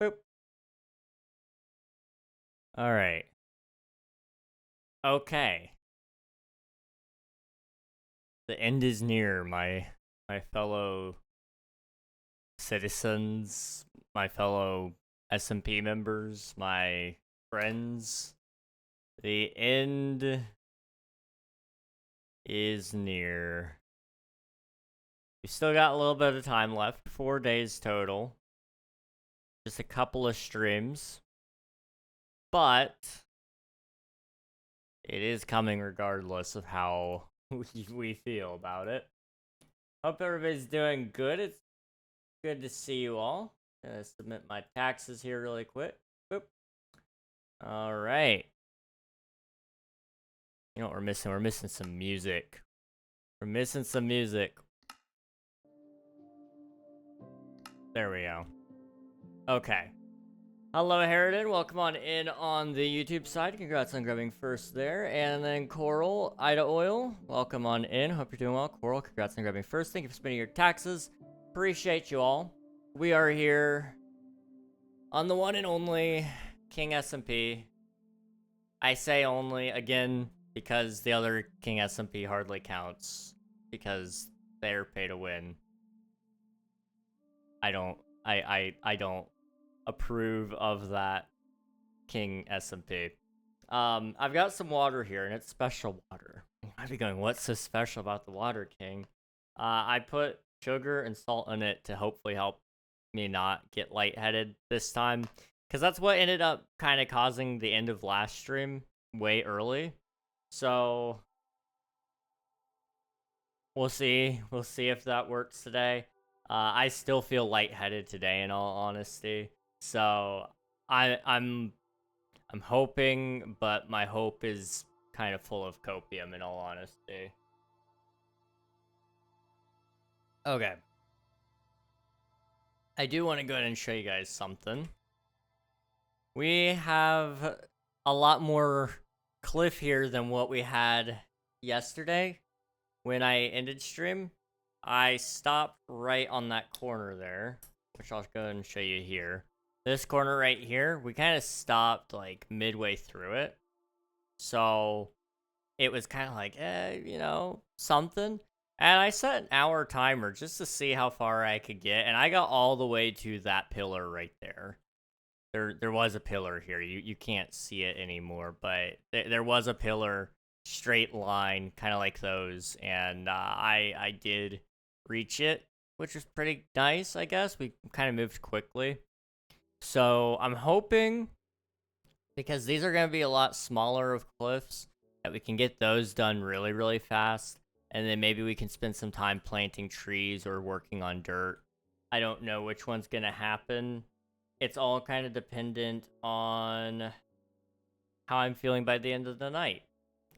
Boop. All right. Okay. The end is near, my fellow citizens, my fellow SMP members, my friends. The end is near. We still got a little bit of time left. 4 days total. Just a couple of streams. But it is coming regardless of how we feel about it. Hope everybody's doing good. It's good to see you all. Gonna submit my taxes here really quick. Boop. All right. You know what we're missing? We're missing some music. We're missing some music. There we go. Okay. Hello, Harridan. Welcome on in on the YouTube side. Congrats on grabbing first there. And then Coral, Ida Oil, welcome on in. Hope you're doing well. Coral, congrats on grabbing first. Thank you for spending your taxes. Appreciate you all. We are here on the one and only King SMP. I say only, again, because the other King SMP hardly counts. Because they're pay to win. I don't approve of that King SMP. I've got some water here, and it's special water. You might be going, what's so special about the water, King? I put sugar and salt in it to hopefully help me not get lightheaded this time. Because that's what ended up kind of causing the end of last stream way early. So, we'll see. We'll see if that works today. I still feel lightheaded today, in all honesty. So, I'm hoping, but my hope is kind of full of copium, in all honesty. Okay. I do want to go ahead and show you guys something. We have a lot more cliff here than what we had yesterday when I ended stream. I stopped right on that corner there, which I'll go ahead and show you here. This corner right here, we kind of stopped like midway through it. So it was kind of like, you know, something. And I set an hour timer just to see how far I could get, and I got all the way to that pillar right there. There was a pillar here. You can't see it anymore, but there was a pillar, straight line, kind of like those, and I did reach it, which was pretty nice, I guess. We kind of moved quickly. So I'm hoping, because these are going to be a lot smaller of cliffs, that we can get those done really, really fast. And then maybe we can spend some time planting trees or working on dirt. I don't know which one's going to happen. It's all kind of dependent on how I'm feeling by the end of the night.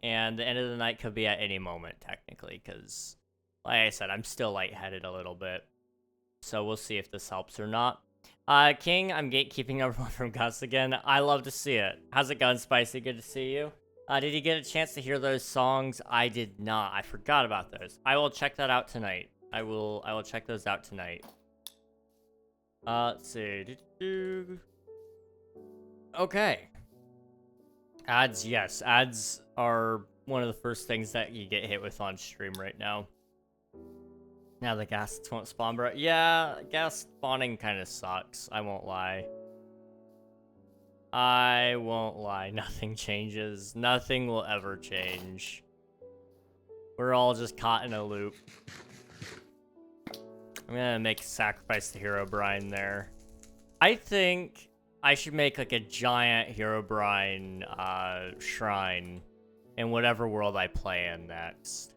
And the end of the night could be at any moment, technically, because, like I said, I'm still lightheaded a little bit. So we'll see if this helps or not. King, I'm gatekeeping everyone from Gus again. I love to see it. How's it going, Spicy? Good to see you. Did you get a chance to hear those songs? I did not. I forgot about those. I will check that out tonight. I will check those out tonight. Let's see. Okay. Ads, yes. Ads are one of the first things that you get hit with on stream right now. Now the ghasts won't spawn, bro. Yeah, ghast spawning kind of sucks. I won't lie. I won't lie. Nothing changes. Nothing will ever change. We're all just caught in a loop. I'm gonna make a sacrifice to Herobrine there. I think I should make like a giant Herobrine shrine in whatever world I play in next.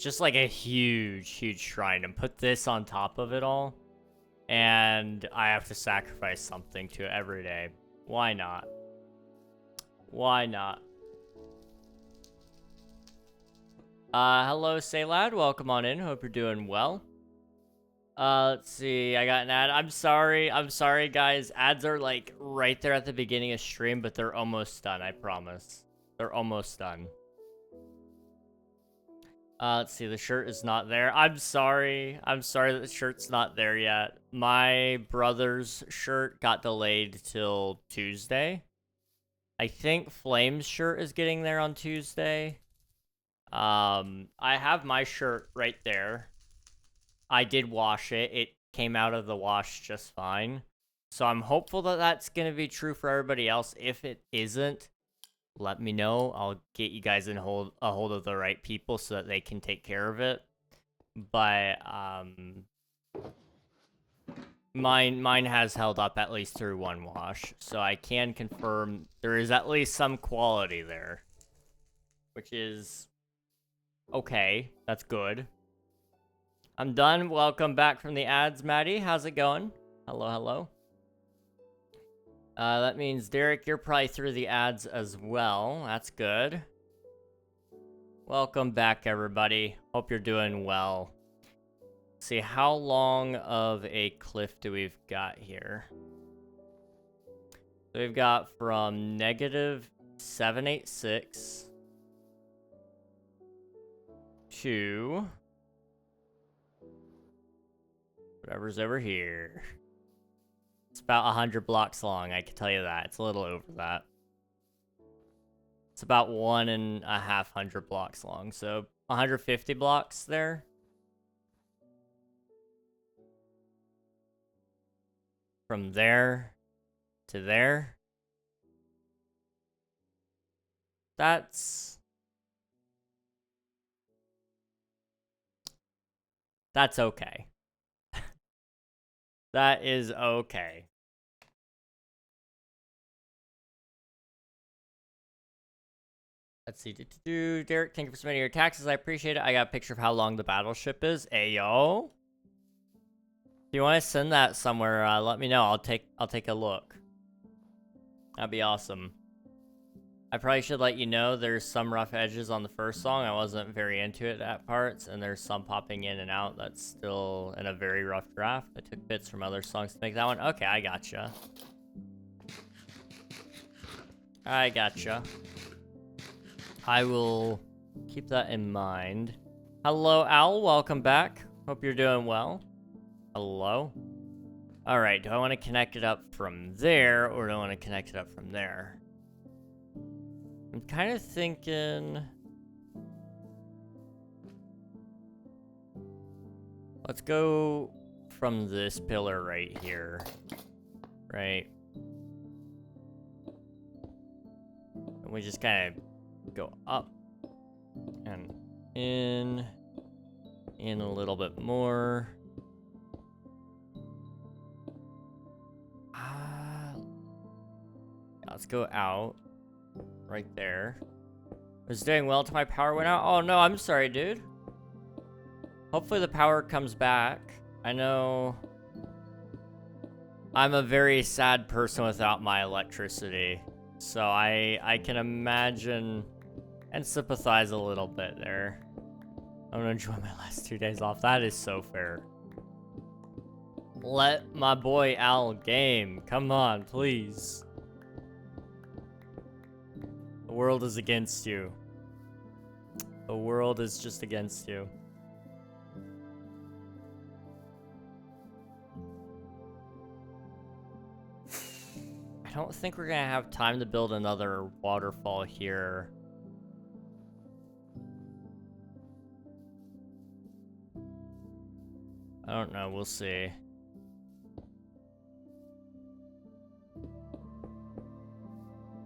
Just like a huge, huge shrine, and put this on top of it all. And I have to sacrifice something to it every day. Why not? Why not? Hello, Saylad. Welcome on in. Hope you're doing well. Let's see. I got an ad. I'm sorry. I'm sorry, guys. Ads are like right there at the beginning of stream, but they're almost done. I promise. They're almost done. Let's see, the shirt is not there. I'm sorry. I'm sorry that the shirt's not there yet. My brother's shirt got delayed till Tuesday. I think Flame's shirt is getting there on Tuesday. I have my shirt right there. I did wash it. It came out of the wash just fine. So I'm hopeful that that's going to be true for everybody else. If it isn't, let me know. I'll get you guys a hold of the right people so that they can take care of it. But mine has held up at least through one wash, so I can confirm there is at least some quality there, which is okay. That's good. I'm done. Welcome back from the ads, Maddie. How's it going? Hello, hello. That means, Derek, you're probably through the ads as well. That's good. Welcome back, everybody. Hope you're doing well. Let's see, how long of a cliff do we've got here? So we've got from -786 to whatever's over here. It's about 100 blocks long, I can tell you that. It's a little over that. It's about 1.5 blocks long, so 150 blocks there. From there to there. That's okay. That is okay. Let's see. Derek, thank you for submitting your taxes. I appreciate it. I got a picture of how long the battleship is. Ayo. If you want to send that somewhere, let me know. I'll take a look. That'd be awesome. I probably should let you know there's some rough edges on the first song. I wasn't very into it at parts, and there's some popping in and out that's still in a very rough draft. I took bits from other songs to make that one. Okay, I gotcha. I gotcha. I will keep that in mind. Hello, Al. Welcome back. Hope you're doing well. Hello. All right, do I want to connect it up from there, or do I want to connect it up from there? I'm kind of thinking... Let's go from this pillar right here. Right. And we just kind of go up and in a little bit more. Let's go out right there. I was doing well until my power went out. Oh no, I'm sorry, dude. Hopefully the power comes back. I know I'm a very sad person without my electricity, so I can imagine and sympathize a little bit there. I'm gonna enjoy my last 2 days off. That is so fair. Let my boy Al game. Come on, please. The world is against you. The world is just against you. I don't think we're gonna have time to build another waterfall here. I don't know, we'll see.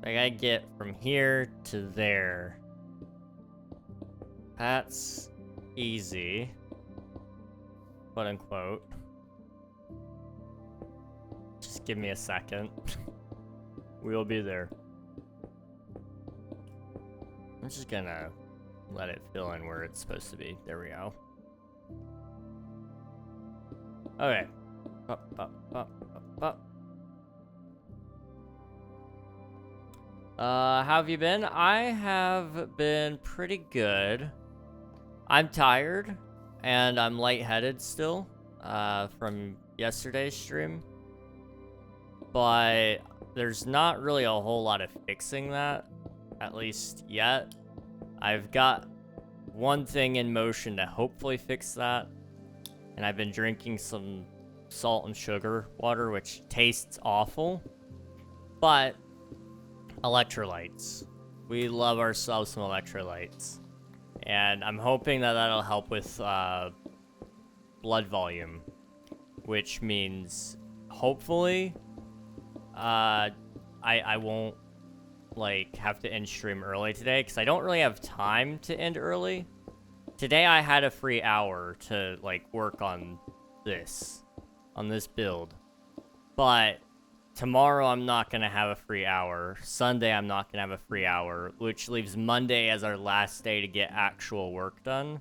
I gotta get from here to there. That's easy. Quote unquote. Just give me a second. We'll be there. I'm just gonna let it fill in where it's supposed to be. There we go. Okay. Up, up, up, up, up. How have you been? I have been pretty good. I'm tired, and I'm lightheaded still, from yesterday's stream. But there's not really a whole lot of fixing that, at least yet. I've got one thing in motion to hopefully fix that. And I've been drinking some salt and sugar water, which tastes awful. But electrolytes. We love ourselves some electrolytes. And I'm hoping that that'll help with blood volume, which means hopefully I won't like have to end stream early today, because I don't really have time to end early. Today I had a free hour to like work on this build, but tomorrow I'm not gonna have a free hour. Sunday I'm not gonna have a free hour, which leaves Monday as our last day to get actual work done.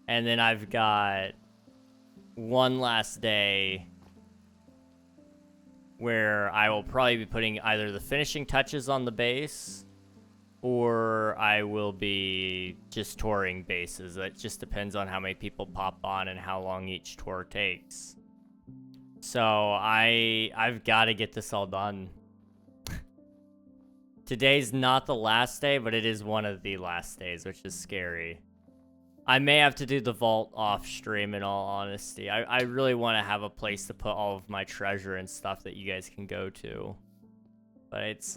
And then I've got one last day where I will probably be putting either the finishing touches on the base, or I will be just touring bases. It just depends on how many people pop on and how long each tour takes. So I've got to get this all done. Today's not the last day, but it is one of the last days, which is scary. I may have to do the vault off stream, in all honesty. I really want to have a place to put all of my treasure and stuff that you guys can go to. But it's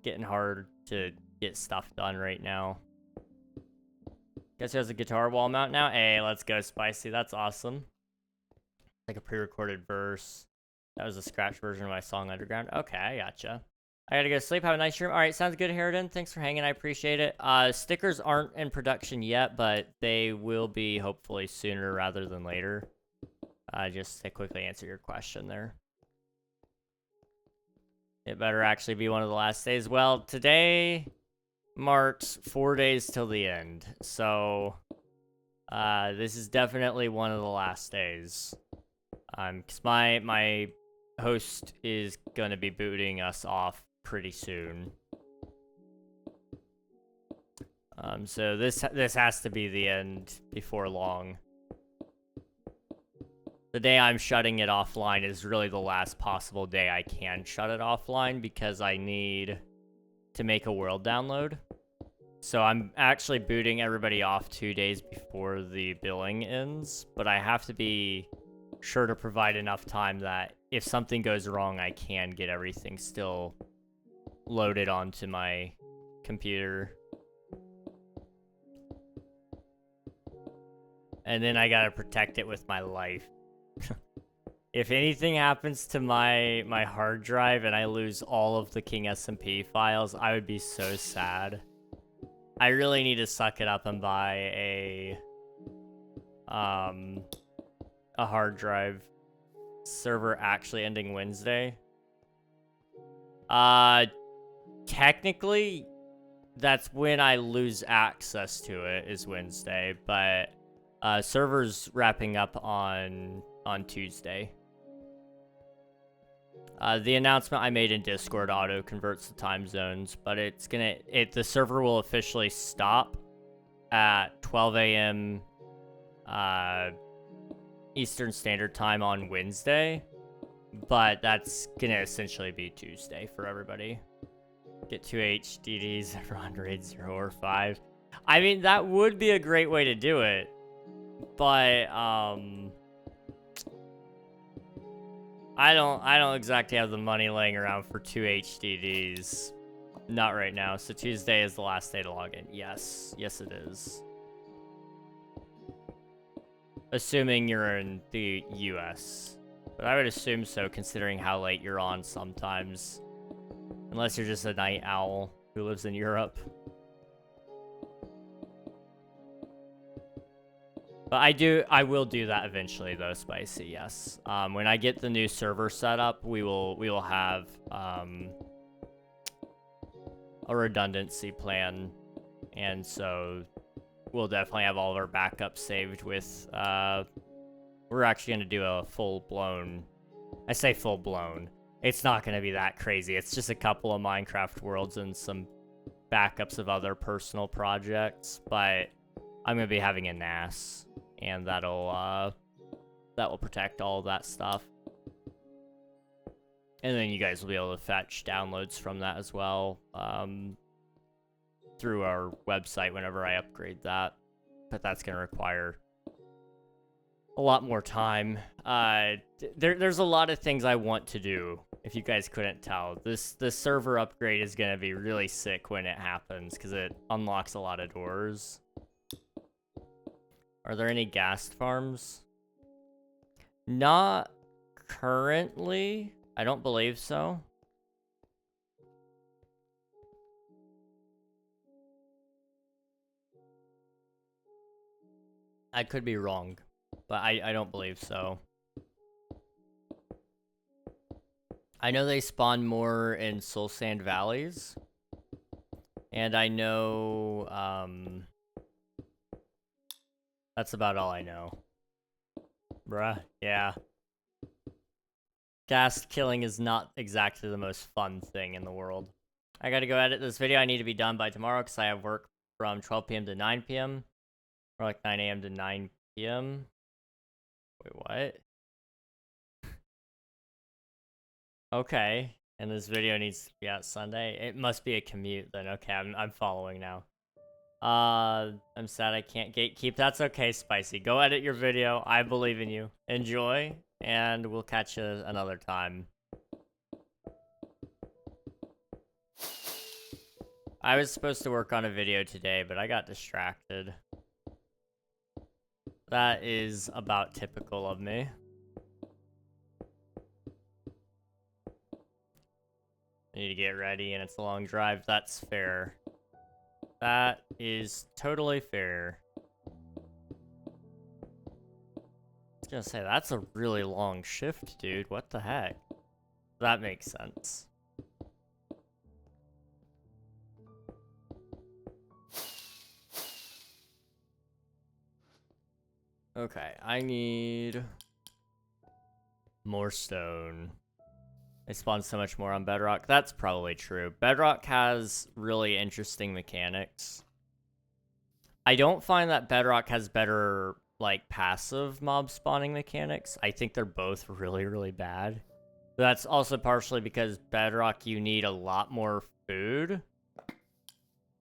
getting hard to get stuff done right now. Guess who has a guitar wall mount now? Hey, let's go, Spicy. That's awesome. Like a pre-recorded verse. That was a scratch version of my song Underground. Okay, I gotcha. I gotta go sleep. Have a nice stream. All right, sounds good, Harridan. Thanks for hanging. I appreciate it. Stickers aren't in production yet, but they will be hopefully sooner rather than later. Just to quickly answer your question there. It better actually be one of the last days. Well, today marks 4 days till the end. So, this is definitely one of the last days. Because my host is going to be booting us off pretty soon. So this has to be the end before long. The day I'm shutting it offline is really the last possible day I can shut it offline, because I need to make a world download. So I'm actually booting everybody off 2 days before the billing ends, but I have to be sure to provide enough time that if something goes wrong, I can get everything still loaded onto my computer. And then I gotta protect it with my life. If anything happens to my hard drive and I lose all of the King SMP files, I would be so sad. I really need to suck it up and buy a hard drive. Server actually ending Wednesday. Technically, that's when I lose access to it, is Wednesday, but server's wrapping up on Tuesday. The announcement I made in Discord auto converts the time zones, but the server will officially stop at 12 a.m. Eastern Standard Time on Wednesday, but that's gonna essentially be Tuesday for everybody. Get 2 HDDs, everyone raid 0 or 5. I mean, that would be a great way to do it, but I don't exactly have the money laying around for 2 HDDs. Not right now. So Tuesday is the last day to log in. Yes, it is. Assuming you're in the US. But I would assume so, considering how late you're on sometimes. Unless you're just a night owl who lives in Europe. But I will do that eventually, though, Spicy, yes. When I get the new server set up, we will have a redundancy plan. And so we'll definitely have all of our backups saved with, we're actually going to do a full-blown, I say full-blown, it's not going to be that crazy. It's just a couple of Minecraft worlds and some backups of other personal projects, but I'm going to be having a NAS, and that will protect all of that stuff. And then you guys will be able to fetch downloads from that as well, through our website whenever I upgrade that. but that's gonna require a lot more time. There's a lot of things I want to do, if you guys couldn't tell. This server upgrade is gonna be really sick when it happens, because it unlocks a lot of doors. Are there any ghast farms? Not currently. I don't believe so. I could be wrong, but I don't believe so. I know they spawn more in Soul Sand Valleys. And I know, that's about all I know. Bruh, yeah. Ghast killing is not exactly the most fun thing in the world. I gotta go edit this video. I need to be done by tomorrow because I have work from 12 p.m. to 9 p.m. Or like 9 a.m. to 9 p.m. Wait, what? Okay. And this video needs to be out Sunday. It must be a commute then. Okay, I'm following now. I'm sad I can't gatekeep. That's okay, Spicy. Go edit your video. I believe in you. Enjoy, and we'll catch you another time. I was supposed to work on a video today, but I got distracted. That is about typical of me. I need to get ready, and it's a long drive. That's fair. That is totally fair. I was gonna say, that's a really long shift, dude. What the heck? That makes sense. Okay, I need more stone. They spawn so much more on Bedrock. That's probably true. Bedrock has really interesting mechanics. I don't find that Bedrock has better, like, passive mob spawning mechanics. I think they're both really, really bad. That's also partially because Bedrock, you need a lot more food.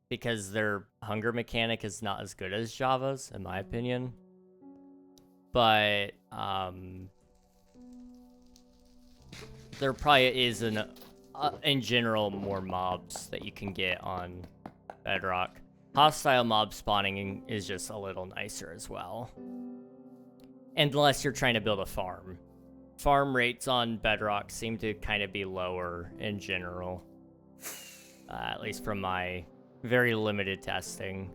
Because their hunger mechanic is not as good as Java's, in my opinion. But, there probably is in general more mobs that you can get on Bedrock. Hostile mob spawning is just a little nicer as well. Unless you're trying to build a farm. Farm rates on Bedrock seem to kind of be lower in general. At least from my very limited testing.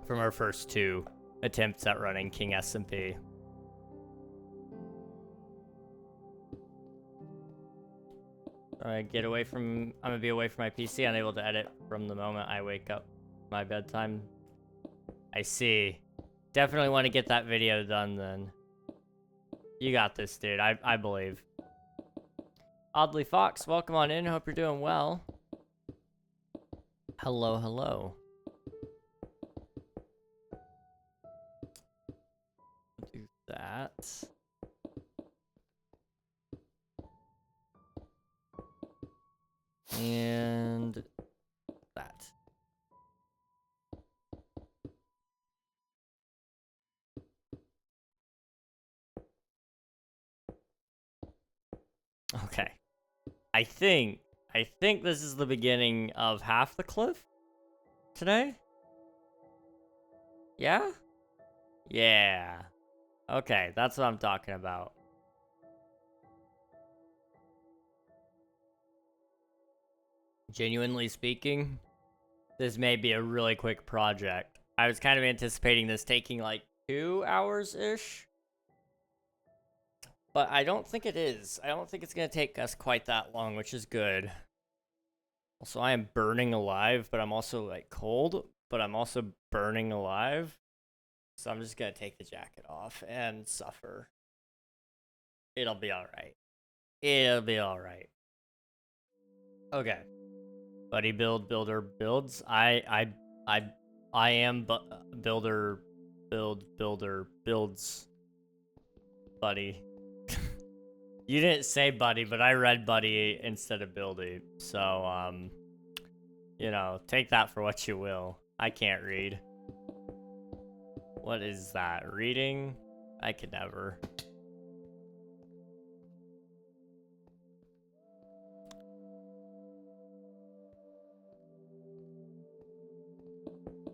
From our first 2 attempts at running King SMP. I'm gonna be away from my PC, unable to edit from the moment I wake up my bedtime. I see. Definitely want to get that video done then. You got this, dude. I believe. Oddly Fox, welcome on in. Hope you're doing well. Hello, hello. Do that. And that. Okay. I think this is the beginning of half the cliff today. Yeah? Yeah. Okay, that's what I'm talking about. Genuinely speaking, this may be a really quick project. I was kind of anticipating this taking like 2 hours-ish. But I don't think it is. I don't think it's going to take us quite that long, which is good. Also, I am burning alive, but I'm also like cold, but I'm also burning alive. So I'm just going to take the jacket off and suffer. It'll be alright. It'll be alright. Okay. Buddy builder builds. I am builder builds. Buddy. You didn't say buddy, but I read buddy instead of buildy. So, you know, take that for what you will. I can't read. What is that? Reading? I could never.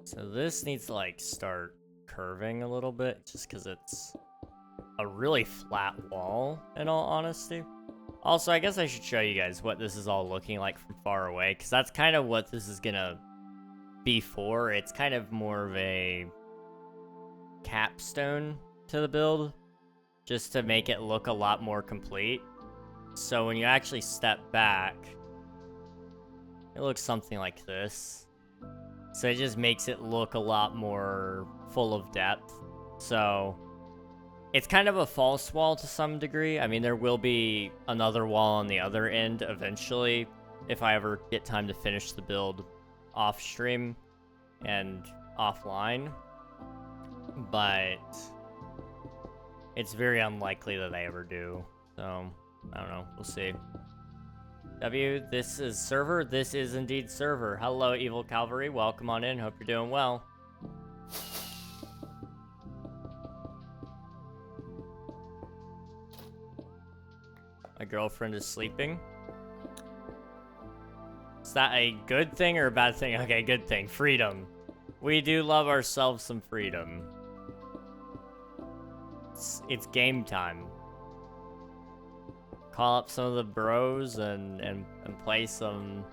So this needs to like start curving a little bit just because it's a really flat wall in all honesty. Also, I guess I should show you guys what this is all looking like from far away because that's kind of what this is gonna be for. It's kind of more of a capstone to the build just to make it look a lot more complete. So when you actually step back, it looks something like this. So it just makes it look a lot more full of depth. So it's kind of a false wall to some degree. I mean, there will be another wall on the other end eventually if I ever get time to finish the build off stream and offline. But it's very unlikely that I ever do. So I don't know. We'll see. W, this is server. This is indeed server. Hello, Evil Cavalry. Welcome on in. Hope you're doing well. My girlfriend is sleeping. Is that a good thing or a bad thing? Okay, good thing. Freedom. We do love ourselves some freedom. It's game time. Call up some of the bros and play some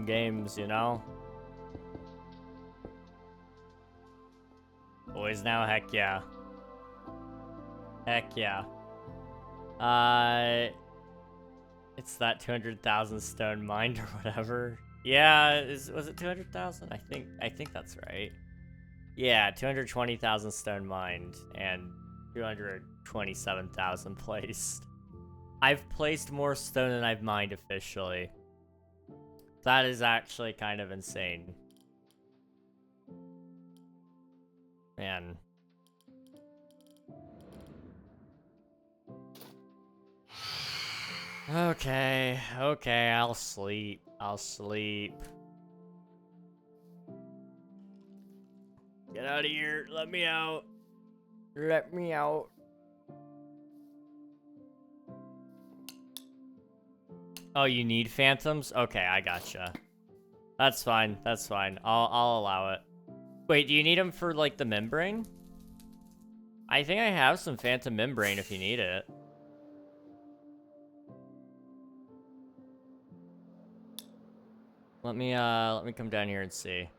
games, you know? Boys now, heck yeah. Heck yeah. It's that 200,000 stone mined or whatever. Yeah, was it 200,000? I think that's right. Yeah, 220,000 stone mined and 227,000 placed. I've placed more stone than I've mined officially. That is actually kind of insane. Man. Okay, I'll sleep. Get out of here. Let me out. Let me out. Oh, you need phantoms? Okay, I gotcha. That's fine. I'll allow it. Wait, do you need them for, like, the membrane? I think I have some phantom membrane if you need it. Let me come down here and see.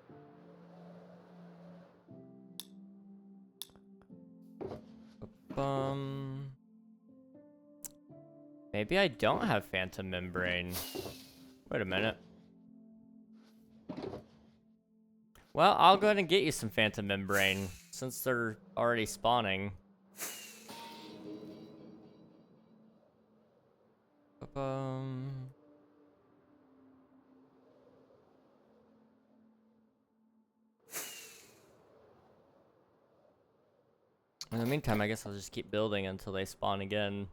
Maybe I don't have phantom membrane. Wait a minute. Well, I'll go ahead and get you some phantom membrane since they're already spawning. In the meantime, I guess I'll just keep building until they spawn again.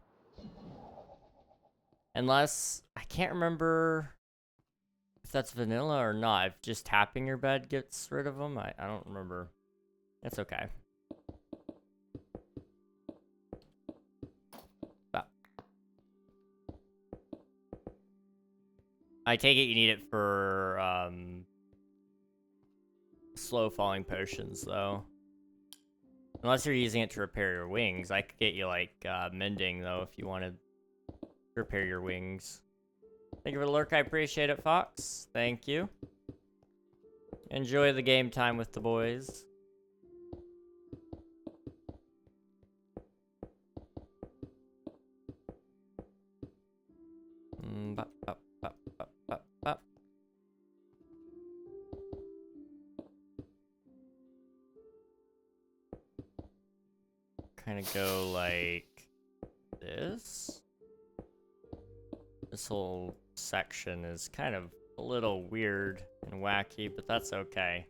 Unless, I can't remember if that's vanilla or not. If just tapping your bed gets rid of them, I don't remember. It's okay. But I take it you need it for slow falling potions, though. Unless you're using it to repair your wings. I could get you, like, mending, though, if you wanted to repair your wings. Thank you for the lurk. I appreciate it, Fox. Thank you. Enjoy the game time with the boys. Kind of go like this. This whole section is kind of a little weird and wacky, but that's okay.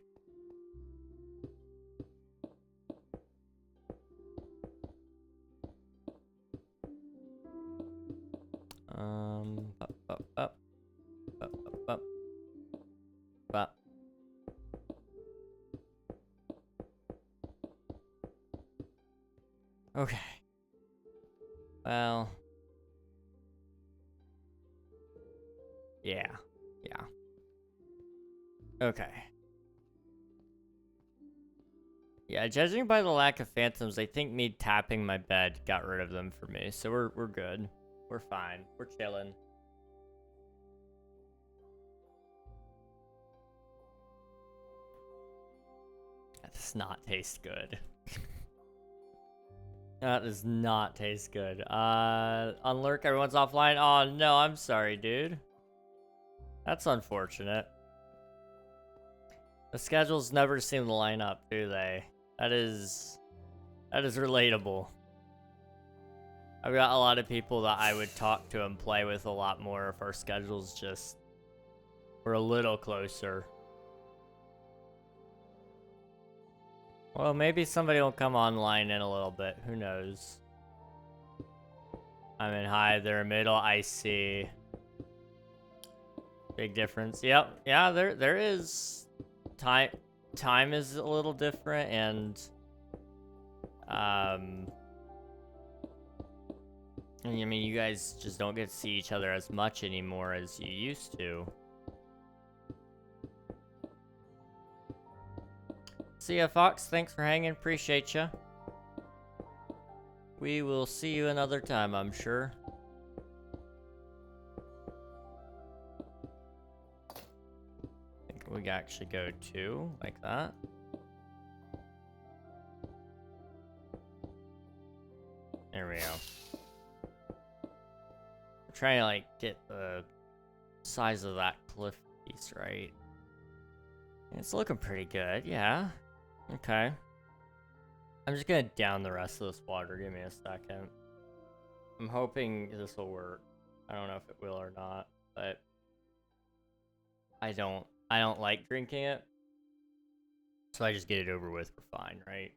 Okay. Well. Yeah. Yeah. Okay. Yeah, judging by the lack of phantoms, I think me tapping my bed got rid of them for me. So we're good. We're fine. We're chilling. That does not taste good. That does not taste good. On Lurk, everyone's offline. Oh no, I'm sorry, dude. That's unfortunate. The schedules never seem to line up, do they? That is relatable. I've got a lot of people that I would talk to and play with a lot more if our schedules just were a little closer. Well, maybe somebody will come online in a little bit. Who knows? I'm in high, they're middle, I see. Big difference. Yep. Yeah, there is time is a little different, and I mean, you guys just don't get to see each other as much anymore as you used to. See ya, Fox. Thanks for hanging. Appreciate ya. We will see you another time, I'm sure. I think we actually go 2 like that. There we go. I'm trying to like get the size of that cliff piece right. It's looking pretty good, yeah. Okay. I'm just gonna down the rest of this water. Give me a second. I'm hoping this will work. I don't know if it will or not, but I don't like drinking it. So I just get it over with. We're fine, right?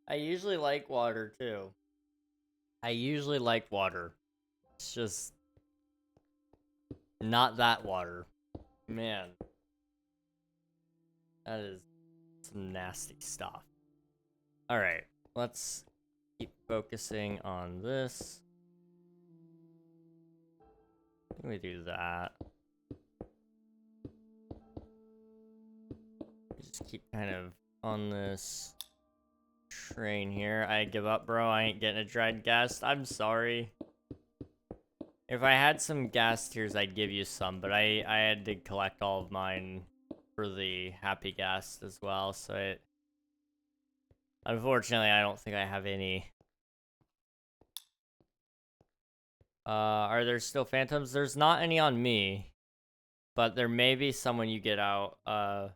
I usually like water too. I usually like water. It's just not that water. Man. That is some nasty stuff. Alright, let's keep focusing on this. I think we do that. Just keep kind of on this train here. I give up, bro. I ain't getting a dried gas. I'm sorry. If I had some gas tiers, I'd give you some, but I had to collect all of mine for the happy gas as well, so it... Unfortunately, I don't think I have any. Are there still phantoms? There's not any on me, but there may be some when you get out of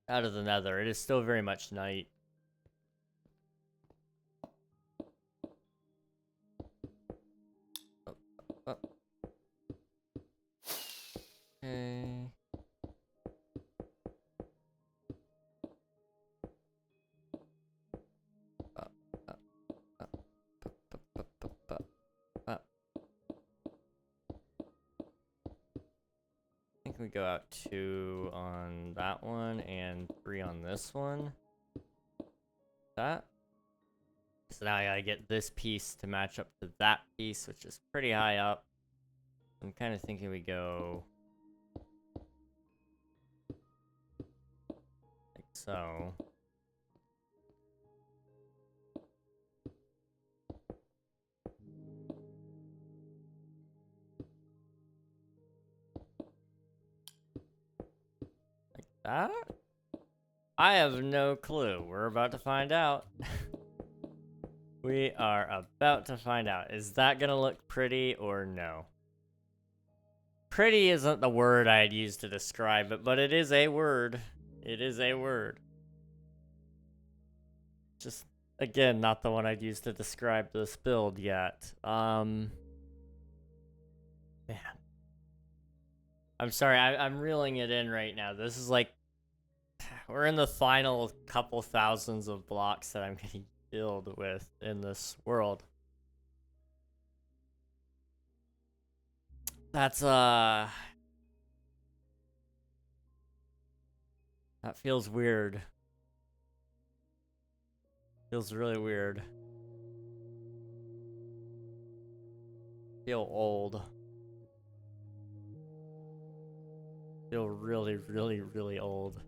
the nether. It is still very much night. Okay. I think we go out 2 on that one and 3 on this one. That. So now I gotta get this piece to match up to that piece, which is pretty high up. I'm kind of thinking we go like so. Like that? I have no clue. We're about to find out. We are about to find out. Is that gonna look pretty or no? Pretty isn't the word I'd use to describe it, but it is a word. It is a word. Just, again, not the one I'd use to describe this build yet. Man. I'm sorry, I'm reeling it in right now. This is like, we're in the final couple thousands of blocks that I'm gonna build with in this world. That's, that feels weird. Feels really weird. Feel old. Feel really, really, really old.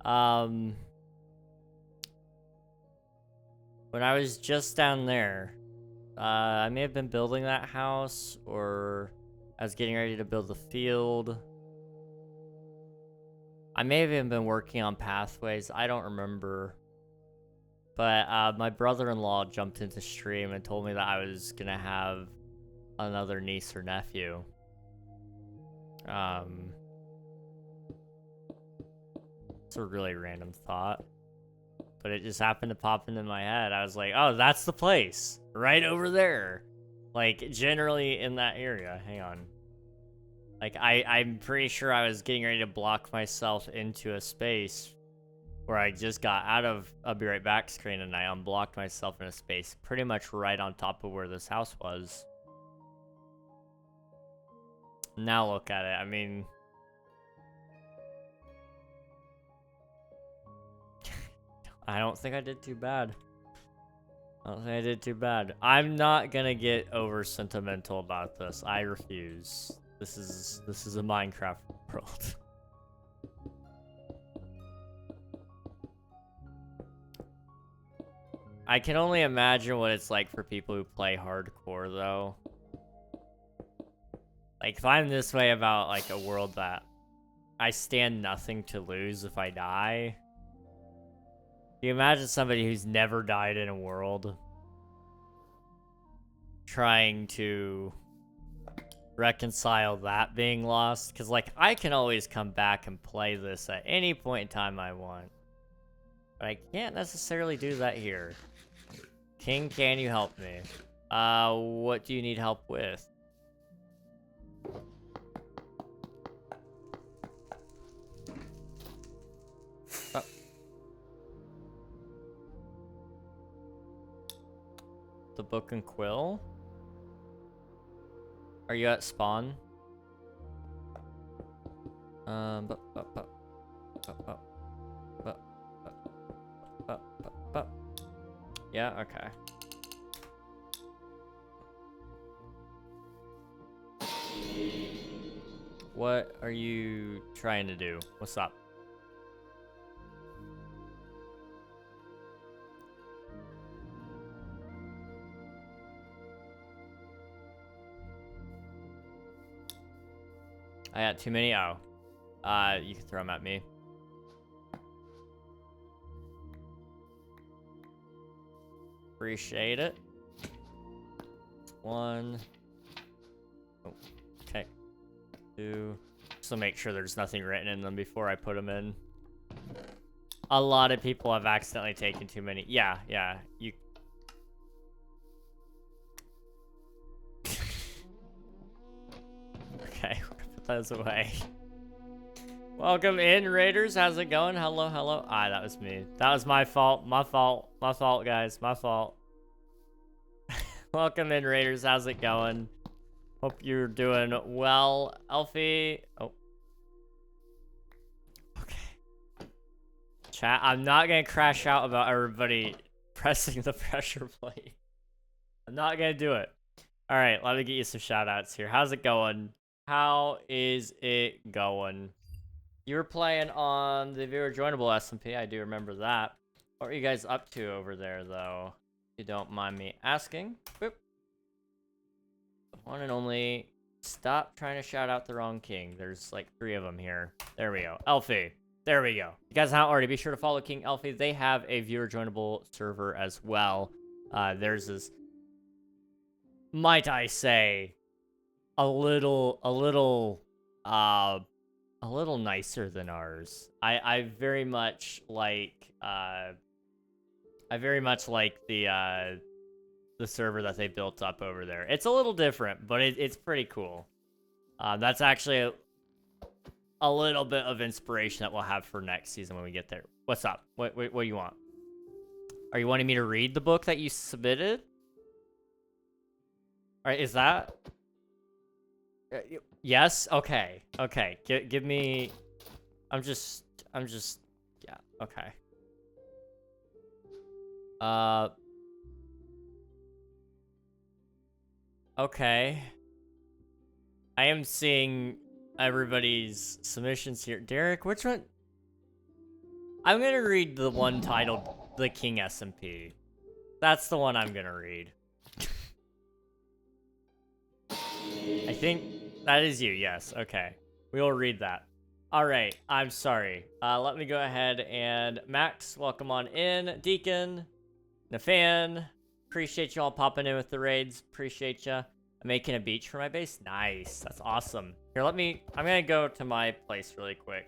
When I was just down there, I may have been building that house, or I was getting ready to build the field. I may have even been working on pathways. I don't remember. But my brother-in-law jumped into stream and told me that I was gonna have another niece or nephew. It's a really random thought, but it just happened to pop into my head. I was like, oh, that's the place. Right over there. Like, generally in that area. Hang on. Like, I'm pretty sure I was getting ready to block myself into a space where I just got out of I'll be right back screen, and I unblocked myself in a space pretty much right on top of where this house was. Now look at it. I mean, I don't think I did too bad. I don't think I did too bad. I'm not gonna get over sentimental about this. I refuse. This is a Minecraft world. I can only imagine what it's like for people who play hardcore, though. Like, if I'm this way about, like, a world that I stand nothing to lose if I die. Can you imagine somebody who's never died in a world trying to reconcile that being lost? Because, like, I can always come back and play this at any point in time I want. But I can't necessarily do that here. King, can you help me? What do you need help with? Oh. The book and quill? Are you at spawn? Yeah, okay. What are you trying to do? What's up? I got too many. Oh. You can throw them at me. Appreciate it. One. Oh, okay. Two. Just to make sure there's nothing written in them before I put them in. A lot of people have accidentally taken too many. Yeah, you. Okay, we're gonna put those away. Welcome in, Raiders. How's it going? Hello, hello. That was me. That was my fault. My fault. My fault, guys. My fault. Welcome in, Raiders. How's it going? Hope you're doing well. Elfie. Oh. Okay. Chat, I'm not gonna crash out about everybody pressing the pressure plate. I'm not gonna do it. Alright, let me get you some shout outs here. How's it going? How is it going? You were playing on the viewer joinable SMP. I do remember that. What are you guys up to over there, though? If you don't mind me asking. Boop. One and only. Stop trying to shout out the wrong king. There's like 3 of them here. There we go. Elfie. There we go. You guys haven't already, be sure to follow King Elfie. They have a viewer joinable server as well. Theirs is, might I say, a little nicer than ours. I very much like the server that they built up over there. It's a little different, but it's pretty cool. That's actually a little bit of inspiration that we'll have for next season when we get there. What's up? What do you want? Are you wanting me to read the book that you submitted? All right, is that? Yes? Okay. Okay. Give me... I'm just... Yeah, okay. Okay. I am seeing everybody's submissions here. Derek, which one? I'm gonna read the one titled The King SMP. That's the one I'm gonna read. I think that is you, yes. Okay. We will read that. Alright, I'm sorry. Let me go ahead and... Max, welcome on in. Deacon, Nafan, appreciate you all popping in with the raids. Appreciate ya. I'm making a beach for my base. Nice. That's awesome. Here, I'm gonna go to my place really quick.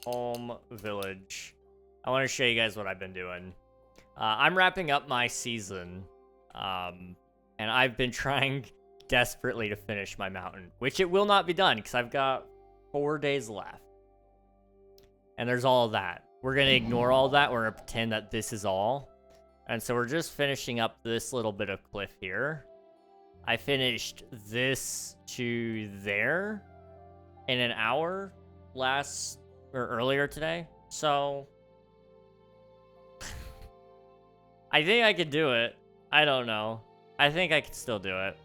Home village. I want to show you guys what I've been doing. I'm wrapping up my season. And I've been trying desperately to finish my mountain, which it will not be done because I've got 4 days left. And there's all of that. We're going to ignore all that. We're going to pretend that this is all. And so we're just finishing up this little bit of cliff here. I finished this to there in an hour earlier today. So I think I could do it. I don't know. I think I could still do it.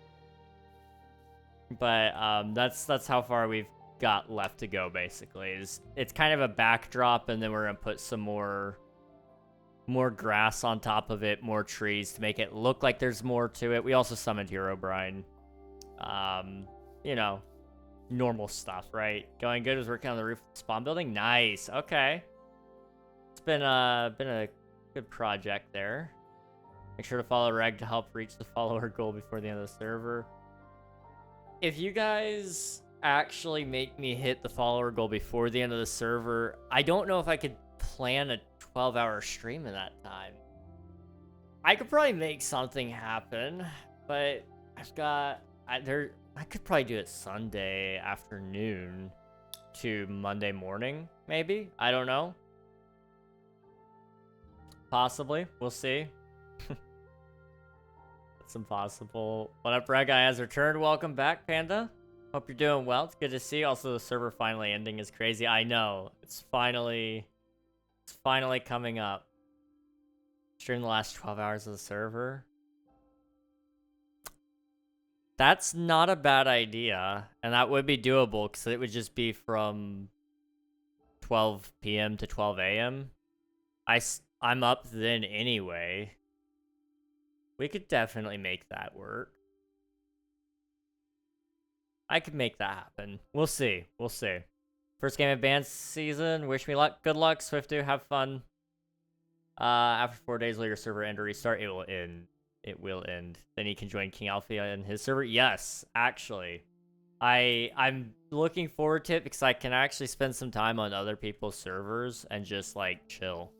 But that's how far we've got left to go, basically. It's kind of a backdrop, and then we're gonna put some more grass on top of it, more trees to make it look like there's more to it. We also summoned Herobrine. You know, normal stuff, right? Going good. Was working on the roof of the spawn building. Nice. Okay. It's been a good project there. Make sure to follow Reg to help reach the follower goal before the end of the server. If you guys actually make me hit the follower goal before the end of the server, I don't know if I could plan a 12-hour stream in that time. I could probably make something happen, but I could probably do it Sunday afternoon to Monday morning, maybe. I don't know. Possibly. We'll see. It's impossible. What up, Red Guy has returned. Welcome back, Panda. Hope you're doing well. It's good to see. Also, the server finally ending is crazy. I know. It's finally coming up. During the last 12 hours of the server. That's not a bad idea. And that would be doable because it would just be from 12 p.m. to 12 a.m. I'm up then anyway. We could definitely make that work. I could make that happen. We'll see. We'll see. First game of band season. Wish me luck. Good luck, Swiftu. Have fun. After 4 days later, server end or restart. It will end. It will end. Then you can join King Alpha in his server. Yes, actually. I'm looking forward to it because I can actually spend some time on other people's servers and just, like, chill.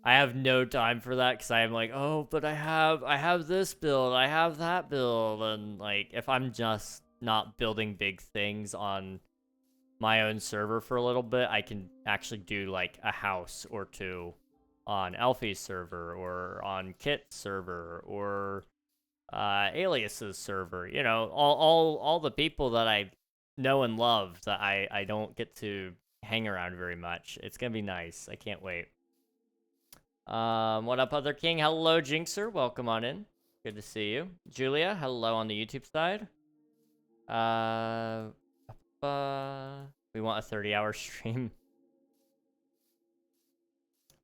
I have no time for that because I am like, oh, but I have this build, I have that build, and like if I'm just not building big things on my own server for a little bit, I can actually do like a house or two on Alfie's server or on Kit's server or Alias's server. You know, all the people that I know and love that I don't get to hang around very much. It's gonna be nice. I can't wait. What up, Other King? Hello, Jinxer. Welcome on in. Good to see you. Julia, hello on the YouTube side. We want a 30-hour stream.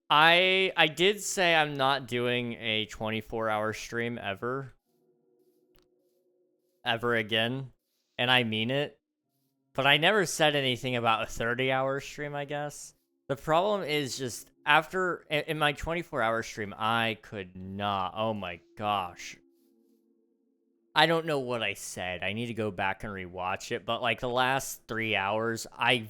I did say I'm not doing a 24-hour stream ever again, and I mean it. But I never said anything about a 30-hour stream, I guess. The problem is just after in my 24-hour stream, I could not. Oh my gosh. I don't know what I said. I need to go back and rewatch it. But like the last 3 hours, I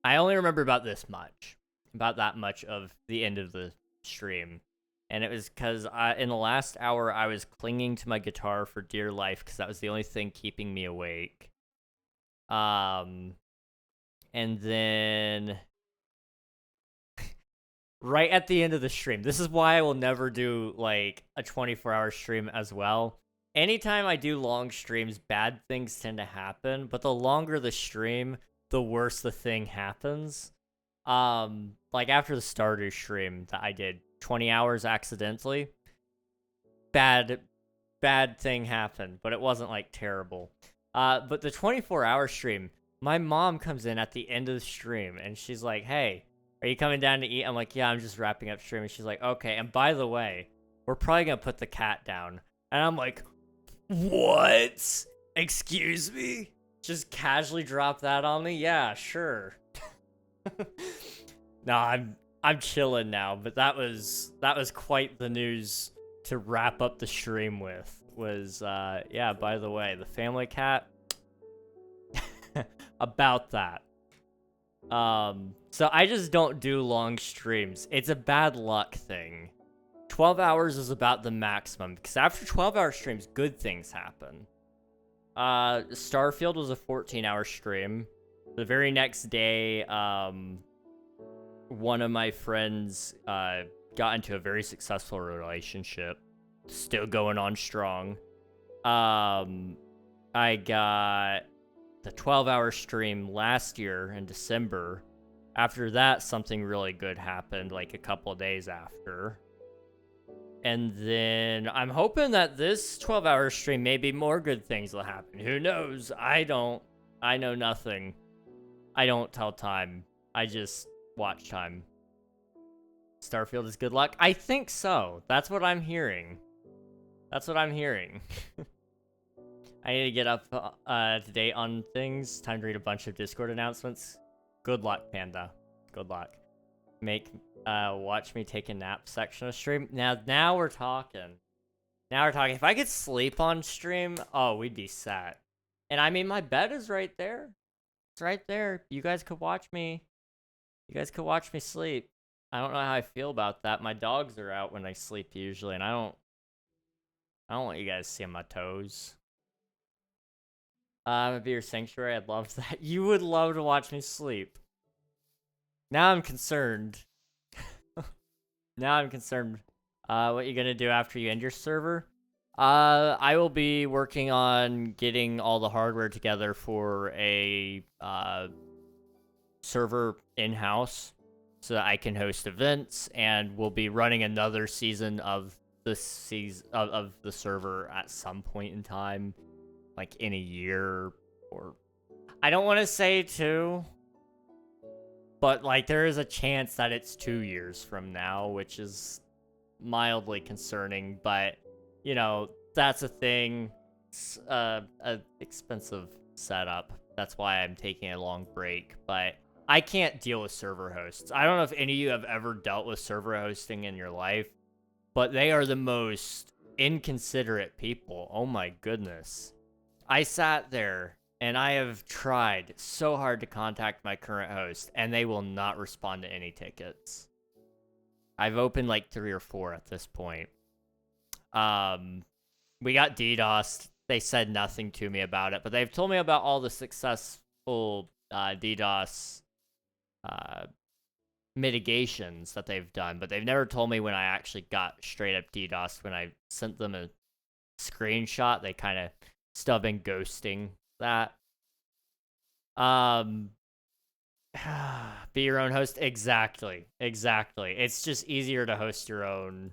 only remember about this much. About that much of the end of the stream. And it was because in the last hour, I was clinging to my guitar for dear life because that was the only thing keeping me awake. And then right at the end of the stream, this is why I will never do like a 24-hour stream as well. anytime I do long streams, bad things tend to happen, but the longer the stream, the worse the thing happens. Like after the starter stream that I did 20 hours accidentally, bad thing happened, but it wasn't like terrible. But the 24-hour stream, my mom comes in at the end of the stream and she's like, "Hey, are you coming down to eat?" I'm like, "Yeah, I'm just wrapping up stream." And she's like, "Okay, and by the way, we're probably gonna put the cat down." And I'm like, "What? Excuse me?" Just casually drop that on me? Yeah, sure. No, I'm chilling now, but that was quite the news to wrap up the stream with. Was yeah, by the way, the family cat about that. So I just don't do long streams. It's a bad luck thing. 12 hours is about the maximum, because after 12-hour streams, good things happen. Starfield was a 14-hour stream. The very next day, one of my friends got into a very successful relationship. Still going on strong. I got the 12-hour stream last year in December. After that, something really good happened, like a couple of days after. And then I'm hoping that this 12-hour stream, maybe more good things will happen. Who knows? I know nothing. I don't tell time. I just watch time. Starfield is good luck? I think so. That's what I'm hearing. That's what I'm hearing. I need to get up to date on things. Time to read a bunch of Discord announcements. Good luck, Panda. Good luck. Watch me take a nap section of stream. Now we're talking. Now we're talking. If I could sleep on stream, oh, we'd be set. And I mean, my bed is right there. It's right there. You guys could watch me. You guys could watch me sleep. I don't know how I feel about that. My dogs are out when I sleep usually, and I don't want you guys seeing my toes. It'd be your sanctuary. I'd love that. You would love to watch me sleep. Now I'm concerned. Now I'm concerned. What you gonna do after you end your server? I will be working on getting all the hardware together for a server in-house so that I can host events, and we'll be running another season of the server at some point in time, like in a year, or I don't want to say 2, but like there is a chance that it's 2 years from now, which is mildly concerning, but you know, that's a thing. It's a expensive setup. That's why I'm taking a long break, but I can't deal with server hosts. I don't know if any of you have ever dealt with server hosting in your life, but they are the most inconsiderate people. Oh my goodness. I sat there and I have tried so hard to contact my current host, and they will not respond to any tickets. I've opened like 3 or 4 at this point. We got DDoSed. They said nothing to me about it, but they've told me about all the successful DDoS mitigations that they've done, but they've never told me when I actually got straight up DDoS. When I sent them a screenshot, they kind of still been ghosting that. Be your own host. Exactly. It's just easier to host your own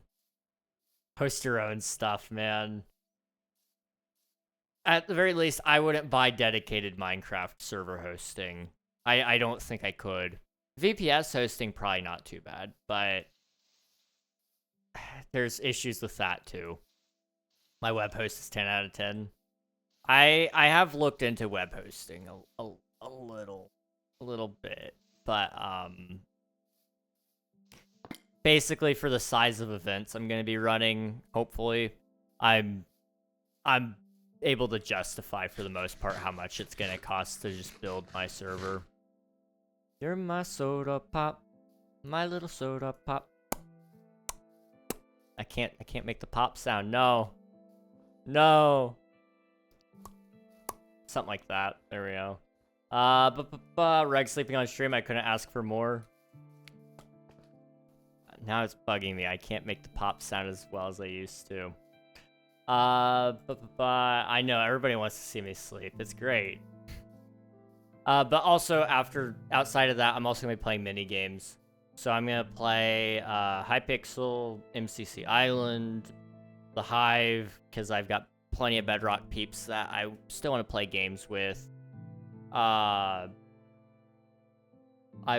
stuff, man. At the very least, I wouldn't buy dedicated Minecraft server hosting. I don't think I could. VPS hosting, probably not too bad, but there's issues with that too. My web host is 10 out of 10. I have looked into web hosting a little bit, but basically for the size of events I'm going to be running, hopefully I'm able to justify for the most part how much it's going to cost to just build my server. You're my soda pop, my little soda pop. I can't make the pop sound. No. Something like that. There we go. Reg sleeping on stream. I couldn't ask for more. Now it's bugging me. I can't make the pop sound as well as I used to. I know everybody wants to see me sleep. It's great. But also outside of that, I'm also gonna be playing mini games. So I'm gonna play Hypixel, MCC Island, The Hive, because I've got plenty of Bedrock peeps that I still want to play games with. I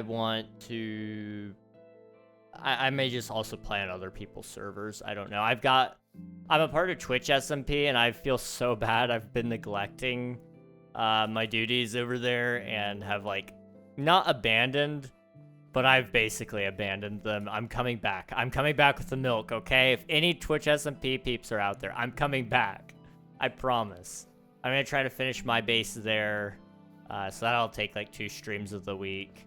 want to. I may just also play on other people's servers. I don't know. I'm a part of Twitch SMP, and I feel so bad. I've been neglecting my duties over there and have, like, not abandoned, but I've basically abandoned them. I'm coming back. I'm coming back with the milk, okay? If any Twitch SMP peeps are out there, I'm coming back. I promise. I'm going to try to finish my base there, so that'll take, like, 2 streams of the week.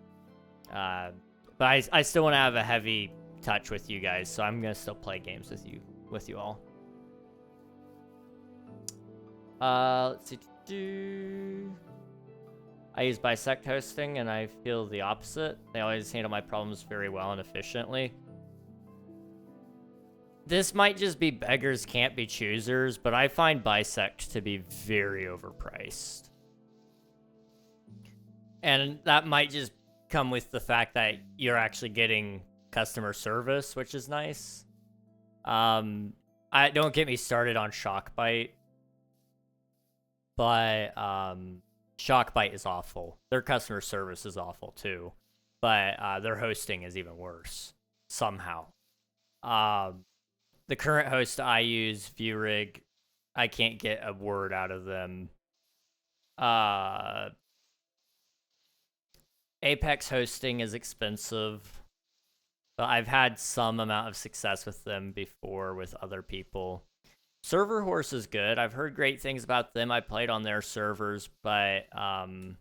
But I still want to have a heavy touch with you guys, so I'm going to still play games with you all. Let's see. I use bisect hosting, and I feel the opposite. They always handle my problems very well and efficiently. This might just be beggars can't be choosers, but I find bisect to be very overpriced. And that might just come with the fact that you're actually getting customer service, which is nice. Don't get me started on Shockbite, but Shockbite is awful. Their customer service is awful too, but their hosting is even worse somehow. The current host I use, ViewRig, I can't get a word out of them. Apex hosting is expensive, but I've had some amount of success with them before with other people. Server Horse is good. I've heard great things about them. I played on their servers, but I'm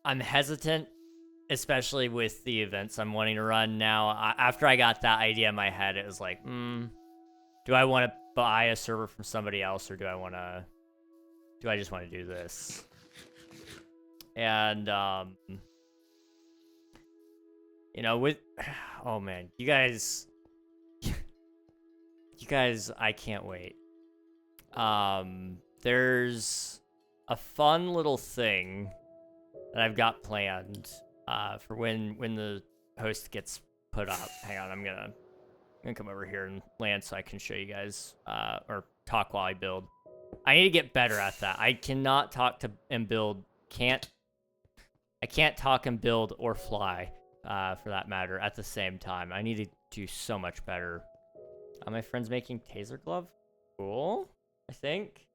hesitant, especially with the events I'm wanting to run now. After I got that idea in my head, it was like, do I want to buy a server from somebody else, or do I just want to do this? And, you know, oh man, you guys, I can't wait. There's a fun little thing that I've got planned, for when the host gets put up. Hang on, I'm gonna come over here and land so I can show you guys, or talk while I build. I need to get better at that. I cannot talk and build, I can't talk and build or fly, for that matter, at the same time. I need to do so much better. My friend's making taser glove? Cool, I think.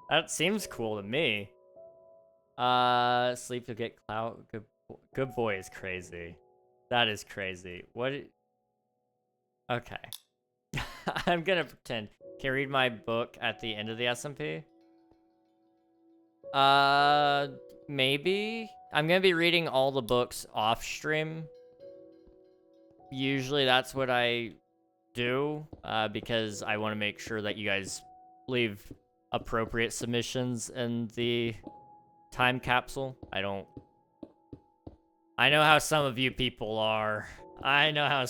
That seems cool to me. Sleep to get clout. Good boy is crazy. That is crazy. Okay. I'm gonna pretend. Can I read my book at the end of the SMP? Maybe. I'm gonna be reading all the books off stream. Usually that's what I do, because I want to make sure that you guys leave appropriate submissions in the time capsule. I know how some of you people are. I gotta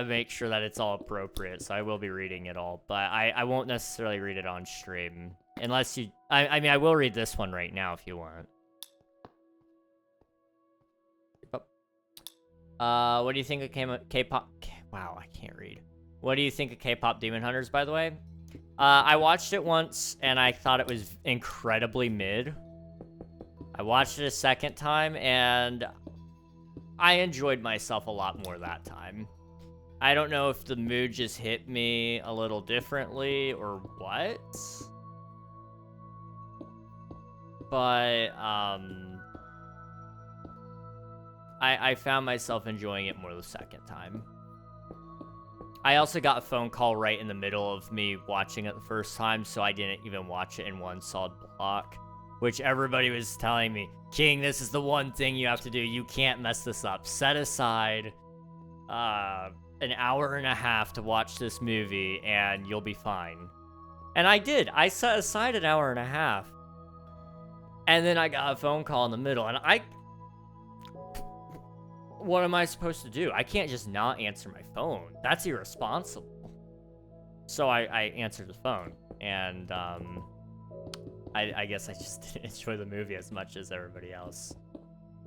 make sure that it's all appropriate, so I will be reading it all, but I won't necessarily read it on stream. Unless you... I mean, I will read this one right now if you want. What do you think of K-pop... Wow, I can't read. What do you think of K-pop Demon Hunters, by the way? I watched it once, and I thought it was incredibly mid. I watched it a second time, and I enjoyed myself a lot more that time. I don't know if the mood just hit me a little differently or what. But, I found myself enjoying it more the second time. I also got a phone call right in the middle of me watching it the first time, so I didn't even watch it in one solid block, which everybody was telling me, King, this is the one thing you have to do. You can't mess this up. Set aside an hour and a half to watch this movie, and you'll be fine. And I did. I set aside an hour and a half. And then I got a phone call in the middle, and what am I supposed to do? I can't just not answer my phone. That's irresponsible. So I answered the phone, and I guess I just didn't enjoy the movie as much as everybody else.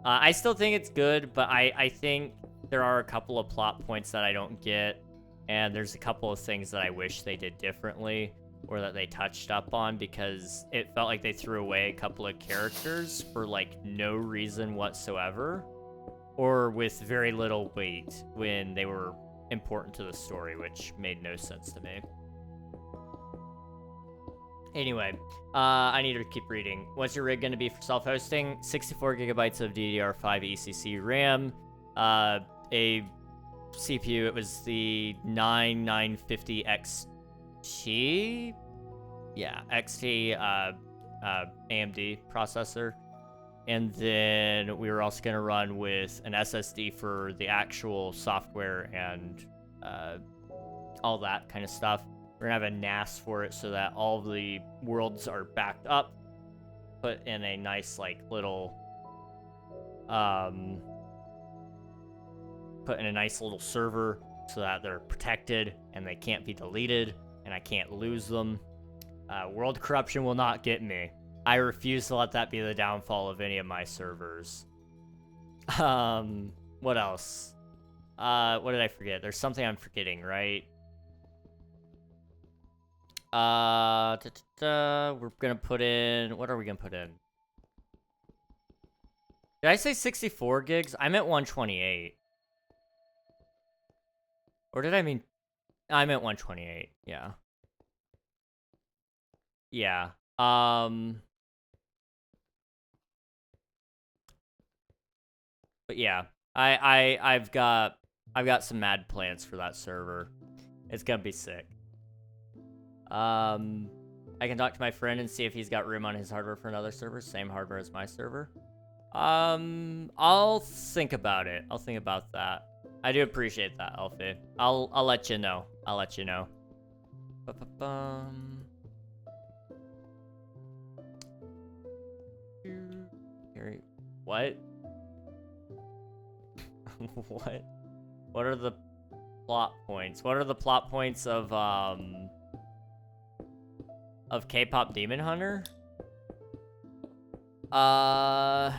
I still think it's good, but I think there are a couple of plot points that I don't get, and there's a couple of things that I wish they did differently, or that they touched up on, because it felt like they threw away a couple of characters for, like, no reason whatsoever, or with very little weight when they were important to the story, which made no sense to me. Anyway, I need to keep reading. What's your rig going to be for self-hosting? 64 gigabytes of DDR5 ECC RAM, a CPU, it was the 9950 XT? Yeah, XT AMD processor. And then we were also going to run with an SSD for the actual software and all that kind of stuff. We're going to have a NAS for it so that all the worlds are backed up, put in a nice, like, little, put in a nice little server so that they're protected and they can't be deleted and I can't lose them. World corruption will not get me. I refuse to let that be the downfall of any of my servers. What else? What did I forget? There's something I'm forgetting, right? We're gonna put in, what are we gonna put in? Did I say 64 gigs? I meant 128. Or did I mean, I meant 128, yeah. Yeah, but yeah, I've got some mad plans for that server. It's gonna be sick. I can talk to my friend and see if he's got room on his hardware for another server. Same hardware as my server. I'll think about it. I'll think about that. I do appreciate that, Alfie. I'll let you know. I'll let you know. What? What? What are the plot points? What are the plot points of K-pop Demon Hunter? I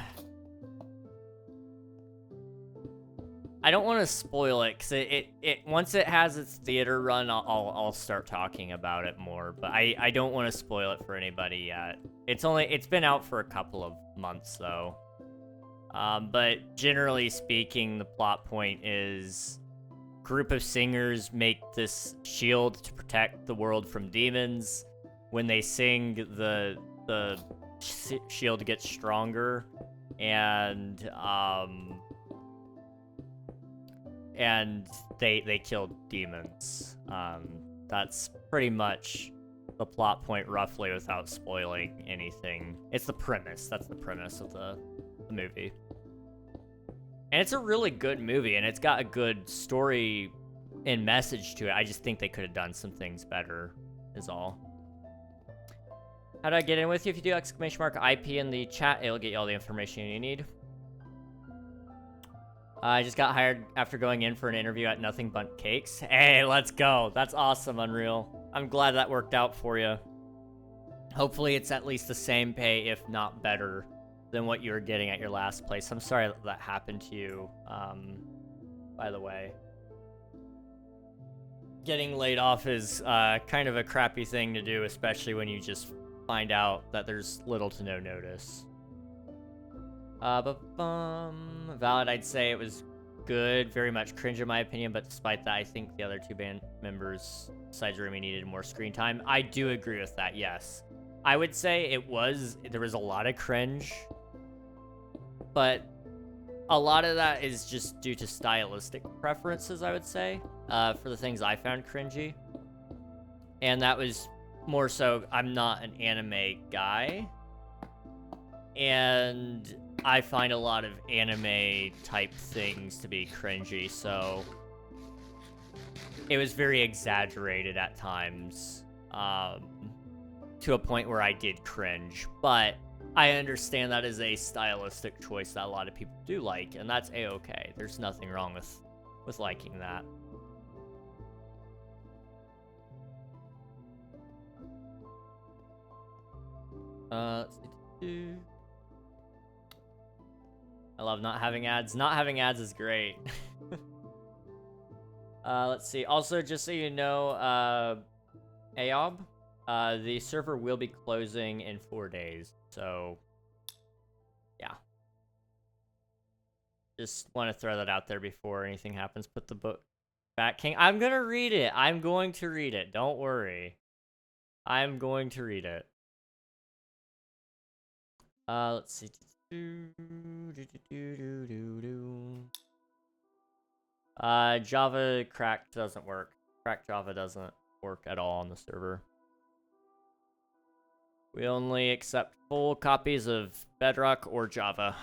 don't want to spoil it, because it once it has its theater run, I'll start talking about it more, but I don't want to spoil it for anybody yet. It's been out for a couple of months though. But generally speaking, the plot point is group of singers make this shield to protect the world from demons. When they sing, the shield gets stronger, and they kill demons. That's pretty much the plot point, roughly, without spoiling anything. It's the premise. That's the premise of the movie. And it's a really good movie, and it's got a good story and message to it. I just think they could have done some things better, is all. How do I get in with you? If you do !IP in the chat, it'll get you all the information you need. I just got hired after going in for an interview at Nothing But Cakes. Hey, let's go. That's awesome, Unreal. I'm glad that worked out for you. Hopefully it's at least the same pay, if not better, than what you were getting at your last place. I'm sorry that happened to you, by the way. Getting laid off is kind of a crappy thing to do, especially when you just find out that there's little to no notice. Valid, I'd say it was good, very much cringe in my opinion, but despite that, I think the other two band members, besides Rumi, needed more screen time. I do agree with that, yes. I would say there was a lot of cringe, but a lot of that is just due to stylistic preferences, I would say, for the things I found cringy. And that was more so, I'm not an anime guy, and I find a lot of anime type things to be cringy, so it was very exaggerated at times, to a point where I did cringe. But I understand that is a stylistic choice that a lot of people do like, and that's a-okay. There's nothing wrong with liking that. Let's see. I love not having ads. Not having ads is great. Let's see. Also, just so you know, Aob, the server will be closing in 4 days. So, yeah. Just want to throw that out there before anything happens. Put the book back, King. I'm going to read it. I'm going to read it. Don't worry. I'm going to read it. Let's see. Java cracked doesn't work. Cracked Java doesn't work at all on the server. We only accept full copies of Bedrock or Java.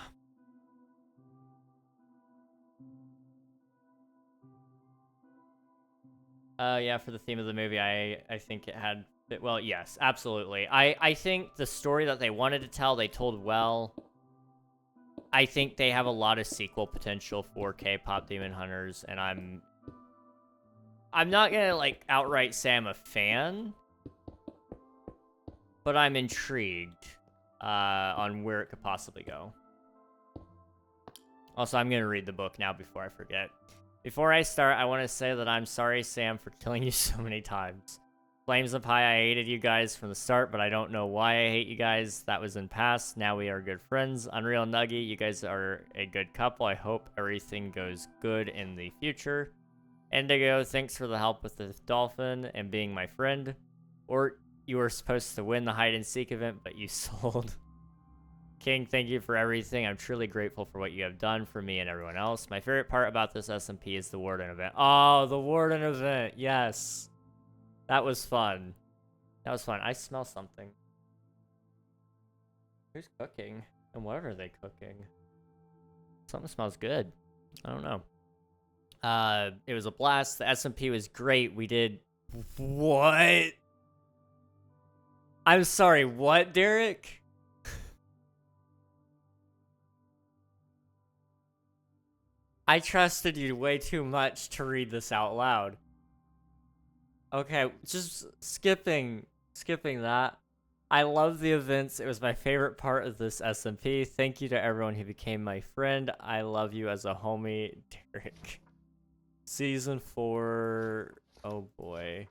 Yeah, for the theme of the movie, I think it had... Well, yes, absolutely. I think the story that they wanted to tell, they told well. I think they have a lot of sequel potential for K-pop Demon Hunters, and I'm not gonna, like, outright say I'm a fan, but I'm intrigued on where it could possibly go. Also, I'm gonna read the book now before I forget. Before I start, I want to say that I'm sorry, Sam, for killing you so many times. Flames of High, I hated you guys from the start, but I don't know why I hate you guys. That was in past. Now we are good friends. Unreal Nuggy, you guys are a good couple. I hope everything goes good in the future. Indigo, thanks for the help with the dolphin and being my friend. Or you were supposed to win the hide-and-seek event, but you sold. King, thank you for everything. I'm truly grateful for what you have done for me and everyone else. My favorite part about this SMP is the Warden event. Oh, the Warden event. Yes. That was fun. That was fun. I smell something. Who's cooking? And what are they cooking? Something smells good. I don't know. It was a blast. The SMP was great. We did... What? I'm sorry, what, Derek? I trusted you way too much to read this out loud. Okay, just skipping that. I love the events. It was my favorite part of this SMP. Thank you to everyone who became my friend. I love you as a homie, Derek. Season 4. Oh boy.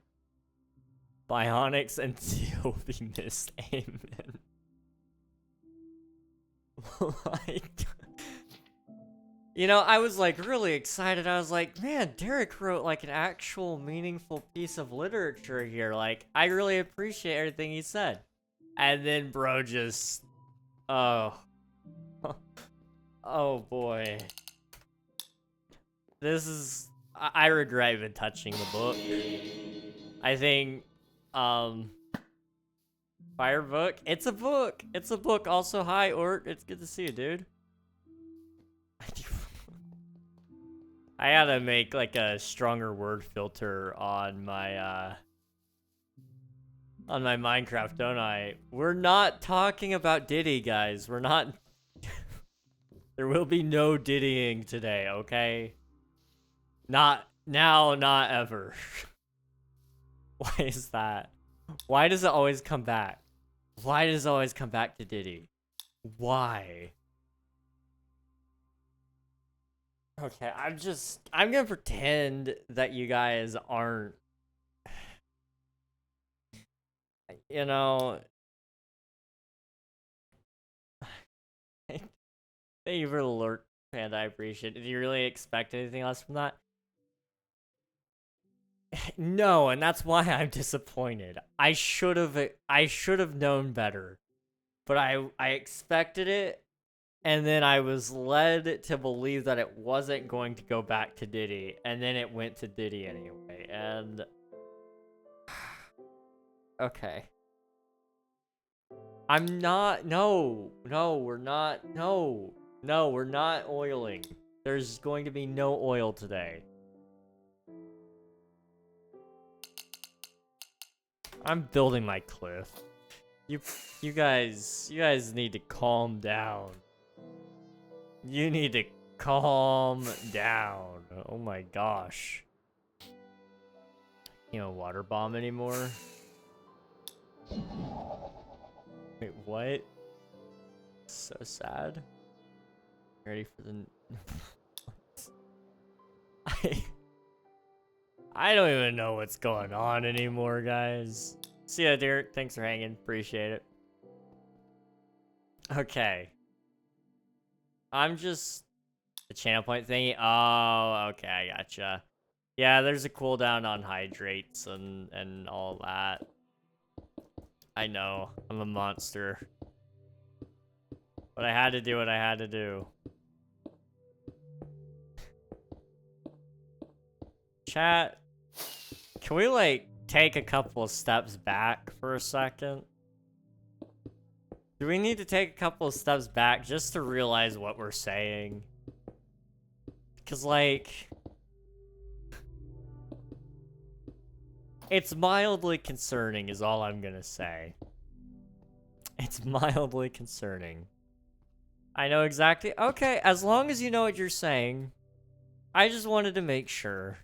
Bionics and Teal be missed. Amen. Like... You know, I was, like, really excited. I was like, man, Derek wrote, like, an actual meaningful piece of literature here. Like, I really appreciate everything he said. And then bro just... Oh. Oh, boy. This is... I regret even touching the book. I think, Fire book? It's a book! It's a book. Also, hi, Ort. It's good to see you, dude. I gotta make, like, a stronger word filter on my Minecraft, don't I? We're not talking about Diddy, guys. We're not... There will be no Diddying today, okay? Not now, not ever. Why is that? Why does it always come back? Why does it always come back to Diddy? Why? Okay, I'm gonna pretend that you guys aren't, you know... Thank you for the alert, Panda, I appreciate it. Did you really expect anything else from that? No, and that's why I'm disappointed. I should have known better. But I expected it, and then I was led to believe that it wasn't going to go back to Diddy, and then it went to Diddy anyway, and... Okay. I'm not... No, we're not... No, we're not oiling. There's going to be no oil today. I'm building my cliff. You guys need to calm down. You need to calm down. Oh my gosh. You know, water bomb anymore? Wait, what? So sad. Ready for the... I don't even know what's going on anymore, guys. See ya, Derek. Thanks for hanging. Appreciate it. Okay. I'm just... The channel point thingy? Oh, okay, I gotcha. Yeah, there's a cooldown on hydrates and all that. I know. I'm a monster. But I had to do what I had to do. Chat, can we, like, take a couple of steps back for a second? Do we need to take a couple of steps back just to realize what we're saying? Because, like... It's mildly concerning is all I'm gonna say. It's mildly concerning. I know exactly. Okay, as long as you know what you're saying. I just wanted to make sure.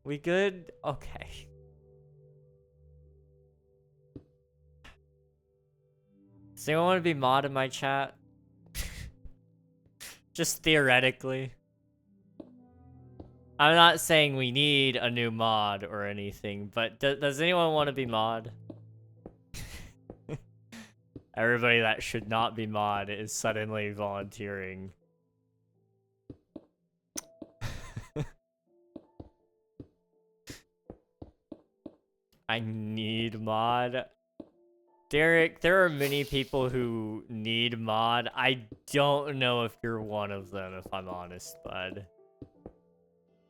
We good? Okay. Does anyone want to be mod in my chat? Just theoretically. I'm not saying we need a new mod or anything, but does anyone want to be mod? Everybody that should not be mod is suddenly volunteering. I need mod. Derek, there are many people who need mod. I don't know if you're one of them, if I'm honest, bud.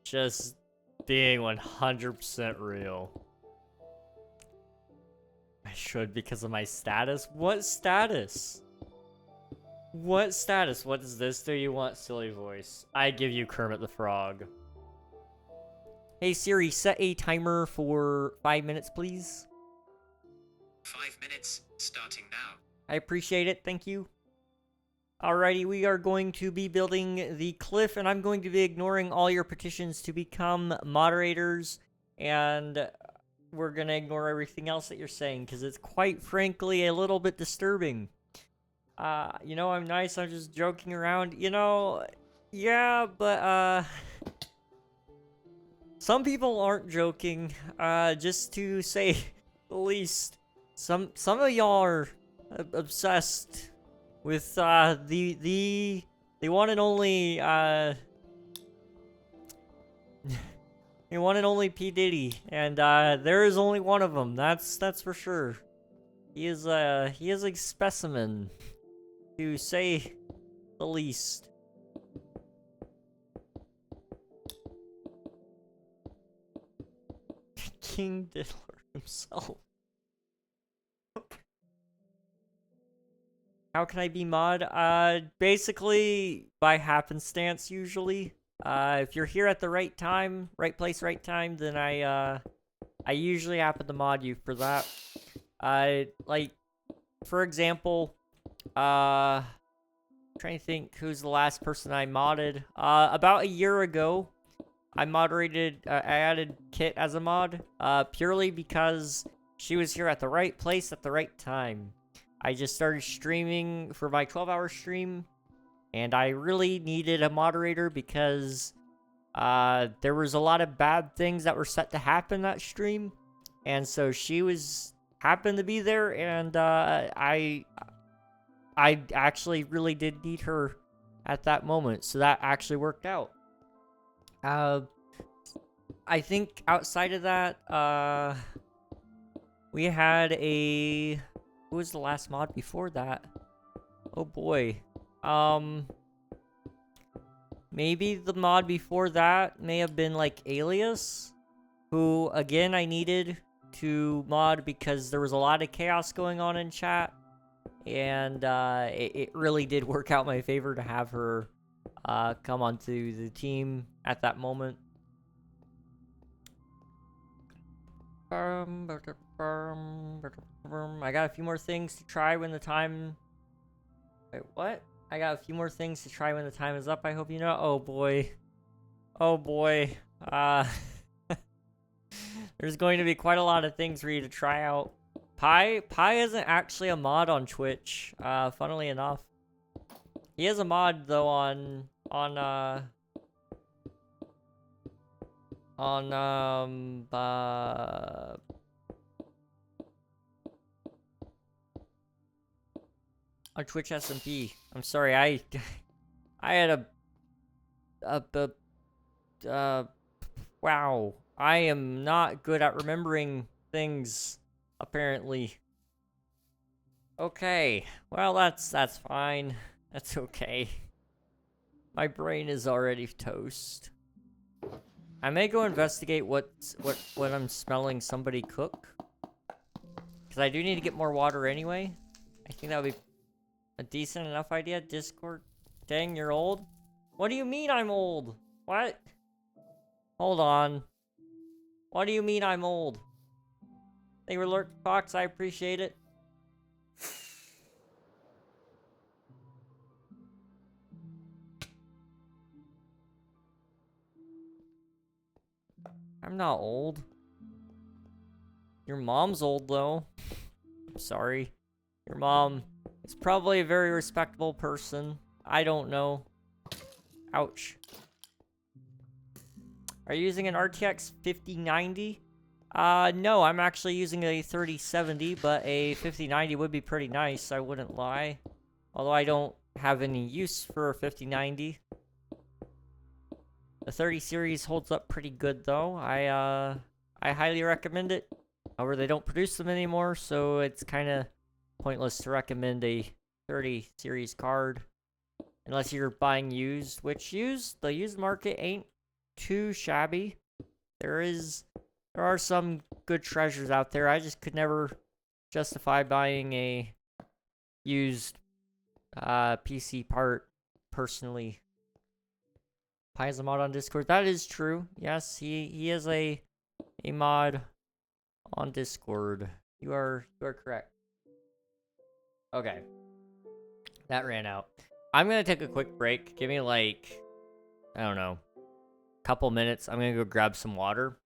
Just being 100% real. I should because of my status? What status? What status? What does this do? You want silly voice? I give you Kermit the Frog. Hey Siri, set a timer for 5 minutes, please. 5 minutes, starting now. I appreciate it, thank you. Alrighty, we are going to be building the cliff, and I'm going to be ignoring all your petitions to become moderators, and we're going to ignore everything else that you're saying, because it's quite frankly a little bit disturbing. You know, I'm nice, I'm just joking around. You know, yeah, but, some people aren't joking, just to say the least. Some of y'all are obsessed with, the one and only, the one and only P. Diddy, and, there is only one of them, that's for sure. He is a specimen, to say the least. King Diddler himself. How can I be mod? Basically, by happenstance, usually. If you're here at the right time, right place, right time, then I usually happen to mod you for that. Like, for example, trying to think who's the last person I modded. About a year ago, I added Kit as a mod, purely because she was here at the right place at the right time. I just started streaming for my 12-hour stream, and I really needed a moderator because there was a lot of bad things that were set to happen that stream, and so she happened to be there, and I actually really did need her at that moment, so that actually worked out. I think outside of that, we had who was the last mod before that? Oh boy. Maybe the mod before that may have been like Alias, who again I needed to mod because there was a lot of chaos going on in chat, and it really did work out my favor to have her come onto the team at that moment. I got a few more things to try when the time... Wait, what? I got a few more things to try when the time is up, I hope you know. Oh boy. Oh boy. There's going to be quite a lot of things for you to try out. Pi isn't actually a mod on Twitch, funnily enough. He is a mod though on Twitch SMP. I'm sorry, I had wow. I am not good at remembering things, apparently. Okay, well that's fine. That's okay. My brain is already toast. I may go investigate what I'm smelling somebody cook. Because I do need to get more water anyway. I think that would be a decent enough idea. Discord. Dang, you're old? What do you mean I'm old? What? Hold on. What do you mean I'm old? They were Lurk Fox, I appreciate it. I'm not old. Your mom's old, though. I'm sorry. Your mom is probably a very respectable person. I don't know. Ouch. Are you using an RTX 5090? No, I'm actually using a 3070, but a 5090 would be pretty nice, I wouldn't lie. Although I don't have any use for a 5090. The 30 series holds up pretty good, though. I highly recommend it. However, they don't produce them anymore, so it's kind of pointless to recommend a 30 series card. Unless you're buying used, which the used market ain't too shabby. There are some good treasures out there. I just could never justify buying a used PC part personally. Pi is a mod on Discord. That is true. Yes, he is a mod on Discord. You are correct. Okay. That ran out. I'm gonna take a quick break. Give me like, I don't know, couple minutes. I'm gonna go grab some water.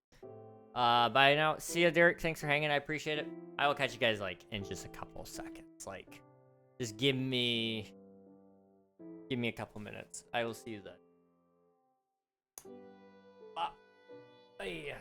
Bye now. See ya, Derek. Thanks for hanging. I appreciate it. I will catch you guys like in just a couple seconds. Like, just give me a couple minutes. I will see you then. Hey.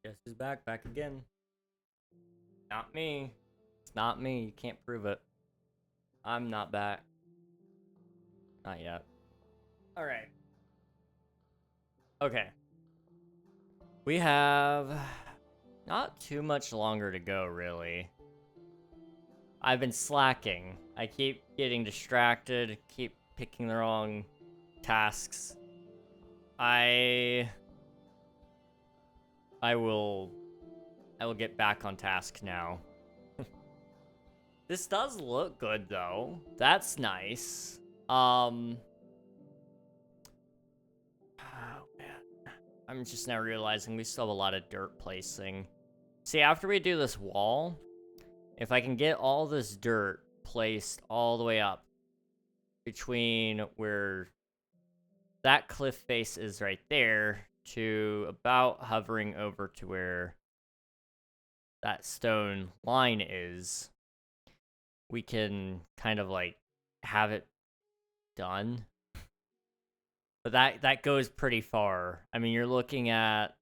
Guess who's back? Back again. Not me. It's not me. You can't prove it. I'm not back. Not yet. Alright. Okay. We have not too much longer to go, really. I've been slacking. I keep getting distracted, keep picking the wrong tasks. I will get back on task now. This does look good though. That's nice. Oh man. I'm just now realizing we still have a lot of dirt placing. See, after we do this wall, if I can get all this dirt placed all the way up between where that cliff face is right there to about hovering over to where that stone line is, we can kind of like have it done. But that goes pretty far. I mean, you're looking at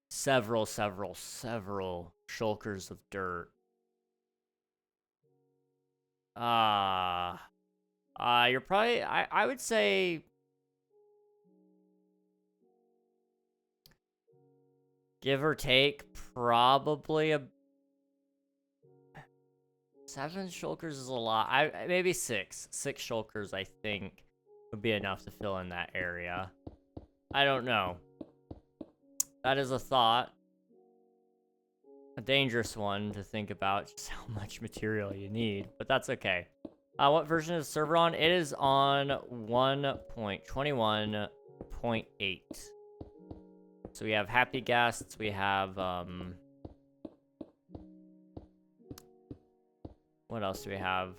several shulkers of dirt. You're probably, I would say, give or take, probably a 7 shulkers is a lot. Maybe 6 shulkers, I think, would be enough to fill in that area. I don't know. That is a thought. A dangerous one to think about, just how much material you need, but that's okay. What version is the server on? It is on 1.21.8. So we have happy guests, we have, what else do we have?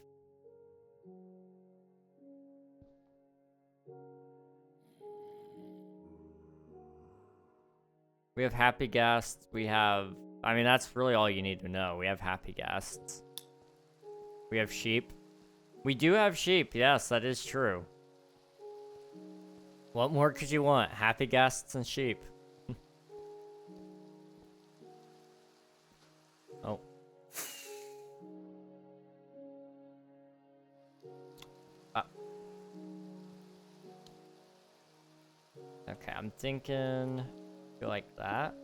We have happy guests, we have, I mean, that's really all you need to know. We have happy guests. We have sheep. We do have sheep, yes, that is true. What more could you want? Happy guests and sheep. Oh. Okay, I'm thinking, go like that.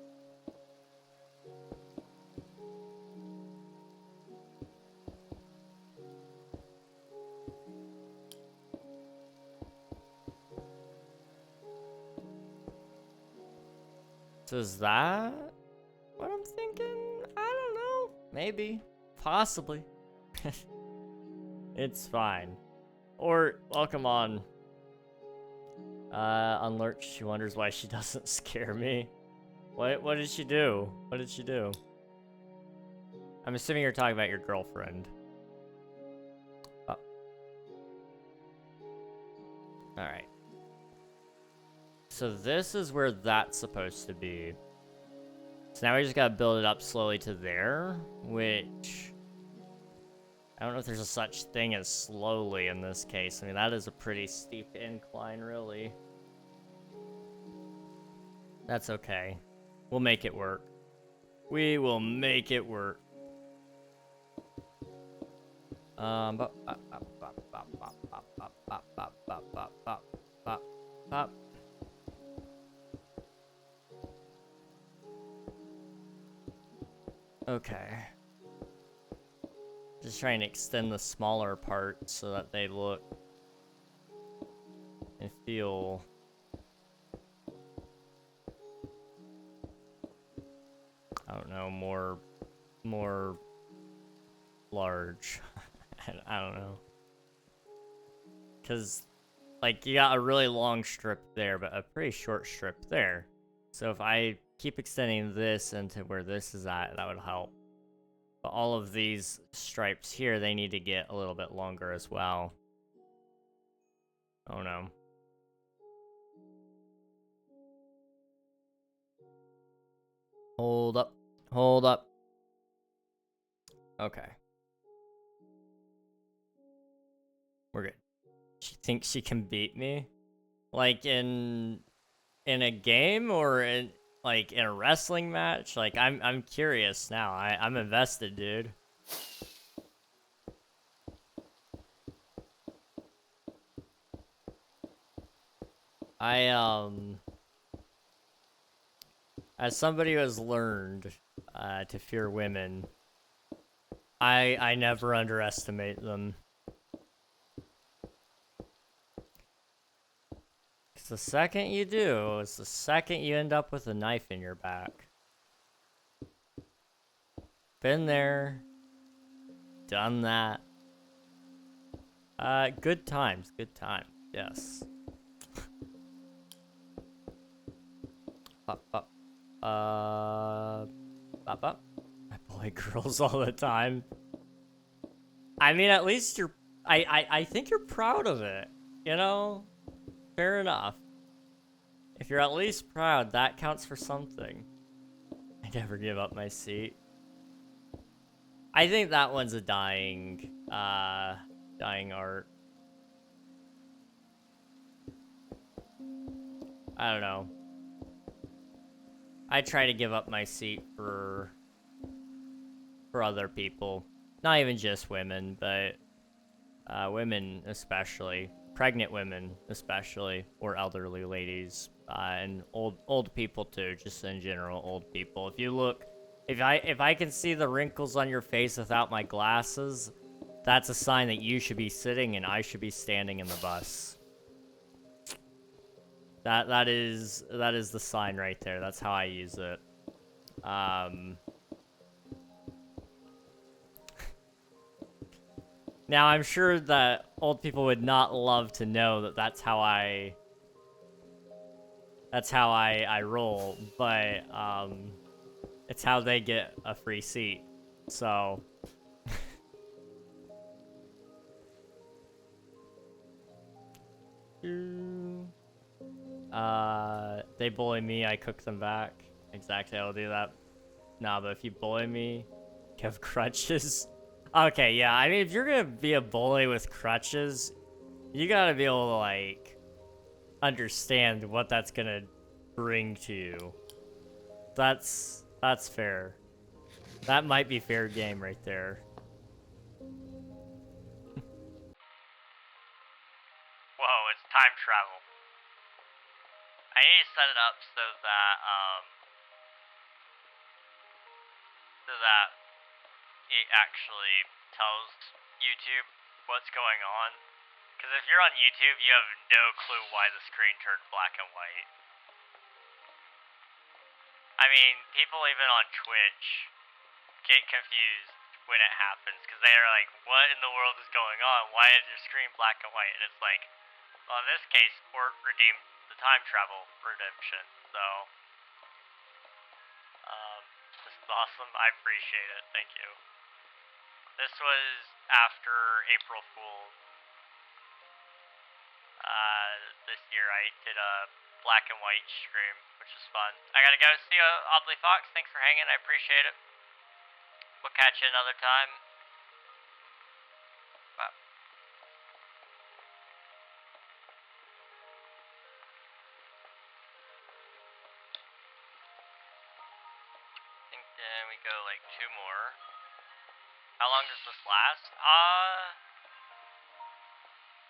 So is that what I'm thinking? I don't know. Maybe. Possibly. It's fine. Or, welcome on. Unlurched, she wonders why she doesn't scare me. What did she do? What did she do? I'm assuming you're talking about your girlfriend. Oh. Alright. So this is where that's supposed to be. So now we just gotta build it up slowly to there, which I don't know if there's a such thing as slowly in this case. I mean, that is a pretty steep incline, really. That's okay. We'll make it work. We will make it work. Okay. Just trying to extend the smaller parts so that they look and feel I don't know, more large. I don't know. Cause like you got a really long strip there, but a pretty short strip there. So if I keep extending this into where this is at, that would help. But all of these stripes here, they need to get a little bit longer as well. Oh no. Hold up. Hold up. Okay. We're good. She thinks she can beat me? Like in a game or Like in a wrestling match? Like I'm curious now. I'm invested, dude. I as somebody who has learned to fear women, I never underestimate them. 'Cause the second you do, it's the second you end up with a knife in your back. Been there, done that. Good times, yes. Pop, pop. Pop, pop. I bully girls all the time. I mean, at least you're. I think you're proud of it. You know, fair enough. If you're at least proud, that counts for something. I never give up my seat. I think that one's a dying art. I don't know. I try to give up my seat for other people. Not even just women, but women especially. Pregnant women especially, or elderly ladies, and old people too, just in general, old people. If you look, if I can see the wrinkles on your face without my glasses, that's a sign that you should be sitting and I should be standing in the bus. That is the sign right there. That's how I use it. Now I'm sure that old people would not love to know that that's how I roll, but it's how they get a free seat. So they bully me, I cook them back. Exactly, I'll do that. Nah, but if you bully me, you have crutches. Okay, yeah, I mean, if you're gonna be a bully with crutches, you gotta be able to, like, understand what that's gonna bring to you. That's fair. That might be fair game right there. Whoa, it's time travel. I need to set it up so that it actually tells YouTube what's going on. Because if you're on YouTube, you have no clue why the screen turned black and white. I mean, people even on Twitch get confused when it happens because they're like, what in the world is going on? Why is your screen black and white? And it's like, well, in this case, Sport redeemed the time travel redemption. So, this is awesome. I appreciate it. Thank you. This was after April Fool's. This year I did a black and white stream, which is fun. I gotta go see Oddly Fox. Thanks for hanging. I appreciate it. We'll catch you another time. Bye. I think then we go like 2 more. How long does this last?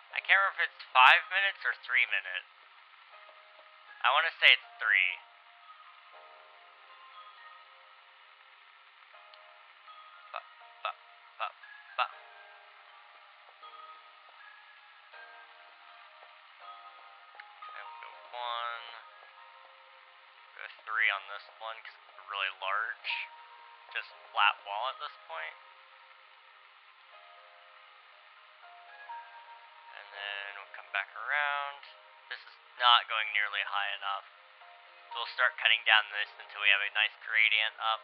I can't remember if it's 5 minutes or 3 minutes. I want to say it's 3. Okay, we'll go 1. Go 3 on this one because it's really large. Just flat wall at this point. And then we'll come back around. This is not going nearly high enough. So we'll start cutting down this until we have a nice gradient up.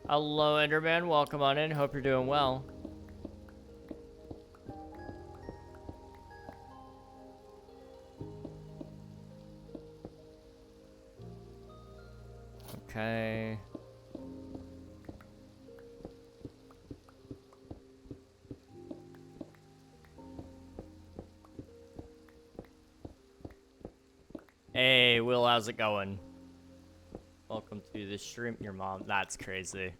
Hello, Enderman. Welcome on in. Hope you're doing well. Okay. Hey, Will, how's it going? Welcome to the stream. Your mom. That's crazy.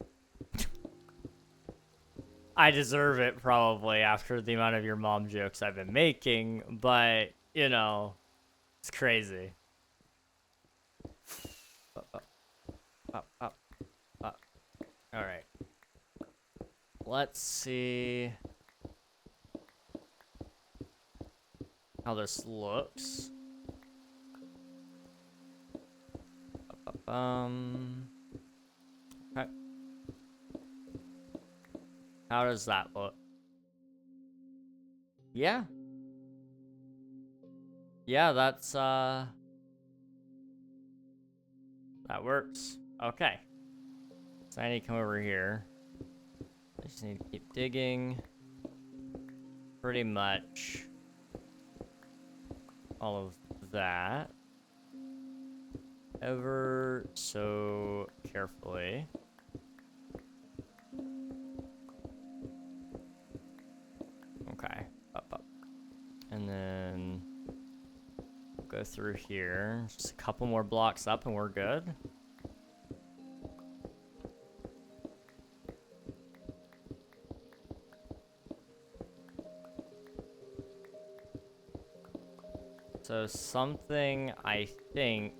I deserve it probably after the amount of your mom jokes I've been making, but, you know, it's crazy. Up. Alright. Let's see how this looks. Okay. How does that look? Yeah. Yeah, that's, that works. Okay. So I need to come over here. I just need to keep digging. Pretty much all of that. Ever so carefully. Okay. Up. And then we'll go through here. Just a couple more blocks up and we're good. So something, I think,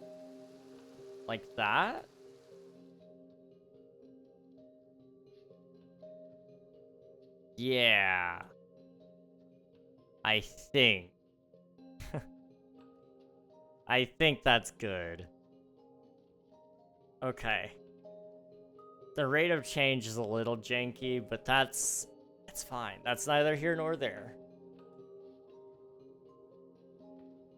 like that? Yeah. I think. I think that's good. Okay. The rate of change is a little janky, but it's fine. That's neither here nor there.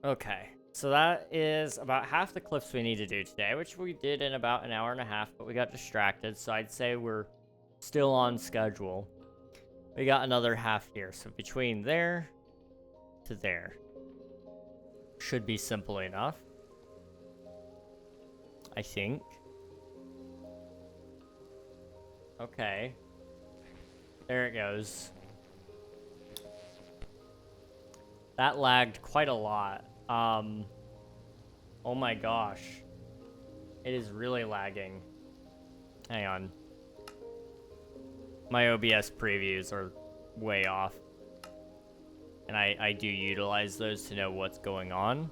Okay, so that is about half the clips we need to do today, which we did in about an hour and a half, but we got distracted, so I'd say we're still on schedule. We got another half here, so between there to there. Should be simple enough. I think. Okay. There it goes. That lagged quite a lot. Oh my gosh. It is really lagging. Hang on. My OBS previews are way off. And I do utilize those to know what's going on.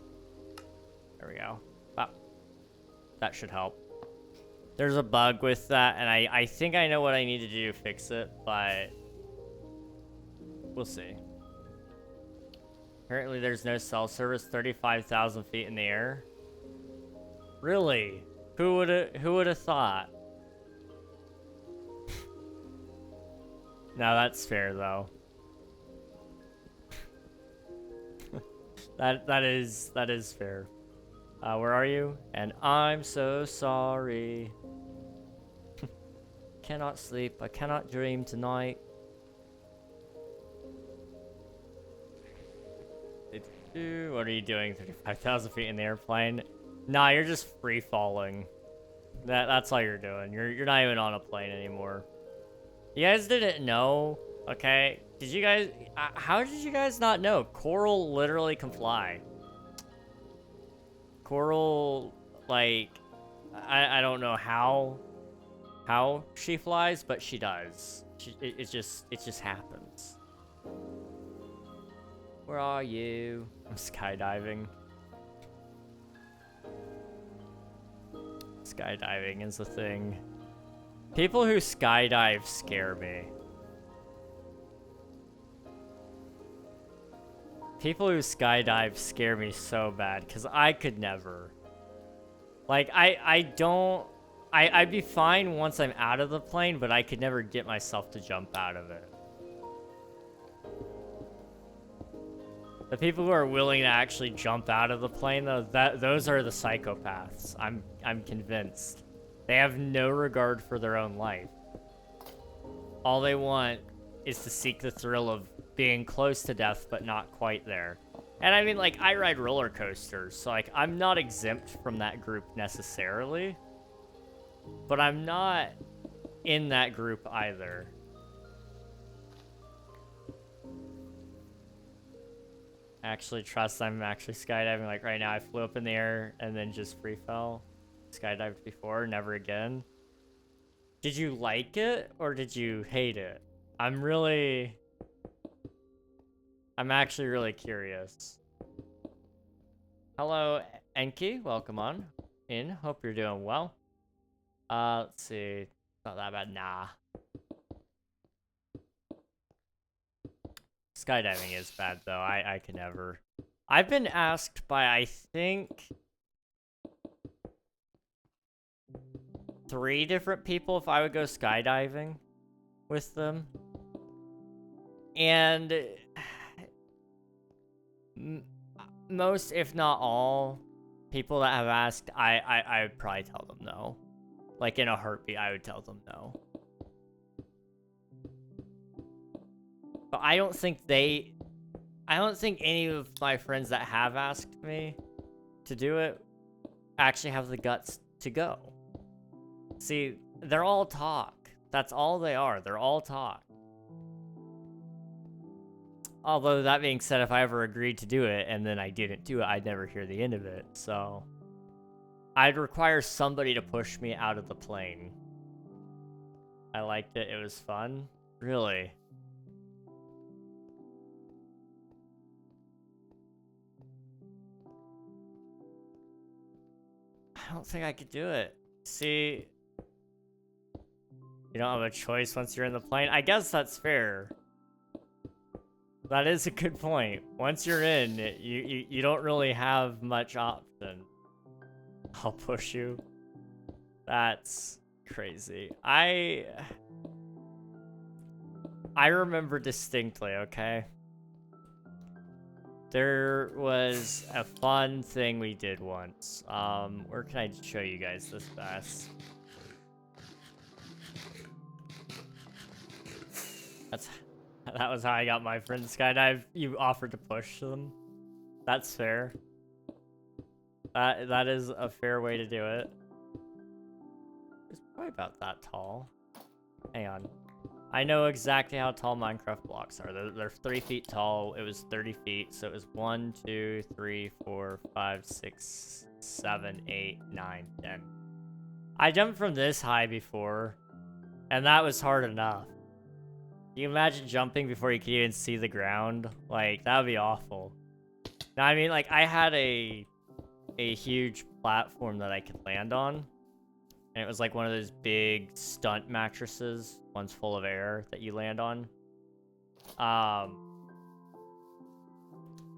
There we go. Ah, that should help. There's a bug with that, and I think I know what I need to do to fix it, but we'll see. Apparently there's no cell service 35,000 feet in the air. Really? Who would have thought? No, that's fair though. that is fair. Where are you? And I'm so sorry. Cannot sleep. I cannot dream tonight. What are you doing? 35,000 feet in the airplane? Nah, you're just free falling. That's all you're doing. You're not even on a plane anymore. You guys didn't know, okay? Did you guys? How did you guys not know? Coral literally can fly. Coral, like, I don't know how she flies, but she does. It just happens. Where are you? I'm skydiving. Skydiving is a thing. People who skydive scare me. People who skydive scare me so bad, because I could never. Like, I'd be fine once I'm out of the plane, but I could never get myself to jump out of it. The people who are willing to actually jump out of the plane, though, those are the psychopaths. I'm convinced. They have no regard for their own life. All they want is to seek the thrill of being close to death, but not quite there. And I mean, like, I ride roller coasters, so, like, I'm not exempt from that group necessarily. But I'm not in that group either. actually trust I'm actually skydiving. Like right now, I flew up in the air and then just free fell. Skydived before, never again. Did you like it or did you hate it? I'm actually really curious. Hello, Enki. Welcome on in. Hope you're doing well. Let's see. Not that bad. Nah. Skydiving is bad though. I can never. I've been asked by I think 3 different people if I would go skydiving with them. And most, if not all, people that have asked, I would probably tell them no. Like in a heartbeat, I would tell them no. But I don't think any of my friends that have asked me to do it actually have the guts to go. See, they're all talk. That's all they are. They're all talk. Although, that being said, if I ever agreed to do it and then I didn't do it, I'd never hear the end of it. So, I'd require somebody to push me out of the plane. I liked it. It was fun. Really. I don't think I could do it. See, you don't have a choice once you're in the plane. I guess that's fair. That is a good point. Once you're in, you don't really have much option. I'll push you. That's crazy. I remember distinctly, okay? There was a fun thing we did once. Where can I show you guys this best? That was how I got my friend skydive. You offered to push them. That's fair. That is a fair way to do it. It's probably about that tall. Hang on. I know exactly how tall Minecraft blocks are. They're 3 feet tall. It was 30 feet, so it was 1, 2, 3, 4, 5, 6, 7, 8, 9, 10. I jumped from this high before, and that was hard enough. Can you imagine jumping before you could even see the ground? Like, that would be awful. Now, I mean, like, I had a huge platform that I could land on. And it was like one of those big stunt mattresses, one's full of air that you land on.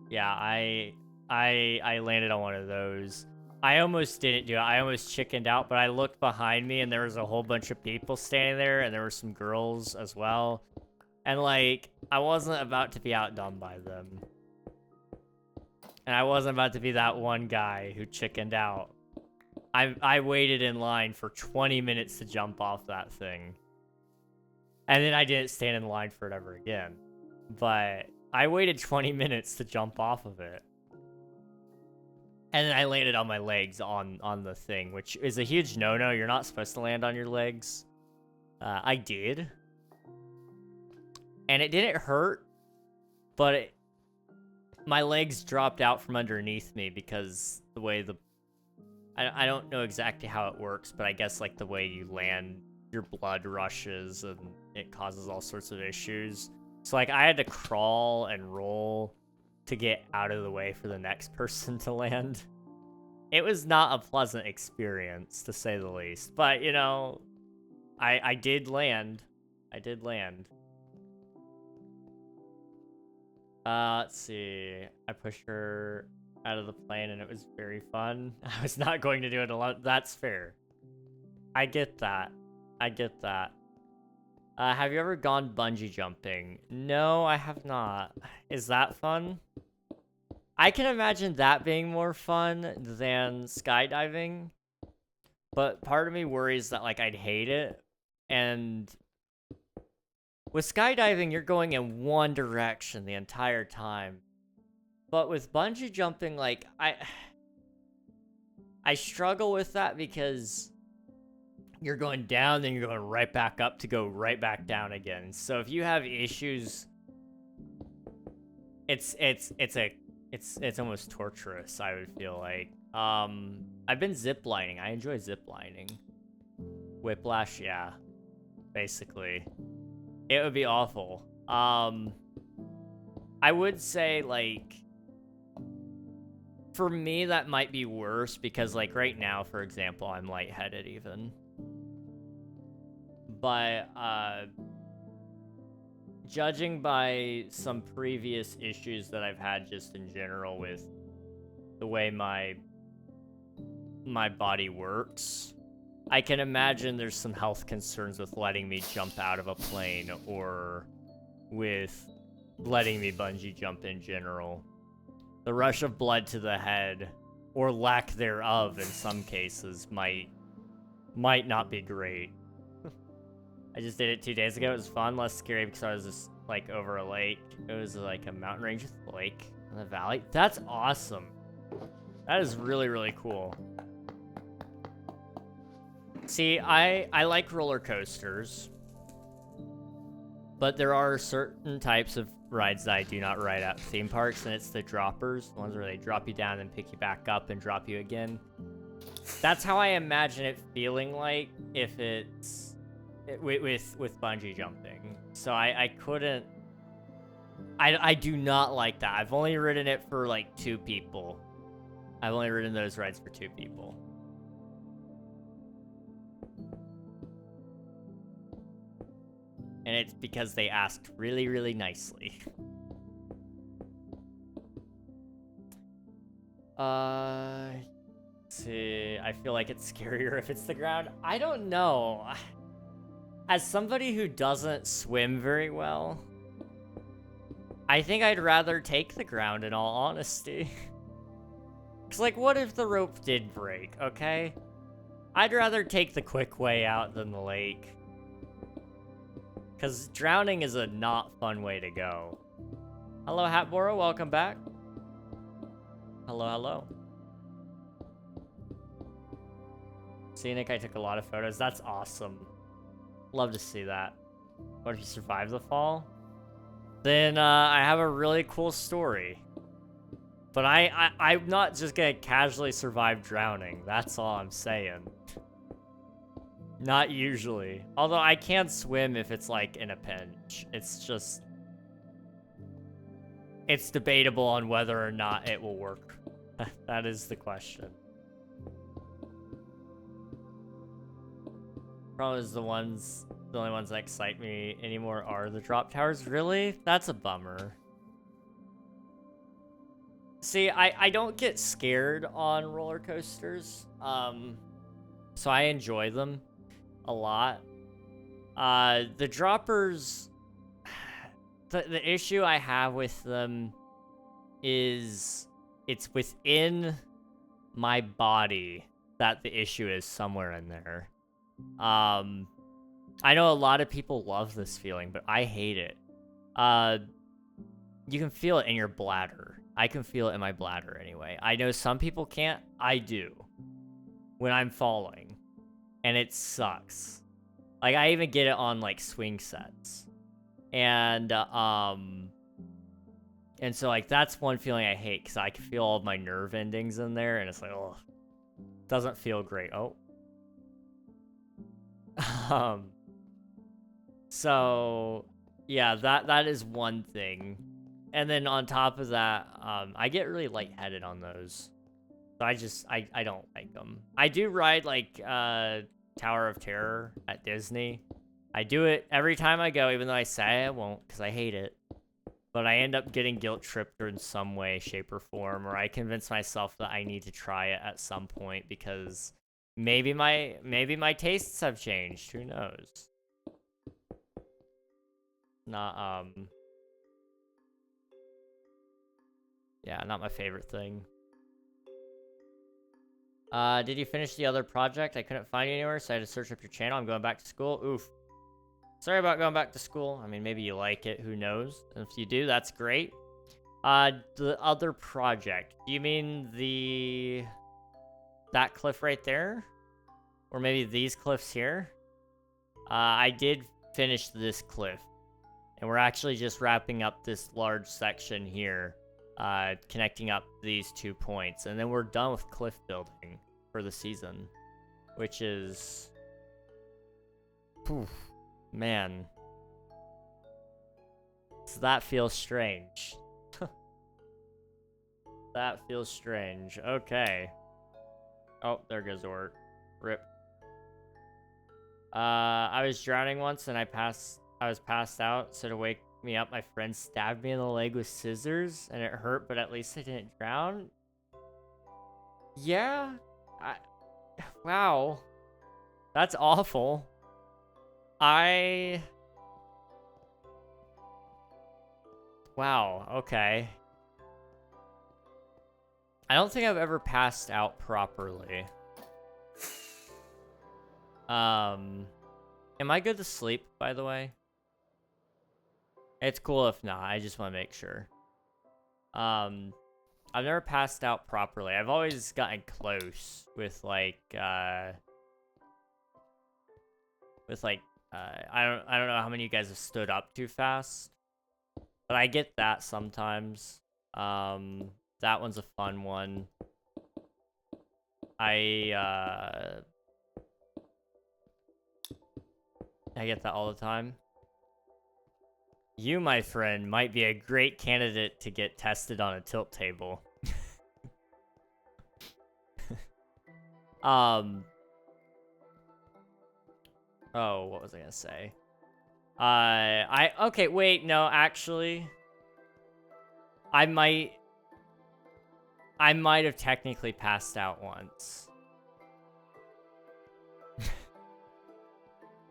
Yeah, I landed on one of those. I almost didn't do it. I almost chickened out, but I looked behind me and there was a whole bunch of people standing there, and there were some girls as well. And like, I wasn't about to be outdone by them. And I wasn't about to be that one guy who chickened out. I waited in line for 20 minutes to jump off that thing. And then I didn't stand in line for it ever again. But I waited 20 minutes to jump off of it. And then I landed on my legs on the thing, which is a huge no-no. You're not supposed to land on your legs. I did. And it didn't hurt, but my legs dropped out from underneath me because the way I don't know exactly how it works, but I guess like the way you land, your blood rushes and it causes all sorts of issues. So like I had to crawl and roll to get out of the way for the next person to land. It was not a pleasant experience, to say the least. But, you know, I did land. I did land. Let's see. I pushed her out of the plane and it was very fun. I was not going to do it alone. That's fair. I get that. I get that. Have you ever gone bungee jumping? No, I have not. Is that fun? I can imagine that being more fun than skydiving. But part of me worries that, like, I'd hate it. And with skydiving, you're going in one direction the entire time. But with bungee jumping, like, I struggle with that because you're going down, then you're going right back up to go right back down again. So if you have issues, it's a It's almost torturous, I would feel like. I've been ziplining. I enjoy ziplining. Whiplash, yeah. Basically. It would be awful. I would say, like, for me, that might be worse because, like, right now, for example, I'm lightheaded even. But, judging by some previous issues that I've had just in general with the way my body works, I can imagine there's some health concerns with letting me jump out of a plane or with letting me bungee jump in general. The rush of blood to the head, or lack thereof in some cases, might not be great. I just did it 2 days ago. It was fun, less scary because I was just like over a lake. It was like a mountain range with a lake in the valley. That's awesome. That is really, really cool. See, I like roller coasters, but there are certain types of rides that I do not ride at theme parks, and it's the droppers, the ones where they drop you down and pick you back up and drop you again. That's how I imagine it feeling like if it's with bungee jumping. So I couldn't. I do not like that. I've only ridden it for like 2 people. I've only ridden those rides for 2 people. And it's because they asked really, really nicely. Let's see. I feel like it's scarier if it's the ground. I don't know. As somebody who doesn't swim very well, I think I'd rather take the ground in all honesty. Cause like, what if the rope did break, okay? I'd rather take the quick way out than the lake. Because drowning is a not fun way to go. Hello, Hatboro. Welcome back. Hello, hello. Scenic, I took a lot of photos. That's awesome. Love to see that. What if you survive the fall? Then I have a really cool story. But I'm not just gonna casually survive drowning. That's all I'm saying. Not usually. Although I can swim if it's like in a pinch. It's just... It's debatable on whether or not it will work. That is the question. Probably is the only ones that excite me anymore are the drop towers. Really? That's a bummer. See, I don't get scared on roller coasters. So I enjoy them a lot. The droppers, the issue I have with them is it's within my body that the issue is somewhere in there. I know a lot of people love this feeling, but I hate it. You can feel it in your bladder. I can feel it in my bladder anyway. I know some people can't. I do. When I'm falling. And it sucks. Like, I even get it on, like, swing sets. And so, like, that's one feeling I hate, because I can feel all of my nerve endings in there, and it's like, oh, doesn't feel great. Oh. So, yeah, that is one thing. And then on top of that, I get really lightheaded on those. So I don't like them. I do ride, like, Tower of Terror at Disney. I do it every time I go, even though I say I won't, because I hate it. But I end up getting guilt-tripped in some way, shape, or form, or I convince myself that I need to try it at some point, because maybe my tastes have changed. Who knows? Yeah, not my favorite thing. Did you finish the other project? I couldn't find you anywhere, so I had to search up your channel. I'm going back to school. Oof. Sorry about going back to school. I mean, maybe you like it. Who knows? And if you do, that's great. The other project. Do you mean that cliff right there? Or maybe these cliffs here? I did finish this cliff. And we're actually just wrapping up this large section here. connecting up these 2 points, and then we're done with cliff building for the season, which is, man, so that feels strange. That feels strange. Okay. Oh, there goes Ort. Rip. I was drowning once and I was passed out, so to wake me up, my friend stabbed me in the leg with scissors and it hurt, but at least I didn't drown. Yeah. Wow. That's awful. Wow, okay. I don't think I've ever passed out properly. Am I good to sleep, by the way? It's cool if not, I just want to make sure. I've never passed out properly. I've always gotten close with like, I don't know how many of you guys have stood up too fast, but I get that sometimes. That one's a fun one. I get that all the time. You, my friend, might be a great candidate to get tested on a tilt table. Oh, what was I gonna say? Okay, wait, no, actually, I might have technically passed out once.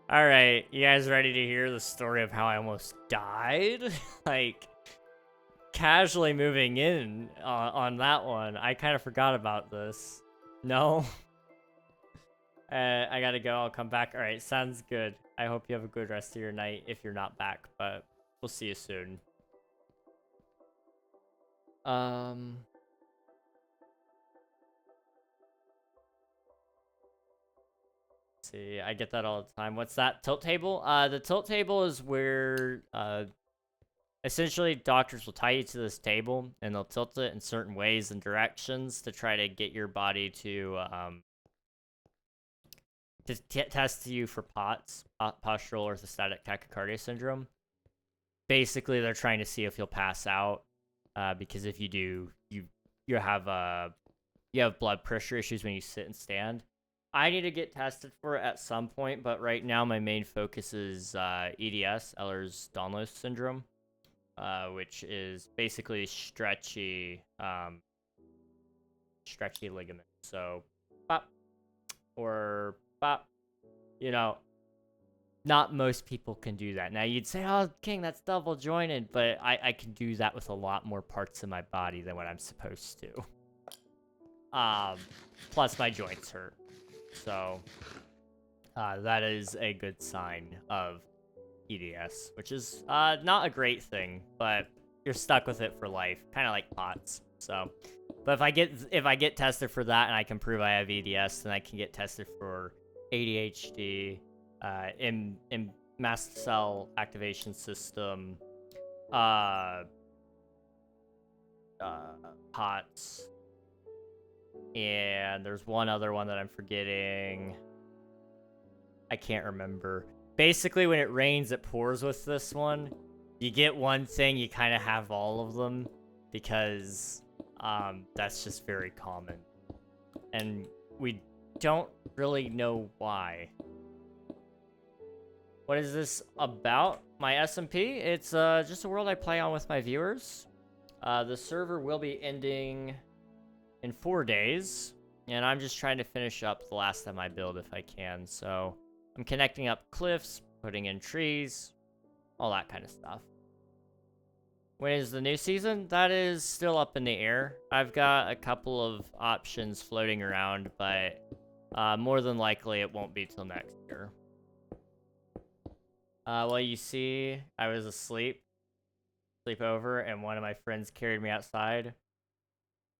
Alright, you guys ready to hear the story of how I almost died? Like, casually moving in on that one. I kind of forgot about this. No? I gotta go, I'll come back. Alright, sounds good. I hope you have a good rest of your night if you're not back, but we'll see you soon. See, I get that all the time. What's that? Tilt table? The tilt table is where, essentially doctors will tie you to this table and they'll tilt it in certain ways and directions to try to get your body to test you for POTS, postural orthostatic tachycardia syndrome. Basically, they're trying to see if you'll pass out, because if you do, you have blood pressure issues when you sit and stand. I need to get tested for it at some point, but right now my main focus is EDS, Ehlers-Danlos syndrome, which is basically stretchy ligament. So, pop or pop. You know, not most people can do that. Now you'd say, "Oh, King, that's double jointed," but I can do that with a lot more parts of my body than what I'm supposed to. Plus my joints hurt. So, that is a good sign of EDS, which is not a great thing, but you're stuck with it for life, kind of like POTS. So, but if I get tested for that and I can prove I have EDS, then I can get tested for ADHD, in mast cell activation system, POTS. And there's one other one that I'm forgetting. I can't remember. Basically, when it rains, it pours with this one. You get one thing, you kind of have all of them. Because that's just very common. And we don't really know why. What is this about? My SMP? It's just a world I play on with my viewers. The server will be ending in 4 days, and I'm just trying to finish up the last of my build if I can. So I'm connecting up cliffs, putting in trees, all that kind of stuff. When is the new season? That is still up in the air. I've got a couple of options floating around, but more than likely it won't be till next year. Well, you see, I was sleep over, and one of my friends carried me outside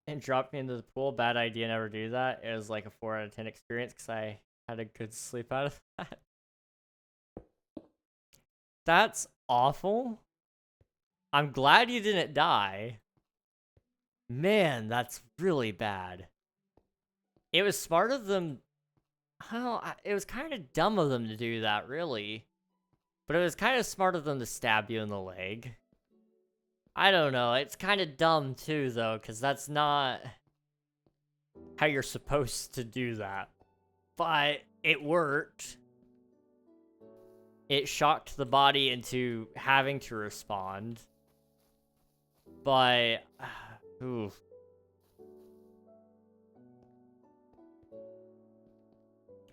and dropped me into the pool. Bad idea, never do that. It was like a 4 out of 10 experience because I had a good sleep out of that. That's awful. I'm glad you didn't die. Man, that's really bad. It was smart of them. It was kind of dumb of them to do that, really. But it was kind of smart of them to stab you in the leg. I don't know. It's kind of dumb, too, though, because that's not how you're supposed to do that. But it worked. It shocked the body into having to respond. But... oof.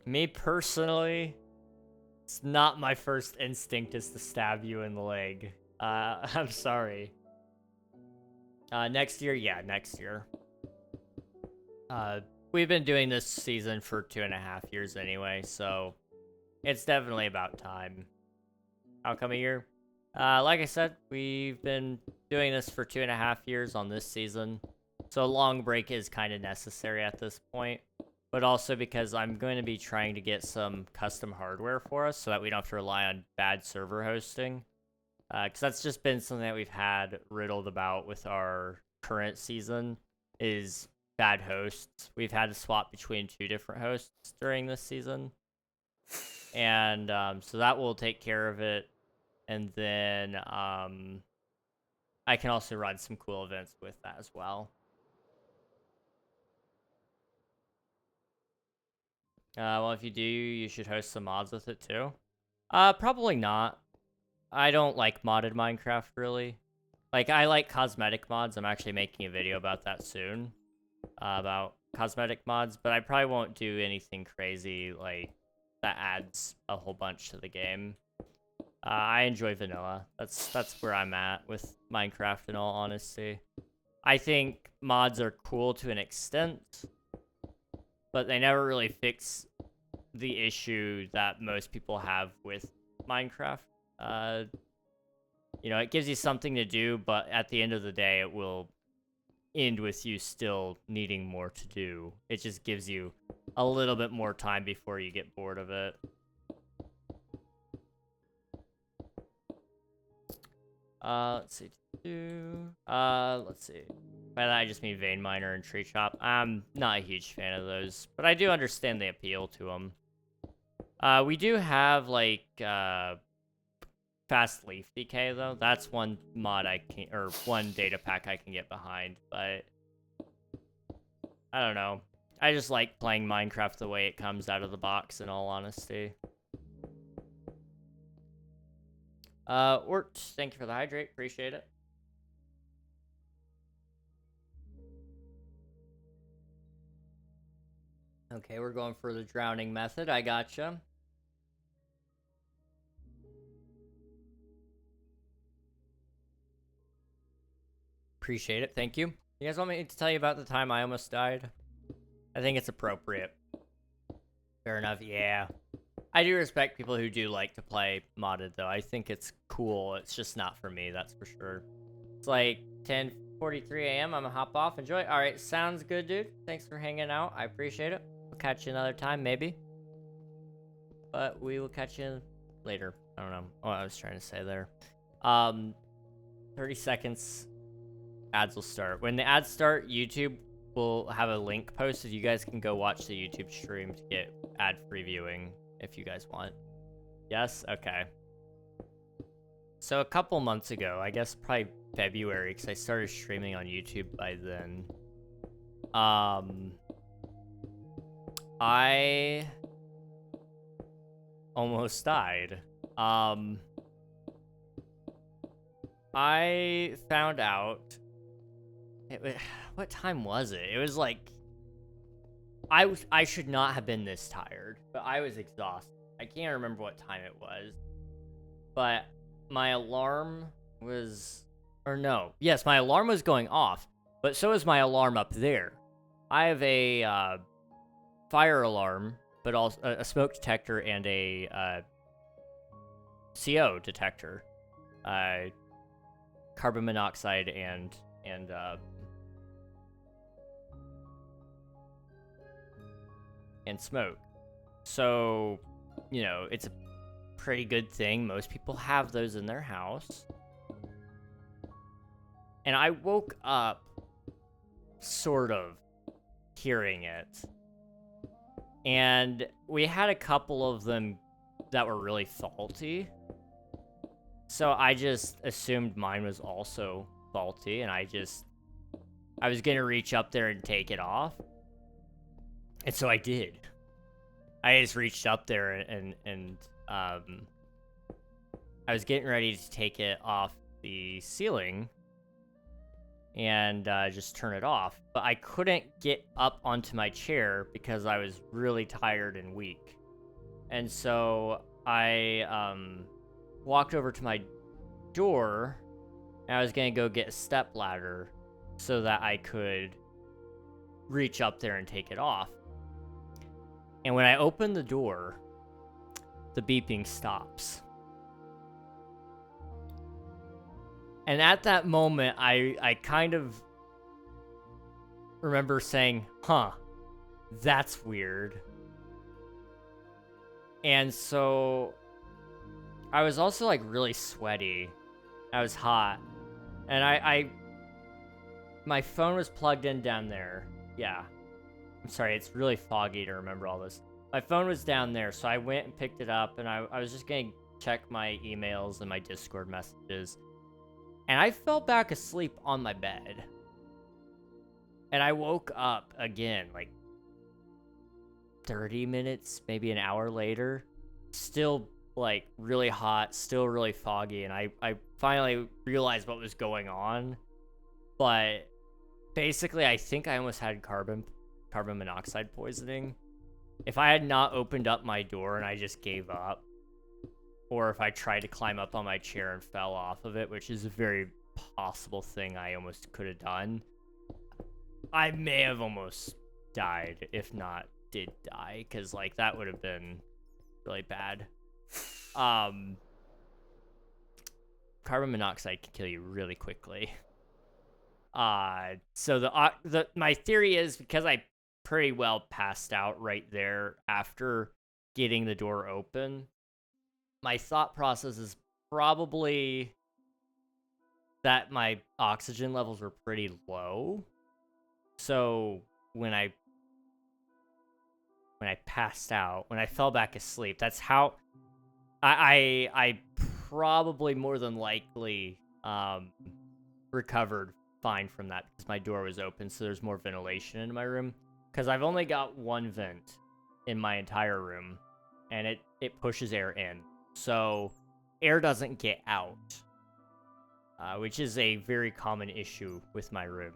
Me personally, it's not my first instinct is to stab you in the leg. I'm sorry. Next year? Yeah, next year. We've been doing this season for 2.5 years anyway, so it's definitely about time. How come a year? Like I said, we've been doing this for 2.5 years on this season, so a long break is kind of necessary at this point. But also because I'm going to be trying to get some custom hardware for us so that we don't have to rely on bad server hosting. Because that's just been something that we've had riddled about with our current season is bad hosts. We've had to swap between 2 different hosts during this season. And so that will take care of it. And then I can also run some cool events with that as well. Well, if you do, you should host some mods with it too. Probably not. I don't like modded Minecraft, really. Like, I like cosmetic mods. I'm actually making a video about that soon. About cosmetic mods, but I probably won't do anything crazy, like, that adds a whole bunch to the game. I enjoy vanilla. That's where I'm at with Minecraft, in all honesty. I think mods are cool to an extent, but they never really fix the issue that most people have with Minecraft. You know, it gives you something to do, but at the end of the day, it will end with you still needing more to do. It just gives you a little bit more time before you get bored of it. Let's see. Let's see. By that, I just mean Vein Miner and Tree Chop. I'm not a huge fan of those, but I do understand the appeal to them. We do have, like, Fast Leaf Decay, though. That's one mod I can, or one data pack I can get behind, but I don't know. I just like playing Minecraft the way it comes out of the box, in all honesty. Ort, thank you for the hydrate. Appreciate it. Okay, we're going for the drowning method. I gotcha. Appreciate it. Thank you. You guys want me to tell you about the time I almost died? I think it's appropriate. Fair enough. Yeah. I do respect people who do like to play modded, though. I think it's cool. It's just not for me, that's for sure. It's like 10:43 a.m. I'm gonna hop off. Enjoy. All right, sounds good, dude. Thanks for hanging out. I appreciate it. We'll catch you another time, maybe. But we will catch you later. I don't know what I was trying to say there. 30 seconds. Ads will start. When the ads start, YouTube will have a link posted. You guys can go watch the YouTube stream to get ad-free viewing if you guys want. Yes? Okay. So a couple months ago, I guess probably February, because I started streaming on YouTube by then. I almost died. I found out... what time was it? It was like... I should not have been this tired, but I was exhausted. I can't remember what time it was. But my alarm was... Or no. Yes, my alarm was going off, but so is my alarm up there. I have a fire alarm, but also a smoke detector and a CO detector. Carbon monoxide and smoke. So, you know, it's a pretty good thing. Most people have those in their house. And I woke up sort of hearing it. And we had a couple of them that were really faulty. So I just assumed mine was also faulty, and I was going to reach up there and take it off. And so I did. I just reached up there and I was getting ready to take it off the ceiling and just turn it off. But I couldn't get up onto my chair because I was really tired and weak. And so I walked over to my door, and I was going to go get a step ladder so that I could reach up there and take it off. And when I open the door, the beeping stops. And at that moment, I kind of remember saying, huh, that's weird. And so I was also like really sweaty. I was hot. And my phone was plugged in down there. Yeah. I'm sorry, it's really foggy to remember all this. My phone was down there, so I went and picked it up, and I was just going to check my emails and my Discord messages. And I fell back asleep on my bed. And I woke up again, like 30 minutes, maybe an hour later. Still, like, really hot, still really foggy, and I finally realized what was going on. But basically, I think I almost had carbon monoxide poisoning. If I had not opened up my door and I just gave up, or if I tried to climb up on my chair and fell off of it, which is a very possible thing I almost could have done, I may have almost died, if not did die, because, like, that would have been really bad. Carbon monoxide can kill you really quickly. So my theory is, because I pretty well passed out right there after getting the door open, my thought process is probably that my oxygen levels were pretty low. So when I passed out, when I fell back asleep, that's how I probably more than likely recovered fine from that, because my door was open, so there's more ventilation in my room. Because I've only got one vent in my entire room, and it pushes air in. So air doesn't get out, which is a very common issue with my room.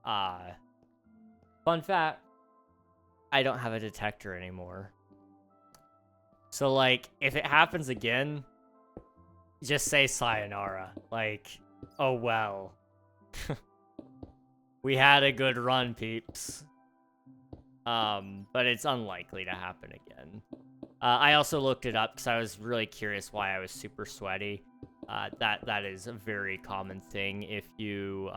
Fun fact, I don't have a detector anymore. So, like, if it happens again, just say sayonara. Like, oh well. We had a good run, peeps. But it's unlikely to happen again. I also looked it up because I was really curious why I was super sweaty. That is a very common thing. If your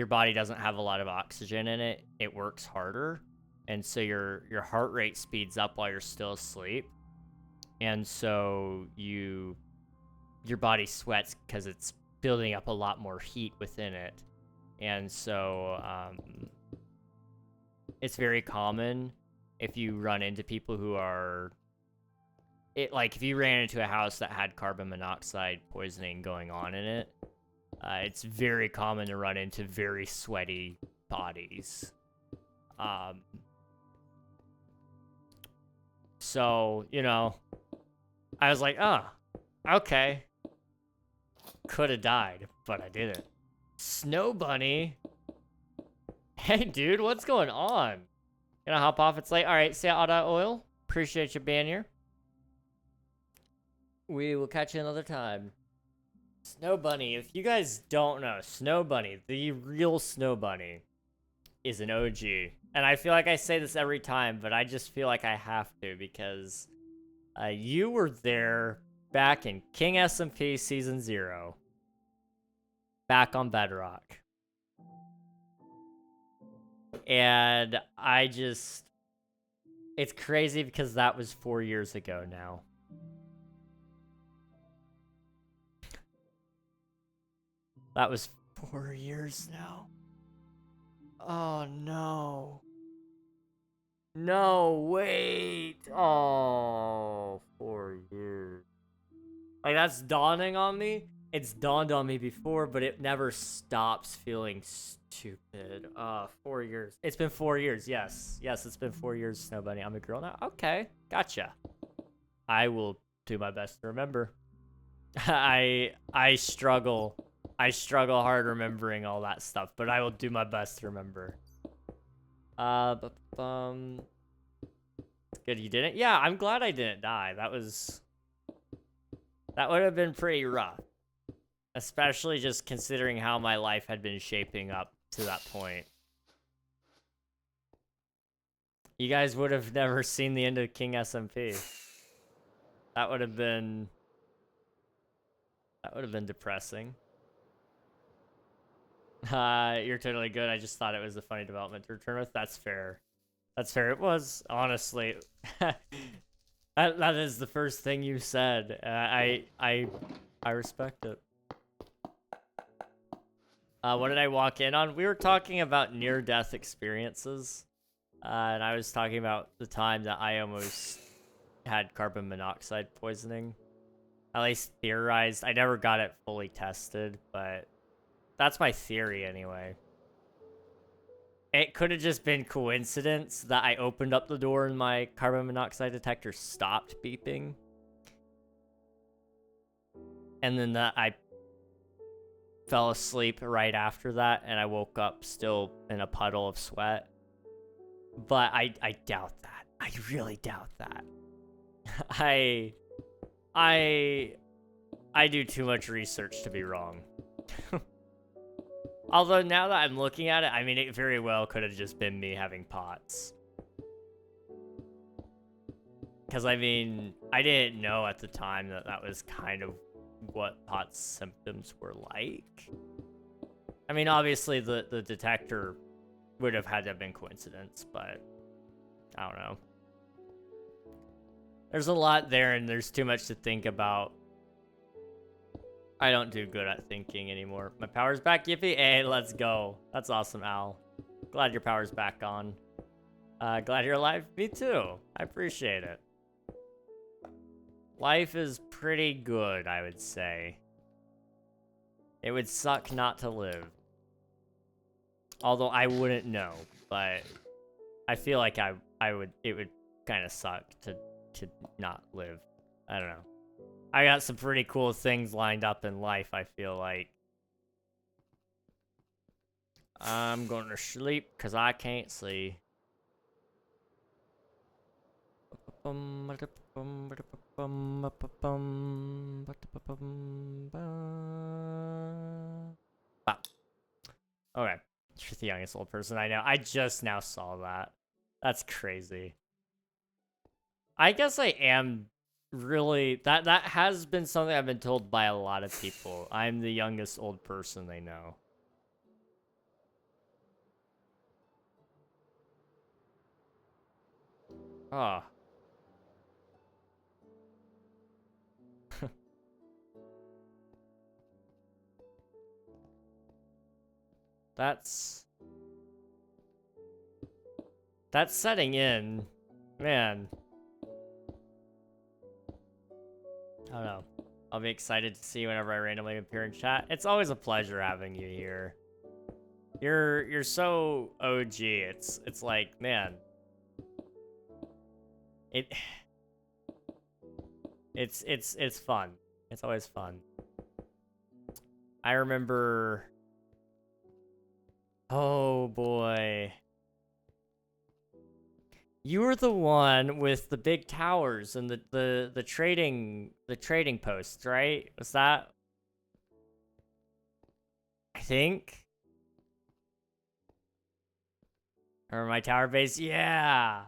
body doesn't have a lot of oxygen in it, it works harder, and so your heart rate speeds up while you're still asleep, and so your body sweats because it's building up a lot more heat within it, and so it's very common if you run into people who are if you ran into a house that had carbon monoxide poisoning going on in it, it's very common to run into very sweaty bodies. So, you know, I was like, oh, okay. Could have died, but I didn't. Snow Bunny? Hey, dude, what's going on? Gonna hop off, it's late. Alright, see ya, Auto Oil. Appreciate you being here. We will catch you another time. Snow Bunny, if you guys don't know, Snow Bunny, the real Snow Bunny, is an OG. And I feel like I say this every time, but I just feel like I have to, because you were there back in King SMP Season 0. Back on Bedrock. And it's crazy because that was 4 years ago now. That was 4 years now. Oh no. No, wait. Oh, 4 years. Like, that's dawning on me. It's dawned on me before, but it never stops feeling stupid. 4 years. It's been 4 years, yes. Yes, it's been 4 years, Snow Bunny. I'm a girl now. Okay, gotcha. I will do my best to remember. I struggle. I struggle hard remembering all that stuff, but I will do my best to remember. But, good you didn't? Yeah, I'm glad I didn't die. That would have been pretty rough. Especially just considering how my life had been shaping up to that point. You guys would have never seen the end of King SMP. That would have been depressing. You're totally good. I just thought it was a funny development to return with. That's fair. That's fair. It was, honestly. that is the first thing you said. I respect it. What did I walk in on? We were talking about near-death experiences. And I was talking about the time that I almost had carbon monoxide poisoning. At least theorized. I never got it fully tested, but that's my theory anyway. It could have just been coincidence that I opened up the door and my carbon monoxide detector stopped beeping. And then that I fell asleep right after that, and I woke up still in a puddle of sweat. But I doubt that. I really doubt that. I do too much research to be wrong. Although now that I'm looking at it, I mean, it very well could have just been me having POTS. Because, I mean, I didn't know at the time that that was kind of what POTS symptoms were like. I mean, obviously, the detector would have had to have been coincidence, but I don't know. There's a lot there, and there's too much to think about. I don't do good at thinking anymore. My power's back, Yippee. Hey, let's go. That's awesome, Al. Glad your power's back on. Glad you're alive. Me too. I appreciate it. Life is pretty good, I would say. It would suck not to live. Although I wouldn't know, but I feel like it would kind of suck to not live. I don't know. I got some pretty cool things lined up in life, I feel like. I'm going to sleep because I can't see. Okay. You're the youngest old person I know. I just now saw that. That's crazy. I guess I am really... That has been something I've been told by a lot of people. I'm the youngest old person they know. Oh. That's setting in. Man. I don't know. I'll be excited to see whenever I randomly appear in chat. It's always a pleasure having you here. You're so OG. It's like, man. It's fun. It's always fun. I remember... Oh boy. You were the one with the big towers and the trading posts, right? Was that? I think. Or my tower base? Yeah.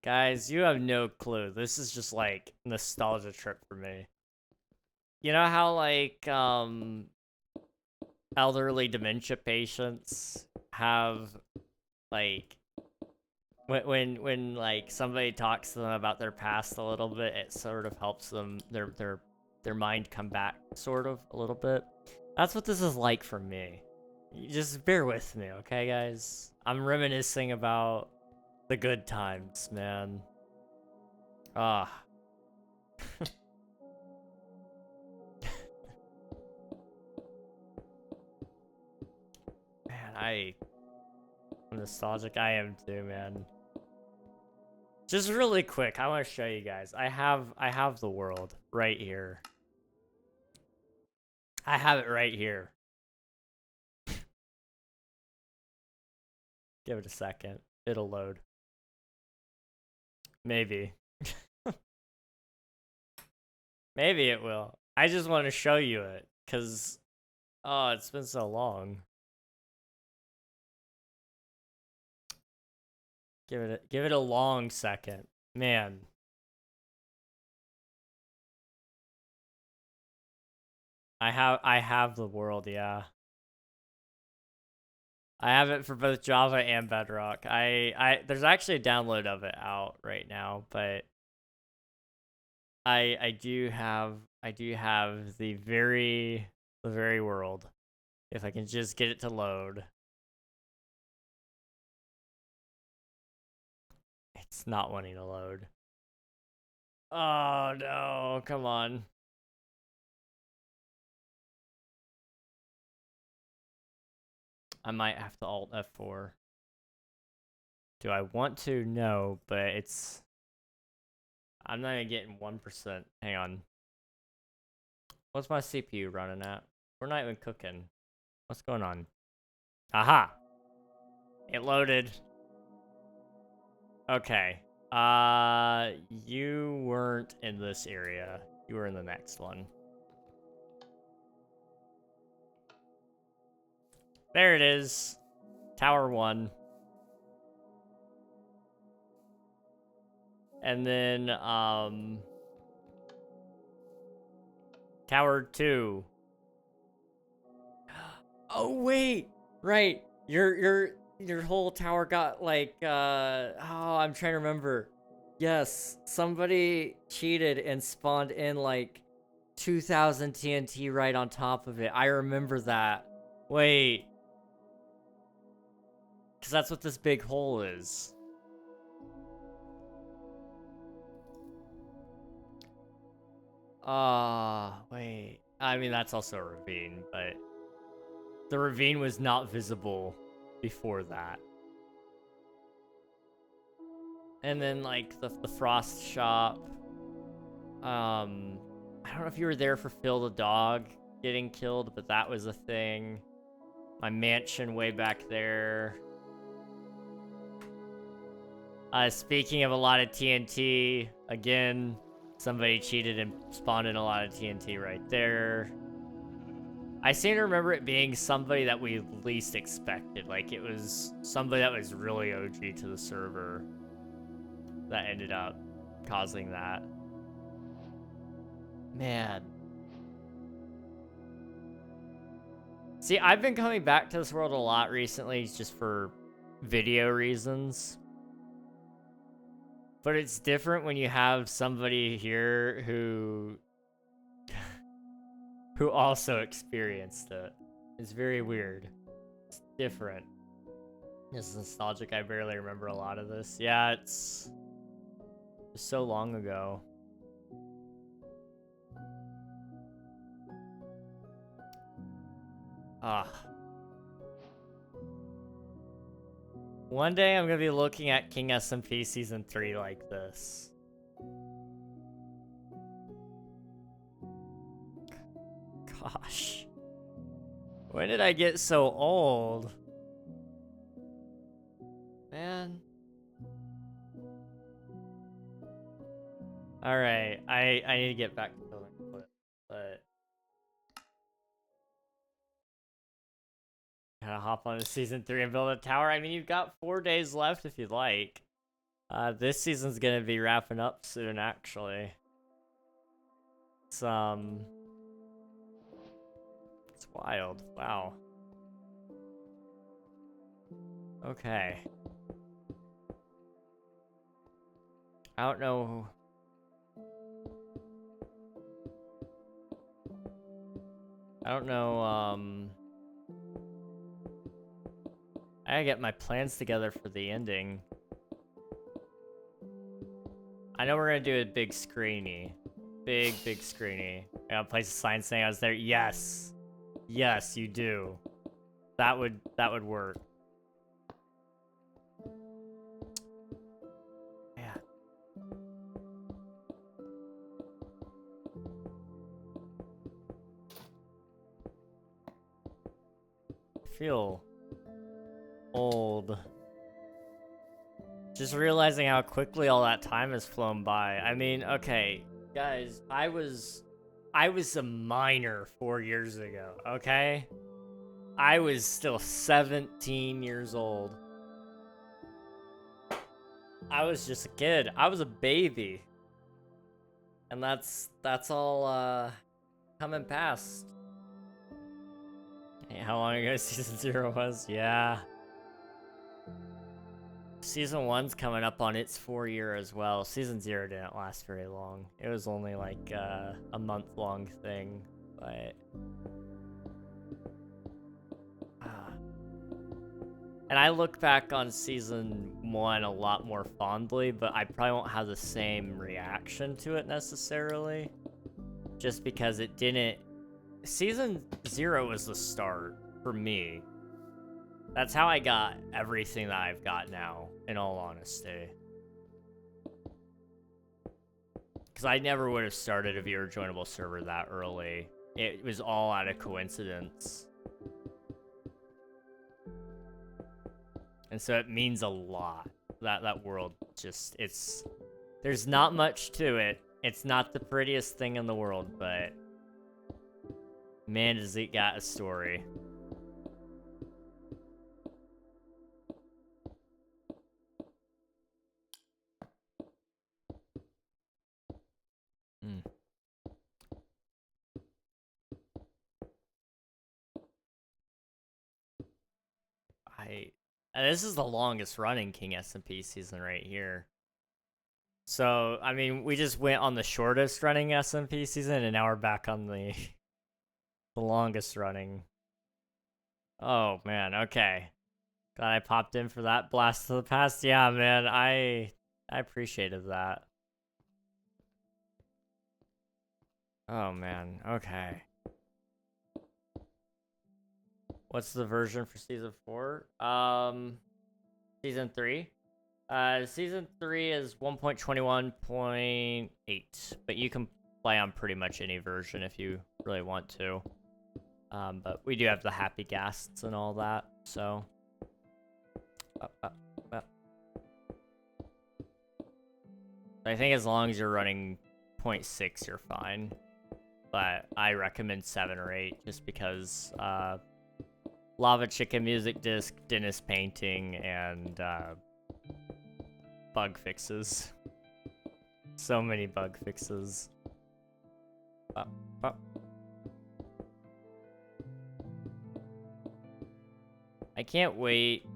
Guys, you have no clue. This is just like nostalgia trip for me. You know how like elderly dementia patients have like when like somebody talks to them about their past a little bit, it sort of helps them their mind come back sort of a little bit. That's what this is like for me. You just bear with me, okay, guys? I'm reminiscing about the good times, man. Ah. Man, I'm nostalgic. I am too, man. Just really quick, I want to show you guys. I have the world right here. I have it right here. Give it a second. It'll load. Maybe. Maybe it will. I just want to show you it, because, oh, it's been so long. Give it a long second. Man. I have the world, yeah. I have it for both Java and Bedrock. There's actually a download of it out right now, but I do have the very world. If I can just get it to load. It's not wanting to load. Oh no, come on. I might have to Alt F4. Do I want to? No, but I'm not even getting 1%. Hang on. What's my CPU running at? We're not even cooking. What's going on? Aha! It loaded. Okay. You weren't in this area. You were in the next one. There it is. Tower 1. And then, Tower 2. Oh, wait! Right. Your whole tower got, like, oh, I'm trying to remember. Yes, somebody cheated and spawned in, like, 2,000 TNT right on top of it. I remember that. Wait. Because that's what this big hole is. Wait. I mean, that's also a ravine, but the ravine was not visible before that. And then, like, the frost shop. I don't know if you were there for Phil the dog getting killed, but that was a thing. My mansion way back there. Speaking of a lot of TNT, again, somebody cheated and spawned in a lot of TNT right there. I seem to remember it being somebody that we least expected. Like, it was somebody that was really OG to the server that ended up causing that. Man. See, I've been coming back to this world a lot recently just for video reasons. But it's different when you have somebody here who also experienced it. It's very weird. It's different. It's nostalgic. I barely remember a lot of this. Yeah, it's so long ago. Ah. One day I'm gonna be looking at King SMP Season 3 like this. Gosh. When did I get so old? Man. Alright, I need to get back to building a clip, but gotta hop on to Season 3 and build a tower. I mean, you've got 4 days left if you'd like. This season's gonna be wrapping up soon, actually. It's wild. Wow. Okay. I don't know. I don't know, I gotta get my plans together for the ending. I know we're gonna do a big screeny. Big screeny. I gotta place a sign saying I was there. Yes! Yes, you do. That would work. Man. I feel old. Just realizing how quickly all that time has flown by. I mean, okay, guys, I was a minor 4 years ago, okay? I was still 17 years old. I was just a kid. I was a baby. And that's all coming past. Hey, how long ago season 0 was? Yeah. Season 1's coming up on its 4-year as well. Season 0 didn't last very long. It was only like a month-long thing, but... And I look back on season 1 a lot more fondly, but I probably won't have the same reaction to it necessarily. Just because it didn't... Season 0 was the start for me. That's how I got everything that I've got now, in all honesty. Because I never would have started a viewer joinable server that early. It was all out of coincidence. And so it means a lot. That world just, it's... There's not much to it. It's not the prettiest thing in the world, but... Man, does it got a story. Hmm. And this is the longest running King SMP season right here. So, I mean, we just went on the shortest running SMP season, and now we're back on the longest running. Oh, man, okay. Glad I popped in for that blast to the past. Yeah, man, I appreciated that. Oh, man, okay. What's the version for season 4? Season 3? Season 3 is 1.21.8, but you can play on pretty much any version if you really want to. But we do have the happy ghasts and all that, so... I think as long as you're running 0.6, you're fine. But I recommend 7 or 8, just because, Lava Chicken Music Disc, Dentist Painting, and, bug fixes. So many bug fixes. I can't wait.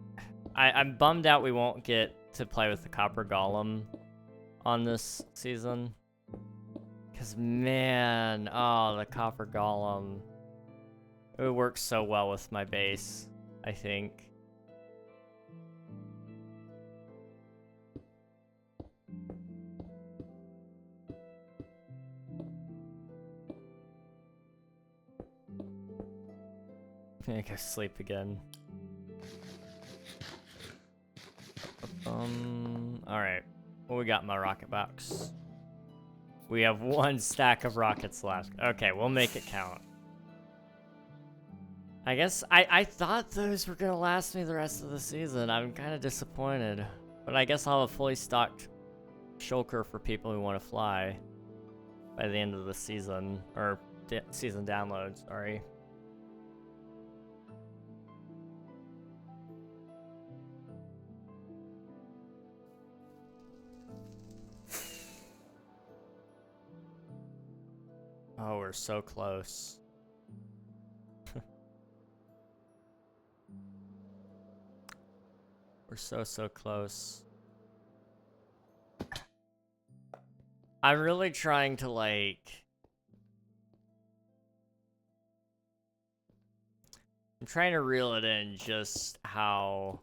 I'm bummed out we won't get to play with the Copper Golem on this season. Because, man, oh, the Copper Golem. It works so well with my base, I think. I go sleep again. Alright. What we got in my rocket box? We have 1 stack of rockets left. Okay, we'll make it count. I guess I thought those were gonna last me the rest of the season. I'm kind of disappointed. But I guess I'll have a fully stocked shulker for people who want to fly by the end of the season. Or season download, sorry. Oh, we're so close. We're so close. I'm really trying to, like... I'm trying to reel it in just how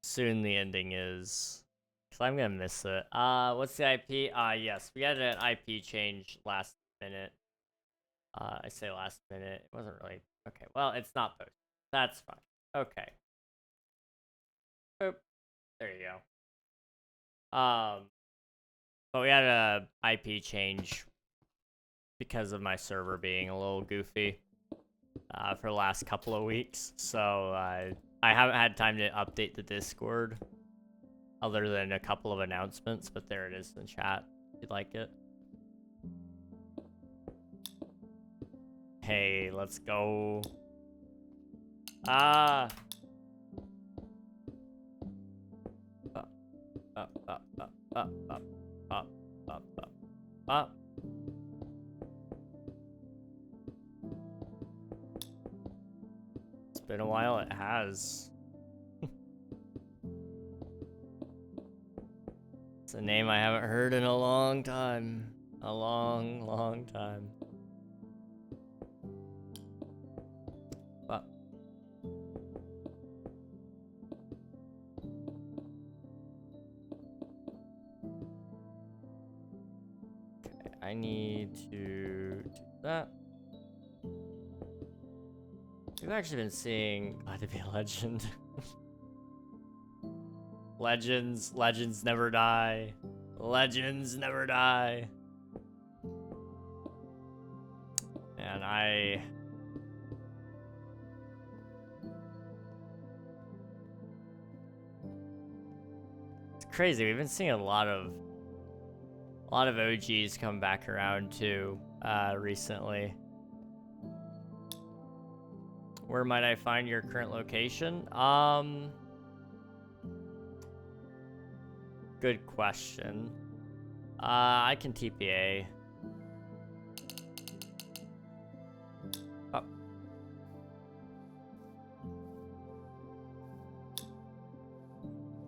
soon the ending is. So I'm gonna miss it. What's the IP? Yes, we had an IP change last minute. I say last minute. It wasn't really. Okay, well, it's not posted. That's fine. Okay. Boop. There you go. But we had a IP change because of my server being a little goofy for the last couple of weeks. So I haven't had time to update the Discord other than a couple of announcements, but there it is in chat if you'd like it. Hey, let's go. Ah. Up, up, up, up, up, up, up, up, up, up. It's been a while, it has. It's a name I haven't heard in a long time. A long, long time. Up. Okay, I need to do that. We've actually been seeing Glad to be a legend. Legends never die. Legends never die. And it's crazy. We've been seeing a lot of OGs come back around too, recently. Where might I find your current location? Good question. I can TPA. Oh.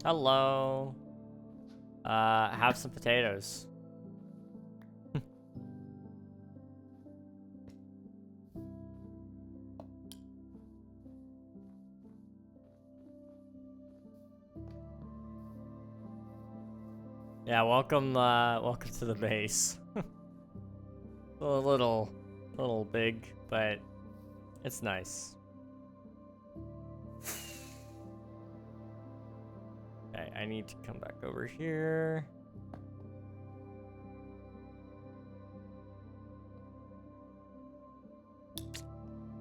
Hello. Have some potatoes. Yeah, welcome to the base. A little big, but it's nice. Okay, I need to come back over here.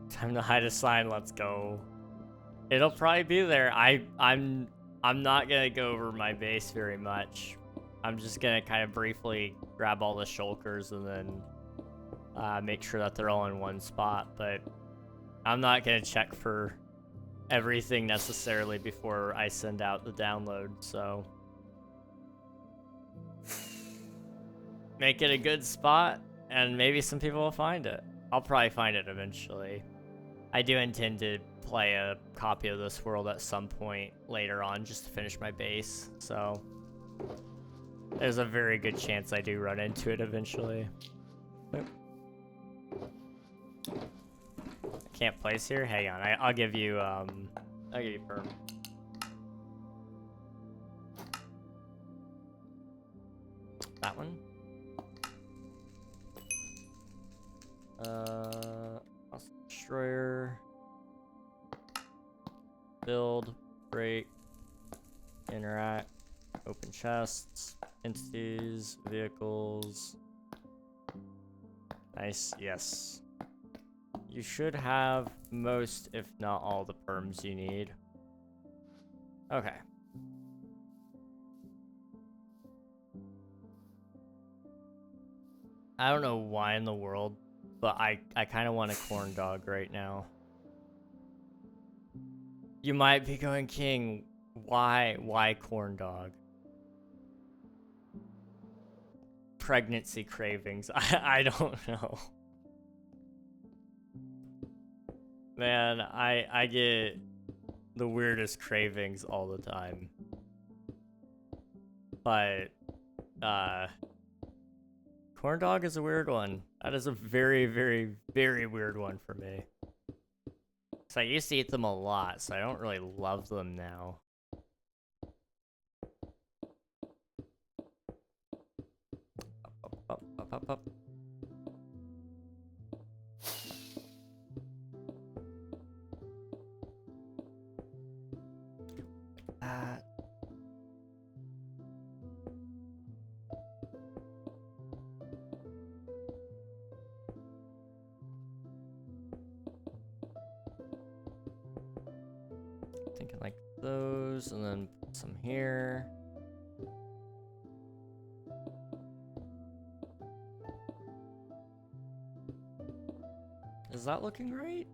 Time to hide a sign, let's go. It'll probably be there. I'm not gonna go over my base very much. I'm just gonna kind of briefly grab all the shulkers and then make sure that they're all in one spot, but I'm not gonna check for everything necessarily before I send out the download, so make it a good spot and maybe some people will find it. I'll probably find it eventually. I do intend to play a copy of this world at some point later on just to finish my base, so there's a very good chance I do run into it eventually. Boop. I can't place here? Hang on, I'll give you perm. That one? Awesome Destroyer. Build, break, interact, open chests, entities, vehicles. Nice, yes. You should have most, if not all, the perms you need. Okay. I don't know why in the world, but I kind of want a corn dog right now. You might be going, King, why corn dog? Pregnancy cravings. I don't know. Man, I get the weirdest cravings all the time. But corn dog is a weird one. That is a very, very, very weird one for me. So I used to eat them a lot, so I don't really love them now. Up. That. Thinking like those, and then put some here. Is that looking right?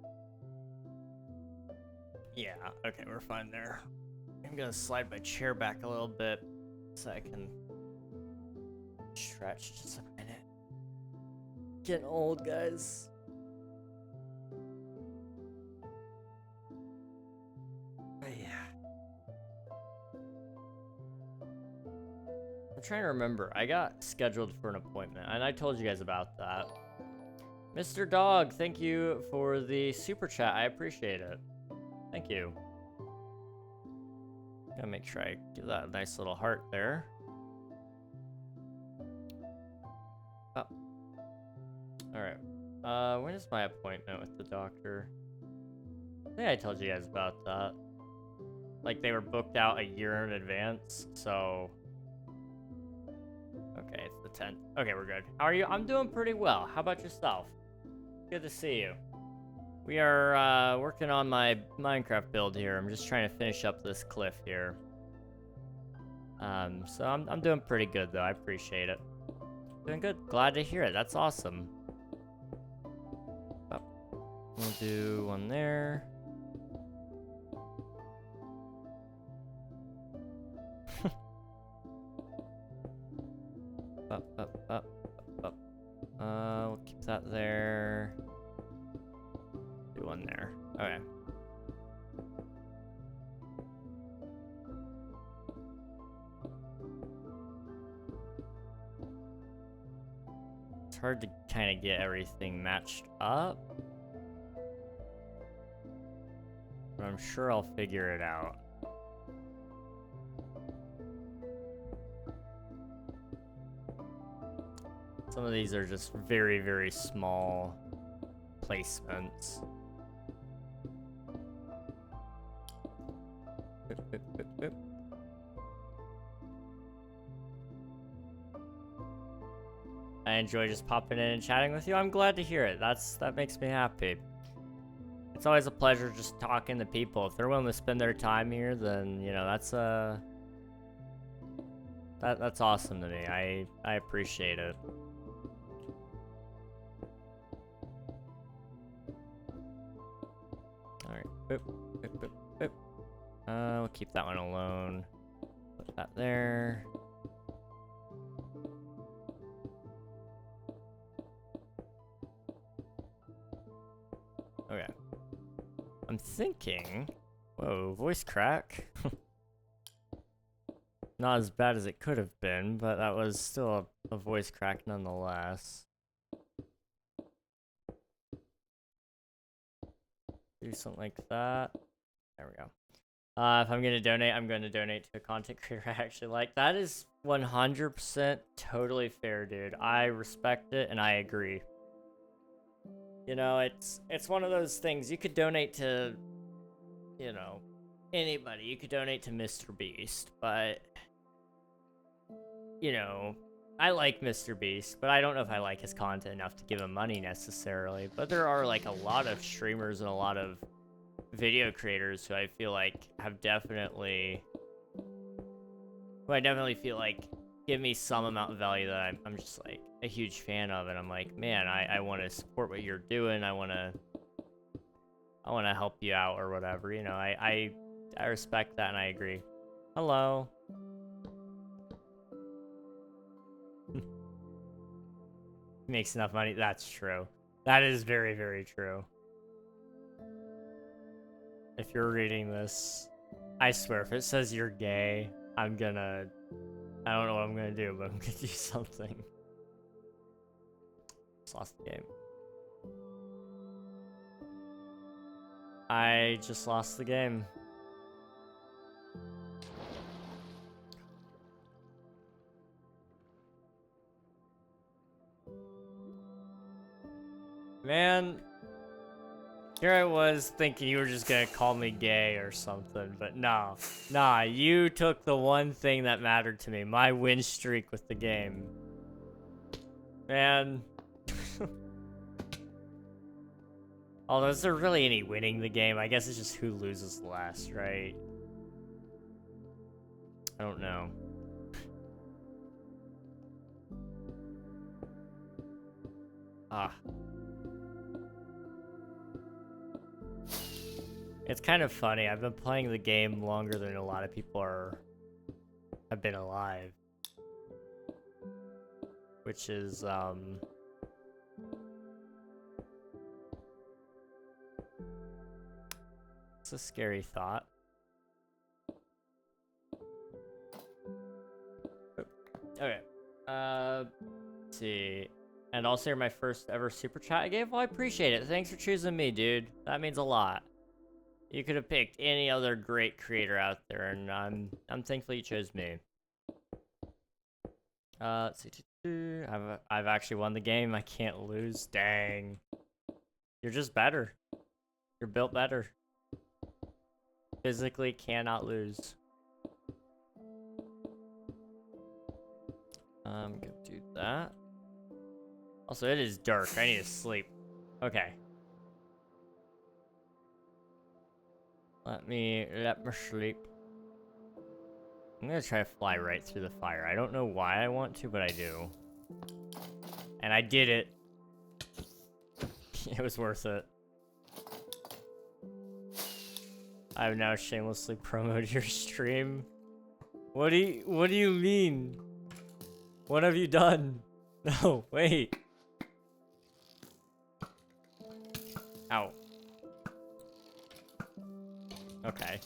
Yeah, okay, we're fine there. I'm gonna slide my chair back a little bit so I can stretch just a minute. Getting old, guys. But yeah. I'm trying to remember. I got scheduled for an appointment, and I told you guys about that. Mr. Dog, thank you for the super chat. I appreciate it. Thank you. Gotta make sure I give that a nice little heart there. Oh. Alright. When is my appointment with the doctor? I think I told you guys about that. Like, they were booked out a year in advance, so... Okay, it's the 10th. Okay, we're good. How are you? I'm doing pretty well. How about yourself? Good to see you. We are working on my Minecraft build here. I'm just trying to finish up this cliff here. So I'm doing pretty good though. I appreciate it. Doing good. Glad to hear it. That's awesome. Oh, we'll do one there. Up. We'll keep that there. Do one there. Okay. It's hard to kind of get everything matched up, but I'm sure I'll figure it out. Some of these are just very, very small placements. Boop. I enjoy just popping in and chatting with you. I'm glad to hear it. That makes me happy. It's always a pleasure just talking to people. If they're willing to spend their time here, then you know that's awesome to me. I appreciate it. Alright, boop. We'll keep that one alone. Put that there. Okay. I'm thinking... Whoa, voice crack. Not as bad as it could have been, but that was still a voice crack nonetheless. Do something like that. There we go. If I'm gonna donate, I'm gonna donate to a content creator I actually like. That is 100% totally fair, dude. I respect it and I agree. You know, it's one of those things. You could donate to, you know, anybody. You could donate to Mr. Beast, but you know, I like Mr. Beast, but I don't know if I like his content enough to give him money necessarily. But there are like a lot of streamers and a lot of video creators who I feel like have definitely, who I definitely feel like give me some amount of value that I'm just like a huge fan of, and I'm like, man, I want to support what you're doing. I want to help you out or whatever. You know, I respect that and I agree. Hello. Makes enough money. That's true. That is very, very true. If you're reading this, I swear, if it says you're gay, I don't know what I'm gonna do, but I'm gonna do something. Just lost the game. I just lost the game. Man, here I was thinking you were just gonna call me gay or something, but no. Nah, you took the one thing that mattered to me, my win streak with the game. Man. Although, is there really any winning the game? I guess it's just who loses last, right? I don't know. Ah. It's kind of funny. I've been playing the game longer than a lot of people have been alive. Which is, it's a scary thought. Okay. Let's see. And also, you're my first ever super chat I gave. Well, I appreciate it. Thanks for choosing me, dude. That means a lot. You could have picked any other great creator out there, and I'm thankful you chose me. Let's see. I've actually won the game. I can't lose. Dang. You're just better. You're built better. Physically cannot lose. I'm gonna do that. Also, it is dark. I need to sleep. Okay. Let me sleep. I'm gonna try to fly right through the fire. I don't know why I want to, but I do. And I did it. It was worth it. I've now shamelessly promoted your stream. What do you mean? What have you done? No, wait. Ow. Okay.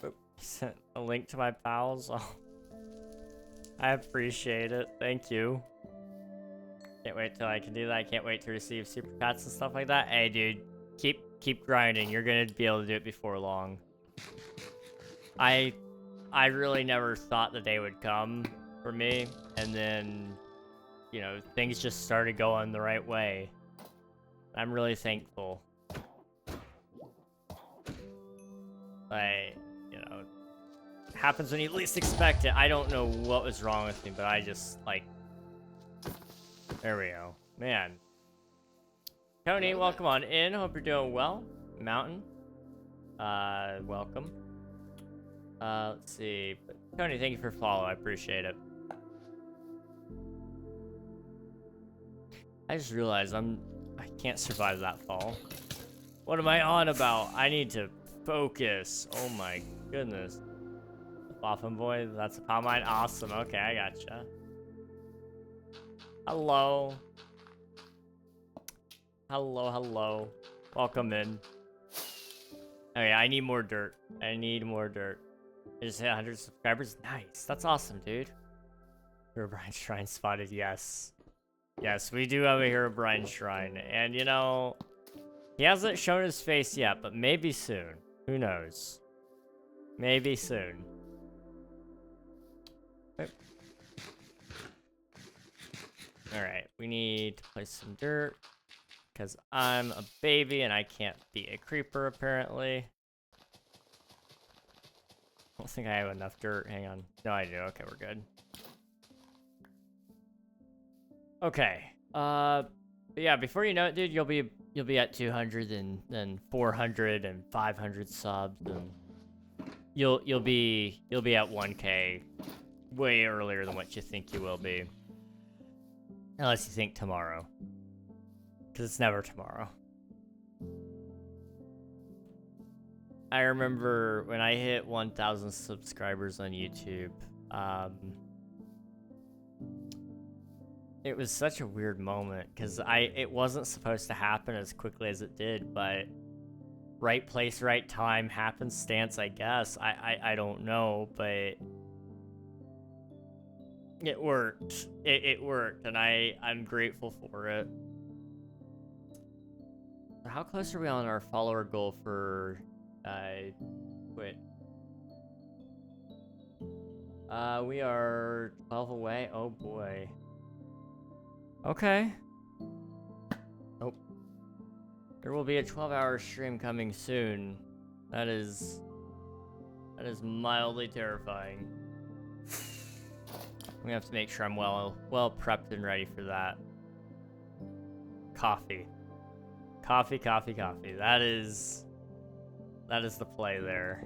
Oop, sent a link to my pals. Oh. I appreciate it. Thank you. Can't wait till I can do that. I can't wait to receive super chats and stuff like that. Hey, dude, keep grinding. You're gonna be able to do it before long. I really never thought the day would come for me, and then, you know, things just started going the right way. I'm really thankful. Like, you know, it happens when you least expect it. I don't know what was wrong with me, but I just, like, there we go. Man. Tony, welcome on in. Hope you're doing well. Mountain. Welcome. Let's see. Tony, thank you for follow. I appreciate it. I just realized I can't survive that fall. What am I on about? I need to focus. Oh my goodness. Boffin boy, that's a power mine. Awesome. Okay, I gotcha. Hello. Hello. Welcome in. Okay, I need more dirt. I need more dirt. I just hit 100 subscribers. Nice. That's awesome, dude. Herobrine Shrine spotted. Yes. Yes, we do have a Herobrine Shrine. And, you know, he hasn't shown his face yet, but maybe soon. Who knows? Maybe soon. Alright, we need to place some dirt. Because I'm a baby and I can't be a creeper, apparently. I don't think I have enough dirt. Hang on. No, I do. Okay, we're good. Okay. But yeah, before you know it, dude, you'll be at 200 and then 400 and 500 subs, and you'll be at 1K way earlier than what you think you will be. Unless you think tomorrow. Because it's never tomorrow. I remember when I hit 1,000 subscribers on YouTube, it was such a weird moment, because it wasn't supposed to happen as quickly as it did, but right place, right time, happenstance, I guess. I don't know, but It worked. It worked, and I'm grateful for it. How close are we on our follower goal for quit? We are 12 away. Oh boy. Okay. Oh. There will be a 12-hour stream coming soon. That is mildly terrifying. We have to make sure I'm well prepped and ready for that. Coffee. Coffee. That is the play there.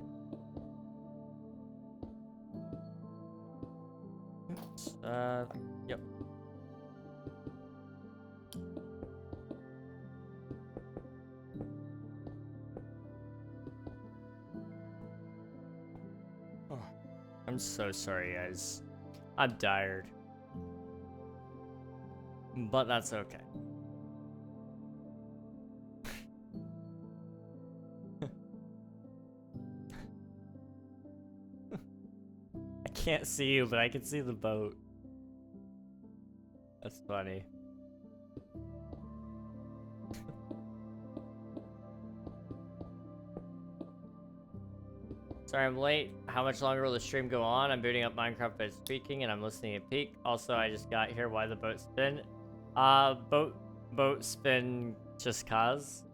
Oops. Yep. Oh, I'm so sorry, guys. I'm tired. But that's okay. I can't see you, but I can see the boat. That's funny. Sorry I'm late. How much longer will the stream go on? I'm booting up Minecraft by speaking and I'm listening at peak. Also, I just got here. Why the boat spin? Boat spin just cause.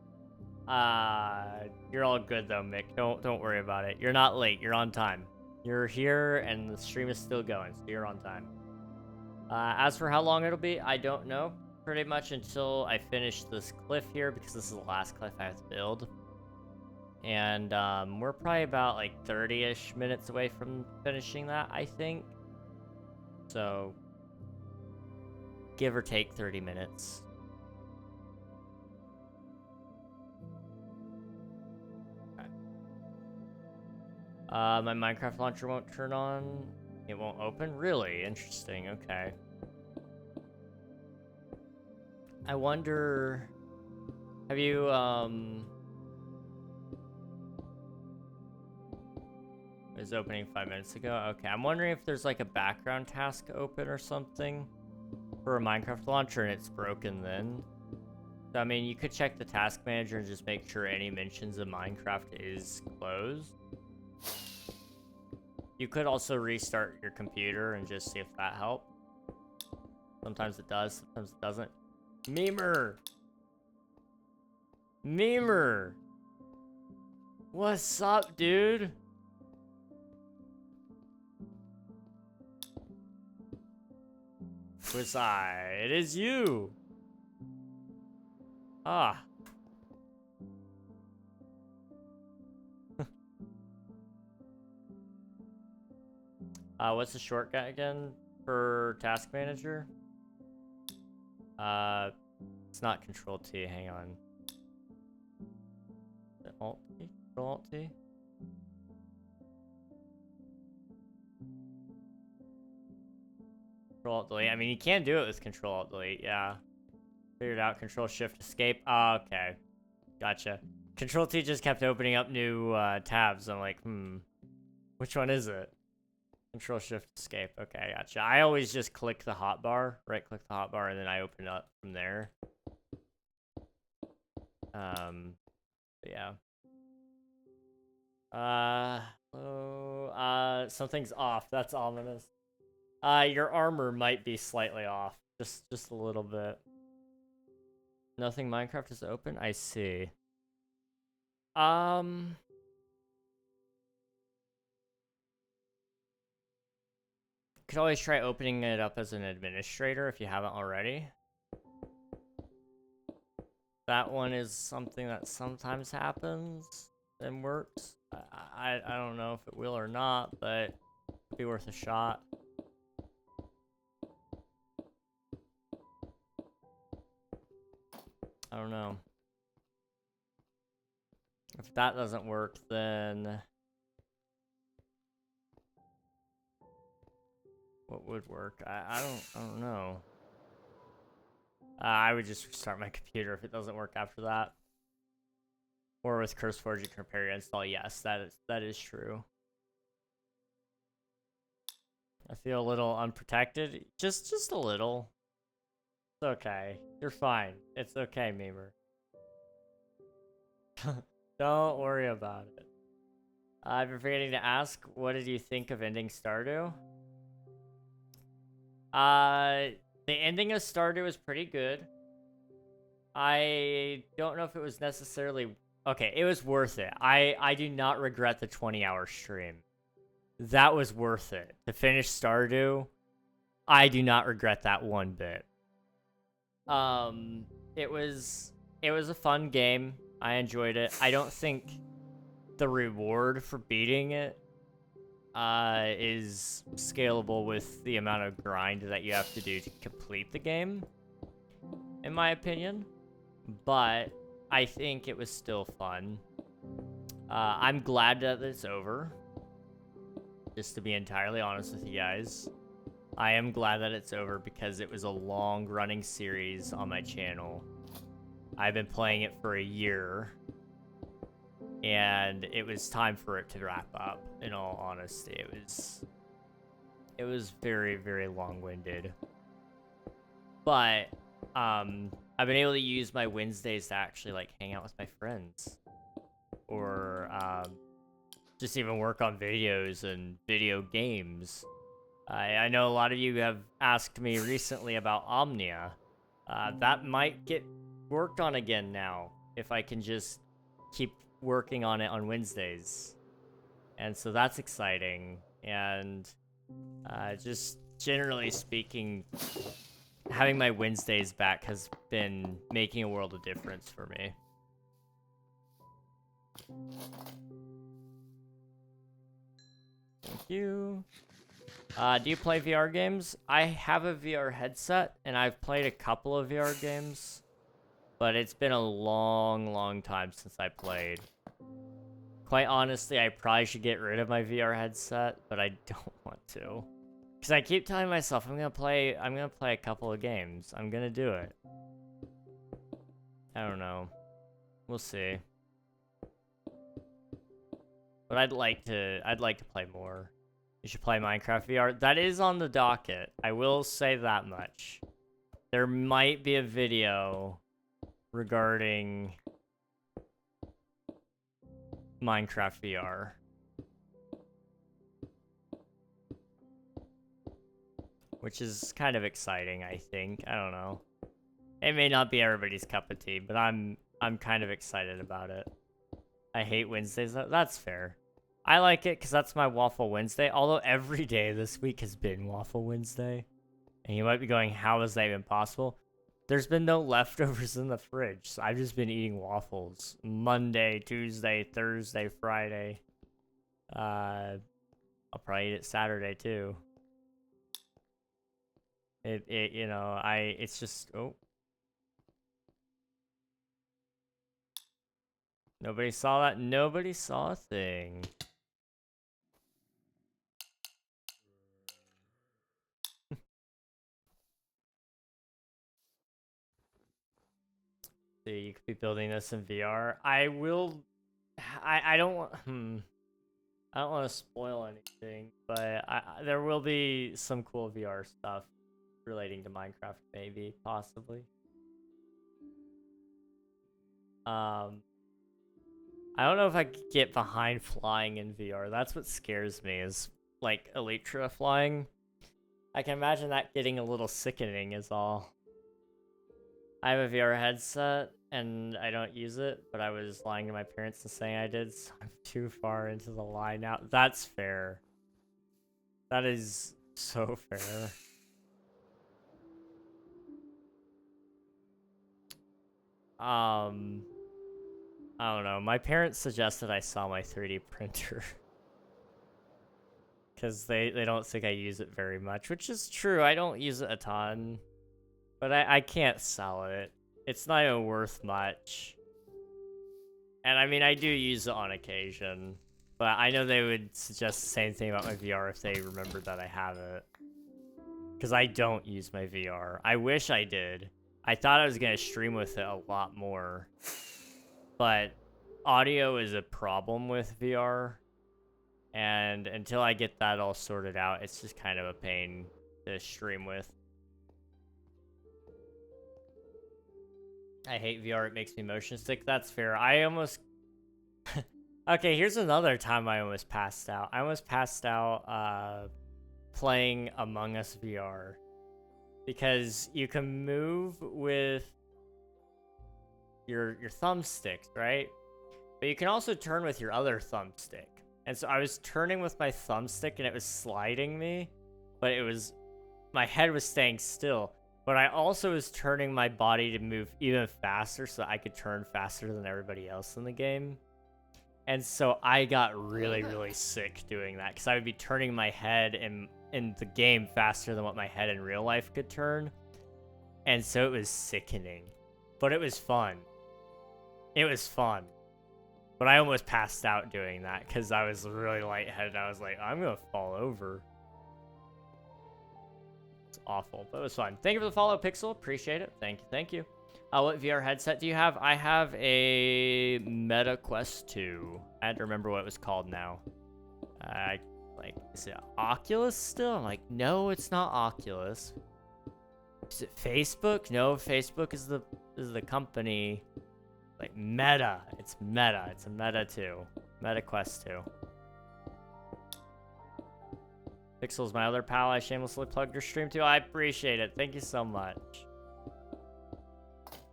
You're all good though, Mick. Don't worry about it. You're not late. You're on time. You're here and the stream is still going, so you're on time. As for how long it'll be, I don't know. Pretty much until I finish this cliff here, because this is the last cliff I have to build. And we're probably about like 30-ish minutes away from finishing that, I think. So, give or take 30 minutes. Okay. My Minecraft launcher won't turn on. It won't open? Really? Interesting. Okay. I wonder... Have you, It was opening 5 minutes ago? Okay, I'm wondering if there's like a background task open or something for a Minecraft launcher and it's broken then. So, I mean, you could check the task manager and just make sure any mentions of Minecraft is closed. You could also restart your computer and just see if that helps. Sometimes it does, sometimes it doesn't. Memer! Memer! What's up, dude? Who's I? It is you! Ah. What's the shortcut again for task manager? It's not Control T. Hang on. Is it Alt T? Control Alt T? Control Alt Delete. I mean, you can do it with Control Alt Delete. Yeah. Figured out. Control Shift Escape. Oh, okay. Gotcha. Control T just kept opening up new tabs. I'm like, which one is it? Control Shift Escape. Okay, gotcha. I always just click the hotbar, right click the hotbar, and then I open it up from there. Yeah. Something's off. That's ominous. Your armor might be slightly off. Just a little bit. Nothing Minecraft is open? I see. Could always try opening it up as an administrator if you haven't already. That one is something that sometimes happens and works. I don't know if it will or not, but it'd be worth a shot. I don't know. If that doesn't work, then what would work? I don't know. I would just restart my computer if it doesn't work after that. Or with CurseForge, you can repair your install. Yes, that is true. I feel a little unprotected. Just a little. It's okay. You're fine. It's okay, Memer. Don't worry about it. I've been forgetting to ask, what did you think of ending Stardew? The ending of Stardew was pretty good. I don't know if it was necessarily... Okay, it was worth it. I do not regret the 20-hour stream. That was worth it. To finish Stardew, I do not regret that one bit. It was a fun game. I enjoyed it. I don't think the reward for beating it is scalable with the amount of grind that you have to do to complete the game, in my opinion. But I think it was still fun. I'm glad that it's over. Just to be entirely honest with you guys. I am glad that it's over because it was a long-running series on my channel. I've been playing it for a year. And it was time for it to wrap up, in all honesty. It was very, very long-winded. But, I've been able to use my Wednesdays to actually, like, hang out with my friends. Or, just even work on videos and video games. I know a lot of you have asked me recently about Omnia. That might get worked on again now, if I can just keep working on it on Wednesdays. And so that's exciting. And just generally speaking, having my Wednesdays back has been making a world of difference for me. Thank you. Do you play VR games? I have a VR headset, and I've played a couple of VR games. But it's been a long, long time since I played. Quite honestly, I probably should get rid of my VR headset, but I don't want to. Because I keep telling myself I'm gonna play a couple of games. I'm gonna do it. I don't know. We'll see. But I'd like to play more. You should play Minecraft VR. That is on the docket. I will say that much. There might be a video regarding Minecraft VR. Which is kind of exciting, I think. I don't know. It may not be everybody's cup of tea, but I'm kind of excited about it. I hate Wednesdays. That's fair. I like it because that's my Waffle Wednesday, although every day this week has been Waffle Wednesday. And you might be going, how is that even possible? There's been no leftovers in the fridge, so I've just been eating waffles. Monday, Tuesday, Thursday, Friday. I'll probably eat it Saturday too. It's just, oh. Nobody saw that? Nobody saw a thing. See, you could be building this in VR. I don't want, I don't want to spoil anything, but there will be some cool VR stuff relating to Minecraft, maybe, possibly. I don't know if I could get behind flying in VR. That's what scares me, is like Elytra flying. I can imagine that getting a little sickening is all. I have a VR headset and I don't use it, but I was lying to my parents and saying I did, so I'm too far into the line now. That's fair. That is so fair. I don't know. My parents suggested I saw my 3D printer. Because they don't think I use it very much, which is true. I don't use it a ton. But I can't sell it. It's not even worth much. And I mean, I do use it on occasion. But I know they would suggest the same thing about my VR if they remembered that I have it. Because I don't use my VR. I wish I did. I thought I was going to stream with it a lot more. But audio is a problem with VR. And until I get that all sorted out, it's just kind of a pain to stream with. I hate VR, it makes me motion sick. That's fair. I almost... Okay, here's another time I almost passed out. I almost passed out playing Among Us VR. Because you can move with your thumbsticks, right? But you can also turn with your other thumbstick. And so I was turning with my thumbstick and it was sliding me, but my head was staying still. But I also was turning my body to move even faster so I could turn faster than everybody else in the game. And so I got really, really sick doing that because I would be turning my head in the game faster than what my head in real life could turn. And so it was sickening. But it was fun. It was fun. But I almost passed out doing that because I was really lightheaded. I was like, I'm going to fall over. It's awful, but it was fun. Thank you for the follow, Pixel. Appreciate it. Thank you. Thank you. What VR headset do you have? I have a Meta Quest 2. I had to remember what it was called now. Like, is it Oculus still? I'm like, no, it's not Oculus. Is it Facebook? No, Facebook is the company. Like Meta. It's Meta. It's a Meta 2. Meta Quest 2. Pixel's my other pal. I shamelessly plugged your stream too. I appreciate it. Thank you so much.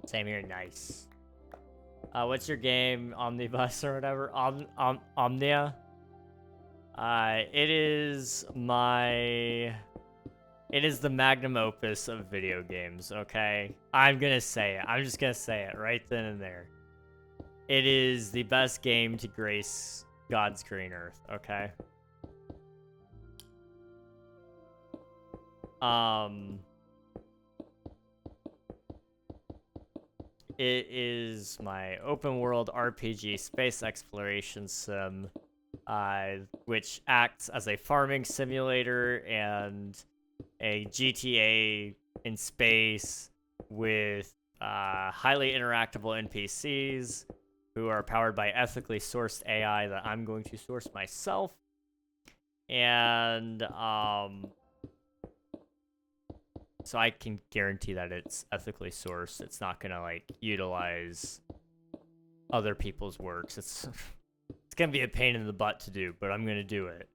Same here. Nice. What's your game? Omnibus or whatever? Omnia? It is the magnum opus of video games, okay? I'm gonna say it. I'm just gonna say it right then and there. It is the best game to grace God's green earth, okay? It is my open world RPG space exploration sim, which acts as a farming simulator and a GTA in space with highly interactable NPCs who are powered by ethically sourced AI that I'm going to source myself. And so I can guarantee that it's ethically sourced. It's not gonna like utilize other people's works. It's gonna be a pain in the butt to do, but I'm gonna do it.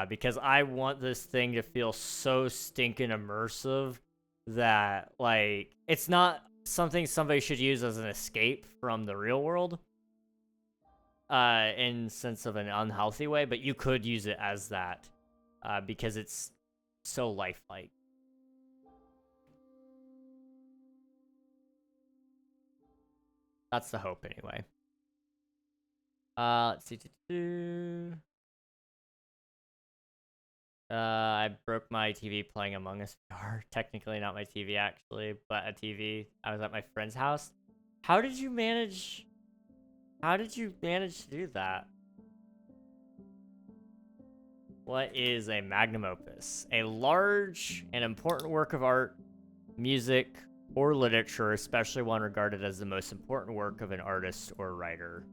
Because I want this thing to feel so stinking immersive that, like, it's not something somebody should use as an escape from the real world, in sense of an unhealthy way, but you could use it as that, because it's so lifelike. That's the hope, anyway. Let's see. I broke my TV playing Among Us VR. Technically not my TV, actually, but a TV. I was at my friend's house. How did you manage to do that? What is a magnum opus? A large and important work of art, music, or literature, especially one regarded as the most important work of an artist or writer.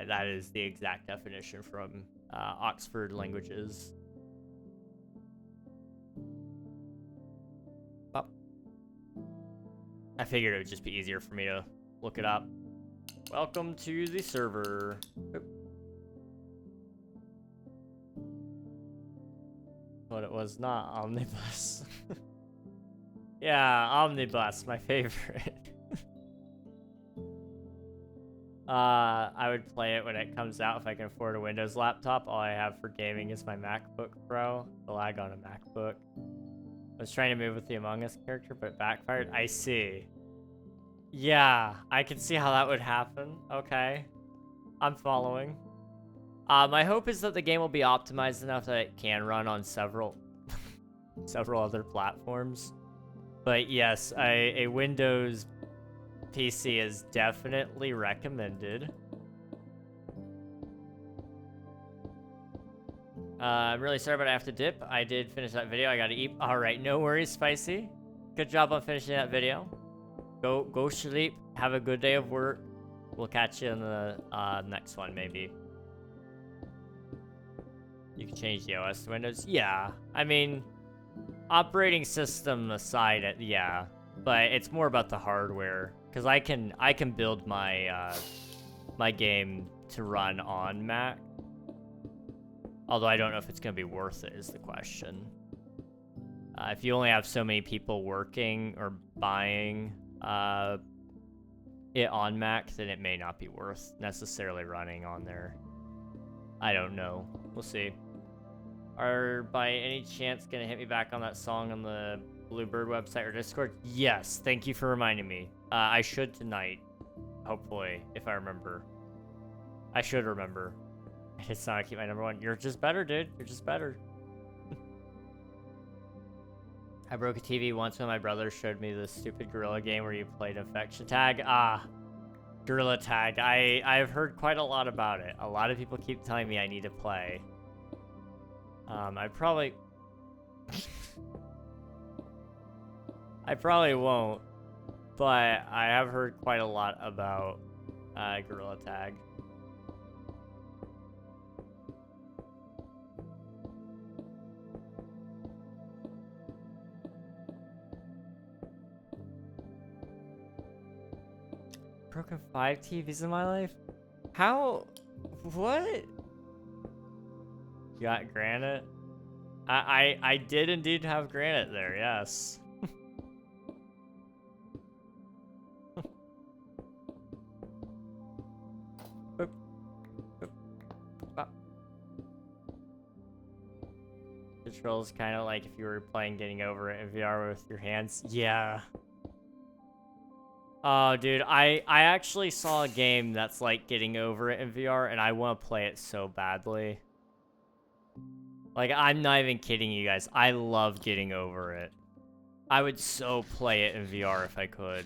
That is the exact definition from Oxford Languages. Oh. I figured it would just be easier for me to look it up. Welcome to the server. Oop. But it was not Omnibus. Yeah, Omnibus, my favorite. I would play it when it comes out if I can afford a Windows laptop. All I have for gaming is my MacBook Pro. The lag on a MacBook. I was trying to move with the Among Us character, but it backfired. I see. Yeah, I can see how that would happen. Okay. I'm following. My hope is that the game will be optimized enough that it can run on several other platforms. But yes, a Windows PC is definitely recommended. I'm really sorry, but I have to dip. I did finish that video. I gotta eat. All right, no worries, Spicy. Good job on finishing that video. Go sleep. Have a good day of work. We'll catch you in the next one, maybe. You can change the OS to Windows. Yeah, I mean, operating system aside, yeah, but it's more about the hardware because I can build my my game to run on Mac. Although I don't know if it's gonna be worth it is the question. If you only have so many people working or buying it on Mac, then it may not be worth necessarily running on there. I don't know. We'll see. Are by any chance gonna hit me back on that song on the Bluebird website or Discord? Yes, thank you for reminding me. I should tonight, hopefully, if I remember. I should remember. It's not keep my number one. You're just better, dude. You're just better. I broke a TV once when my brother showed me this stupid Gorilla game where you played Affection Tag. Gorilla Tag. I've heard quite a lot about it. A lot of people keep telling me I need to play. I probably won't, but I have heard quite a lot about Gorilla Tag. Broken 5 TVs in my life? How? What? You got granite? I did indeed have granite there, yes. Boop. Boop. Bop. Controls kind of like if you were playing Getting Over It in VR with your hands. Yeah. Oh, dude, I actually saw a game that's like Getting Over It in VR, and I want to play it so badly. Like, I'm not even kidding you guys. I love Getting Over It. I would so play it in VR if I could.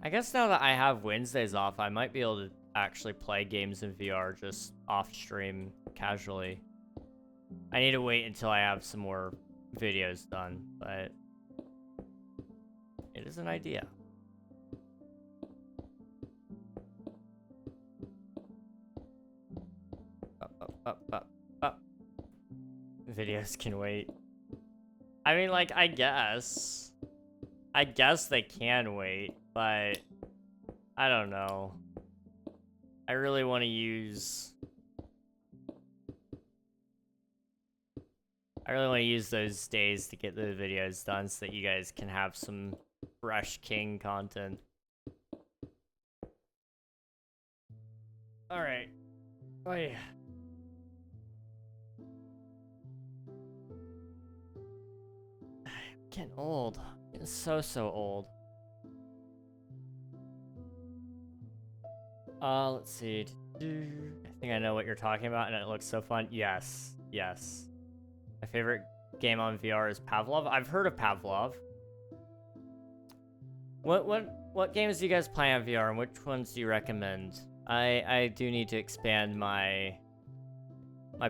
I guess now that I have Wednesdays off, I might be able to actually play games in VR just off stream casually. I need to wait until I have some more videos done, but it is an idea. Up. Videos can wait. I mean, like, I guess they can wait, but I don't know. I really want to use those days to get the videos done so that you guys can have some fresh King content. All right. Oh yeah. I'm getting old. I'm getting so old. Let's see. I think I know what you're talking about, and it looks so fun. Yes. My favorite game on VR is Pavlov. I've heard of Pavlov. What games do you guys play on VR, and which ones do you recommend? I do need to expand my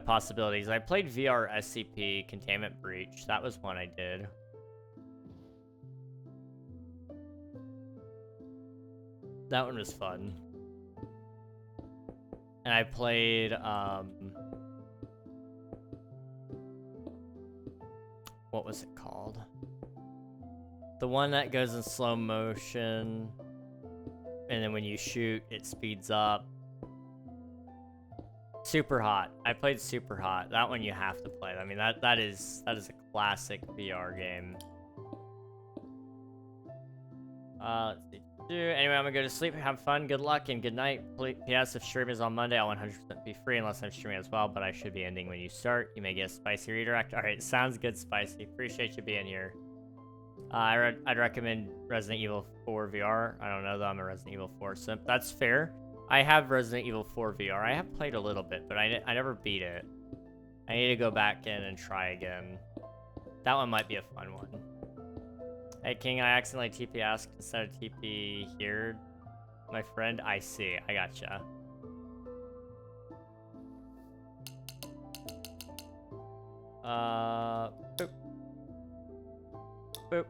possibilities. I played VR SCP Containment Breach. That was one I did. That one was fun. And I played what was it called? The one that goes in slow motion, and then when you shoot, it speeds up. Super Hot. I played Super Hot. That one you have to play. I mean, that is a classic VR game. Let's see. Anyway, I'm gonna go to sleep. Have fun. Good luck and good night. P.S. If stream is on Monday, I'll 100% be free unless I'm streaming as well. But I should be ending when you start. You may get a spicy redirect. All right, sounds good, Spicy. Appreciate you being here. I'd recommend Resident Evil 4 VR. I don't know though. I'm a Resident Evil 4 simp. That's fair. I have Resident Evil 4 VR. I have played a little bit, but I never beat it. I need to go back in and try again. That one might be a fun one. Hey, King, I accidentally TP asked instead of TP here. My friend, I see. I gotcha. Boop. Boop.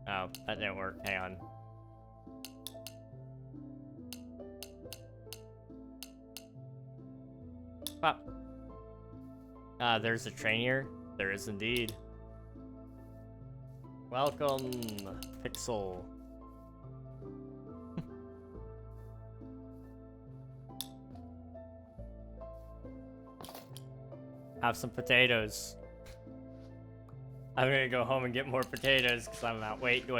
Oh, that didn't work. Hang on. Pop. There's a train here. There is indeed. Welcome, Pixel. Have some potatoes. I'm gonna go home and get more potatoes because I'm out. Wait. I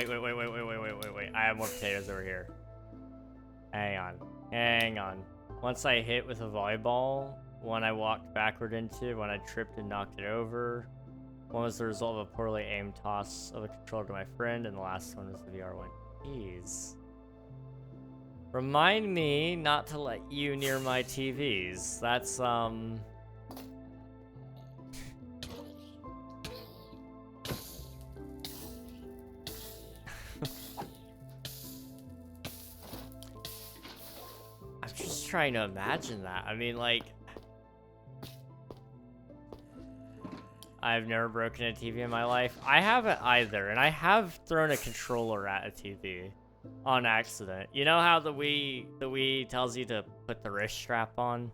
have more potatoes over here. Hang on. Once I hit with a volleyball, one I walked backward into, one I tripped and knocked it over. One was the result of a poorly aimed toss of a controller to my friend, and the last one was the VR one. Jeez. Remind me not to let you near my TVs. That's, I'm just trying to imagine that. I mean, like, I've never broken a TV in my life. I haven't either, and I have thrown a controller at a TV on accident. You know how the Wii tells you to put the wrist strap on?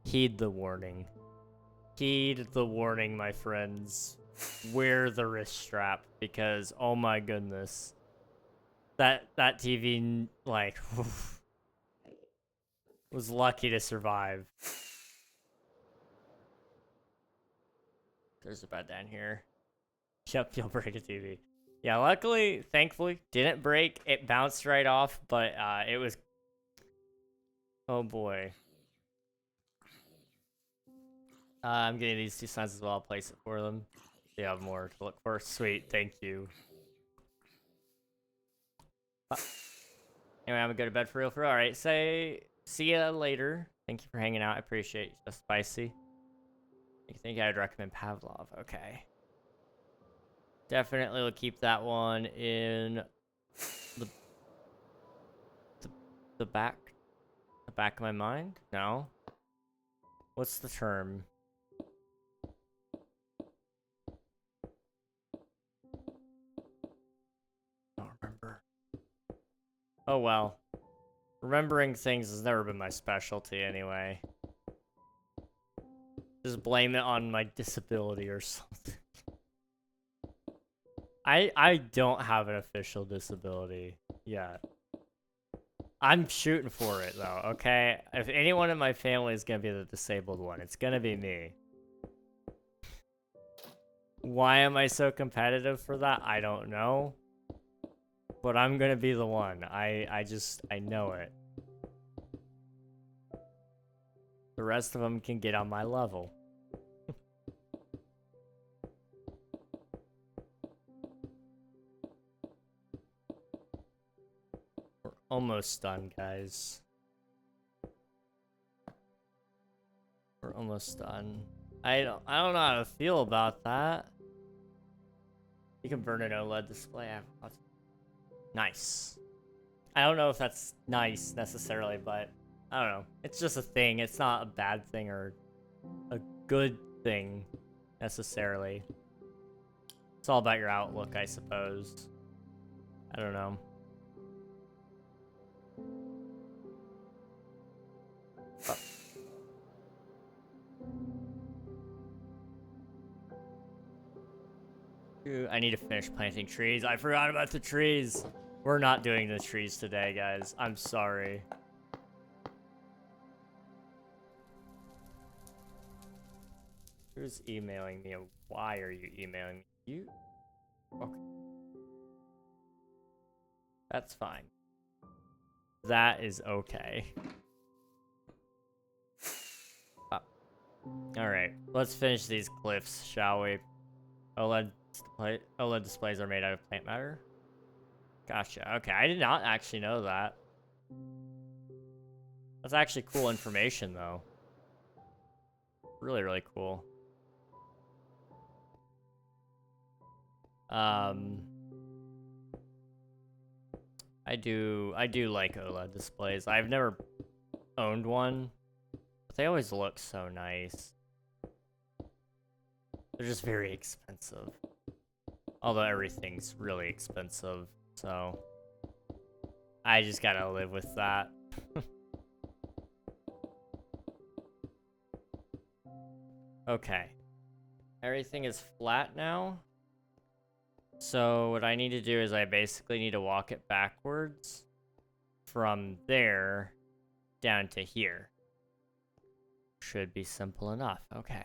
Heed the warning. Heed the warning, my friends. Wear the wrist strap, because oh my goodness. That TV, like, was lucky to survive. There's a bed down here. Yep, you'll break a TV. Yeah, luckily, thankfully, didn't break. It bounced right off, but it was... Oh boy. I'm getting these 2 signs as well. I'll place it for them. They have more to look for. Sweet, thank you. Anyway, I'm gonna go to bed for real. Alright, see ya later. Thank you for hanging out. I appreciate you. So spicy. I think I'd recommend Pavlov. Okay. Definitely will keep that one in the back of my mind. No. What's the term? Don't remember. Oh well. Remembering things has never been my specialty anyway. Just blame it on my disability or something. I don't have an official disability yet. I'm shooting for it though, okay? If anyone in my family is gonna be the disabled one, it's gonna be me. Why am I so competitive for that? I don't know. But I'm gonna be the one. I know it. The rest of them can get on my level. We're almost done, guys. We're almost done. I don't know how to feel about that. You can burn an OLED display. Nice. I don't know if that's nice necessarily, but I don't know. It's just a thing. It's not a bad thing or a good thing necessarily. It's all about your outlook, I suppose. I don't know. Oh. Dude, I need to finish planting trees. I forgot about the trees. We're not doing the trees today, guys. I'm sorry. Who's emailing me? Why are you emailing me? You? Okay. That's fine. That is okay. Oh. Alright, let's finish these glyphs, shall we? OLED displays are made out of plant matter. Gotcha. Okay, I did not actually know that. That's actually cool information, though. Really, really cool. I do like OLED displays. I've never owned one, but they always look so nice. They're just very expensive. Although everything's really expensive, so I just gotta live with that. Okay. Everything is flat now. So what I need to do is I basically need to walk it backwards from there down to here. Should be simple enough. Okay.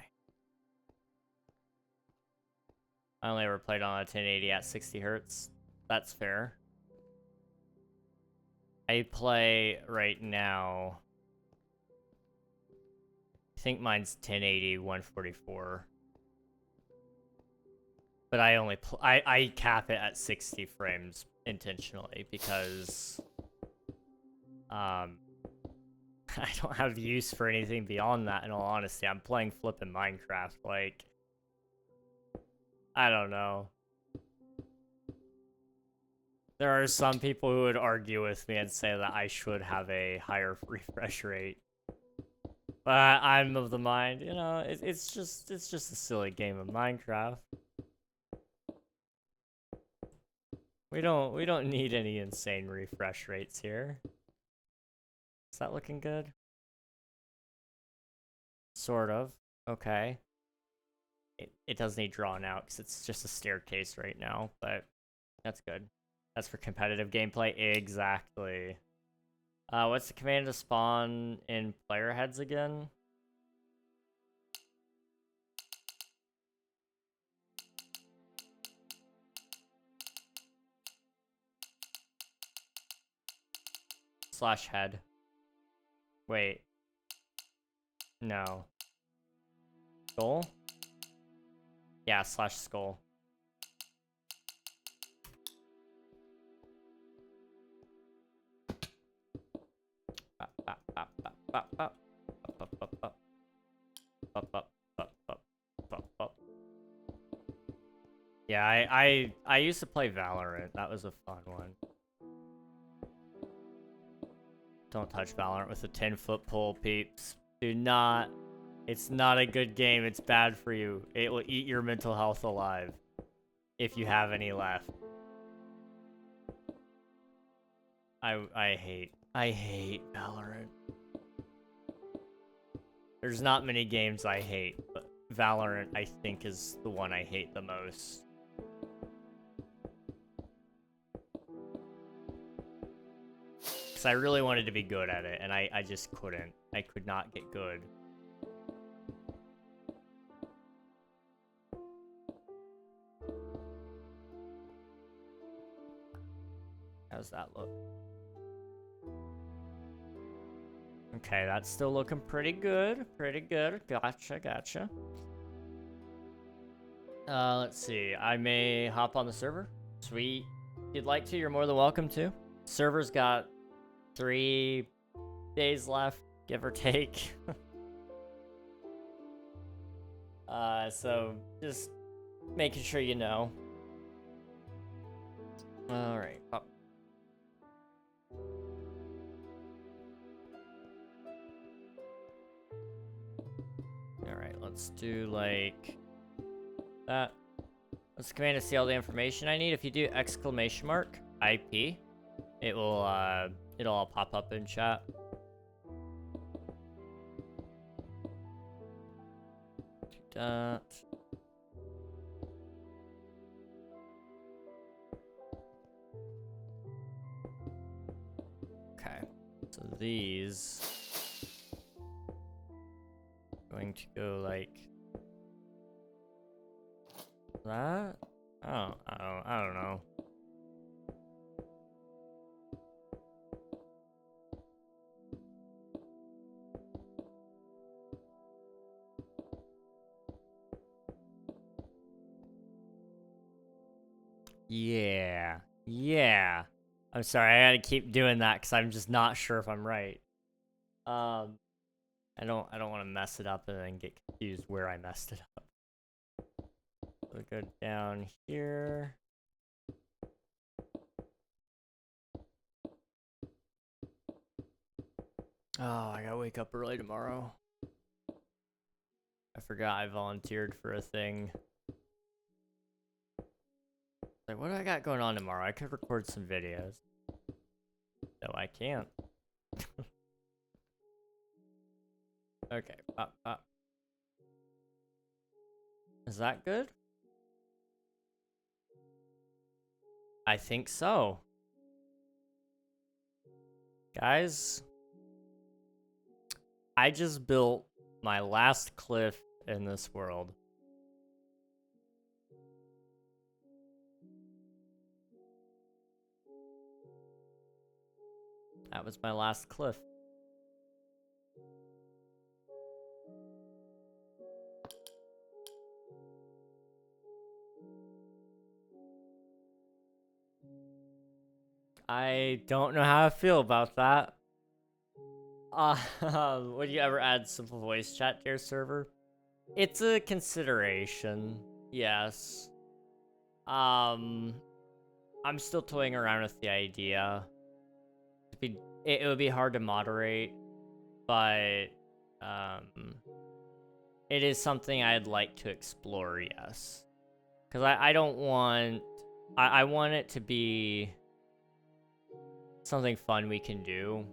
I only ever played on a 1080 at 60 hertz. That's fair. I play right now. I think mine's 1080 144. But I only I cap it at 60 frames intentionally because I don't have use for anything beyond that, in all honesty. I'm playing flipping Minecraft, like, I don't know. There are some people who would argue with me and say that I should have a higher refresh rate. But I'm of the mind, you know, it's just a silly game of Minecraft. We don't need any insane refresh rates here. Is that looking good? Sort of. Okay. It does need drawn out because it's just a staircase right now, but that's good. That's for competitive gameplay. Exactly. What's the command to spawn in player heads again? Slash head. Wait. No. Skull? Yeah, slash skull. Yeah, I used to play Valorant. That was a fun one. Don't touch Valorant with a 10-foot pole, peeps. Do not. It's not a good game. It's bad for you. It will eat your mental health alive. If you have any left. I hate Valorant. There's not many games I hate, but Valorant I think is the one I hate the most. Because I really wanted to be good at it, and I just couldn't. I could not get good. How's that look? Okay, that's still looking pretty good. Pretty good. Gotcha, gotcha. Let's see. I may hop on the server. Sweet. If you'd like to, you're more than welcome to. Server's got 3 days left, give or take. So just making sure you know. All right. Oh. All right, let's do like that. Let's command to see all the information I need. If you do exclamation mark IP, it'll all pop up in chat. Do that. Okay, so these going to go like that. Oh, I don't know. Yeah. Yeah. I'm sorry, I gotta keep doing that because I'm just not sure if I'm right. I don't want to mess it up and then get confused where I messed it up. We'll go down here. Oh, I gotta wake up early tomorrow. I forgot I volunteered for a thing. Like, what do I got going on tomorrow? I could record some videos. No, I can't. Okay, pop, pop. Is that good? I think so. Guys, I just built my last cliff in this world. That was my last cliff. I don't know how I feel about that. Would you ever add simple voice chat to your server? It's a consideration, yes. I'm still toying around with the idea. It would be hard to moderate, but it is something I'd like to explore, yes. Because I don't want... I want it to be something fun we can do.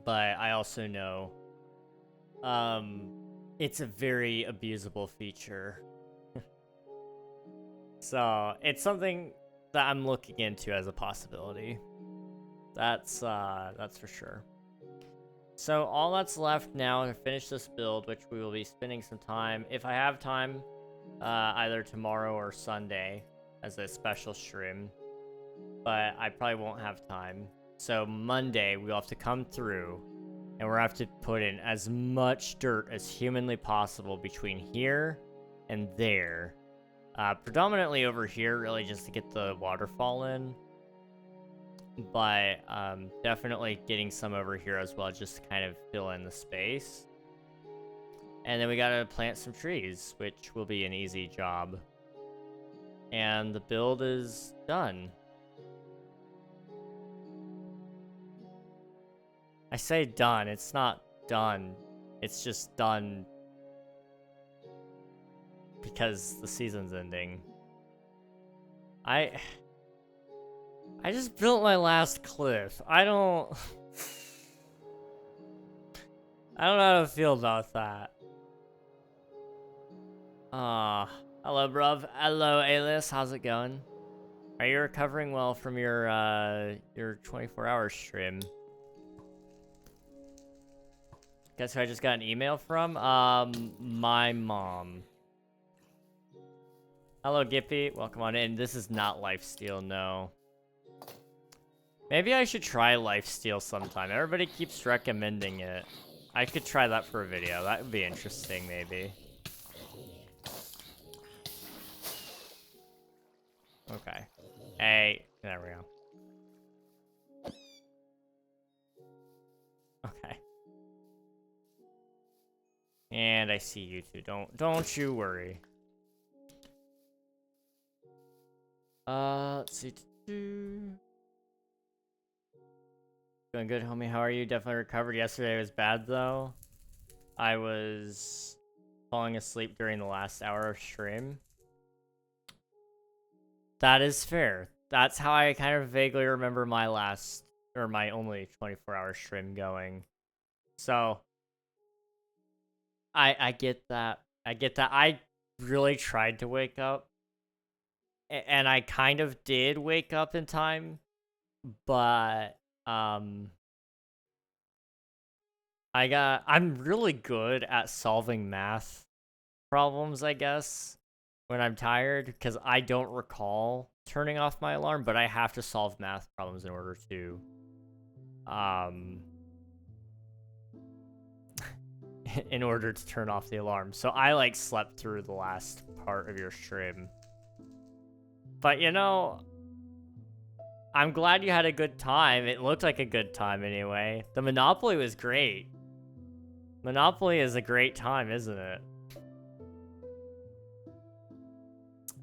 But I also know it's a very abusable feature. So it's something that I'm looking into as a possibility. That's for sure. So all that's left now to finish this build, which we will be spending some time, if I have time, either tomorrow or Sunday as a special stream. But I probably won't have time. So Monday, we'll have to come through, and we'll have to put in as much dirt as humanly possible between here and there. Predominantly over here, really just to get the waterfall in. But definitely getting some over here as well, just to kind of fill in the space. And then we gotta plant some trees, which will be an easy job. And the build is done. I say done, it's not done. It's just done because the season's ending. I just built my last cliff. I don't know how to feel about that. Hello, bruv. Hello, Alice. How's it going? Are you recovering well from your 24-hour stream? Guess who I just got an email from? My mom. Hello, Gippy. Welcome on in. This is not lifesteal, no. Maybe I should try lifesteal sometime. Everybody keeps recommending it. I could try that for a video. That would be interesting, maybe. Okay. Hey, there we go. Okay. And I see you two. Don't you worry. Let's see. Going good, homie. How are you? Definitely recovered. Yesterday was bad though. I was falling asleep during the last hour of stream. That is fair. That's how I kind of vaguely remember my last, or my only 24-hour stream going. So, I get that. I get that. I really tried to wake up. And I kind of did wake up in time. But, I'm really good at solving math problems, I guess, when I'm tired, because I don't recall turning off my alarm, but I have to solve math problems in order to, in order to turn off the alarm. So I, like, slept through the last part of your stream. But, you know, I'm glad you had a good time. It looked like a good time anyway. The Monopoly was great. Monopoly is a great time, isn't it?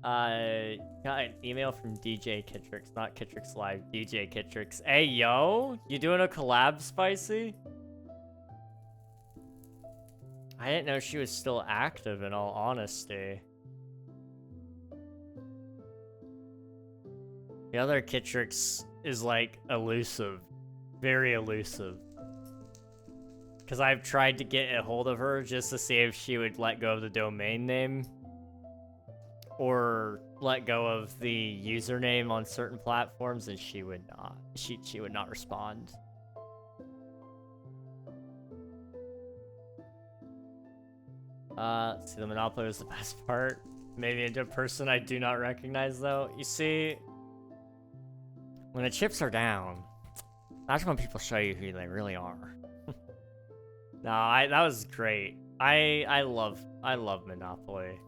Got an email from DJ Kitrix, not Kitrix Live, DJ Kitrix. Hey, yo, you doing a collab, Spicy? I didn't know she was still active, in all honesty. The other Kitrix is, like, elusive. Very elusive. Because I've tried to get a hold of her just to see if she would let go of the domain name. or let go of the username on certain platforms, and she would not. She would not respond. See, the Monopoly was the best part. Maybe into a person I do not recognize, though. You see, when the chips are down, that's when people show you who they really are. No, that was great. I love Monopoly.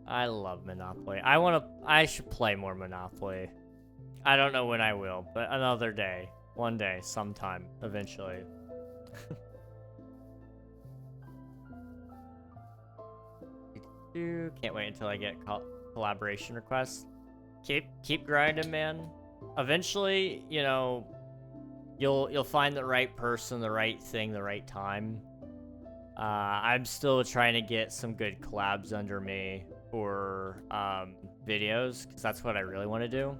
I love Monopoly. I should play more Monopoly. I don't know when I will, but another day. One day, sometime, eventually. Can't wait until I get collaboration requests. Keep grinding, man. Eventually, you know, you'll find the right person, the right thing, the right time. I'm still trying to get some good collabs under me for videos, because that's what I really want to do.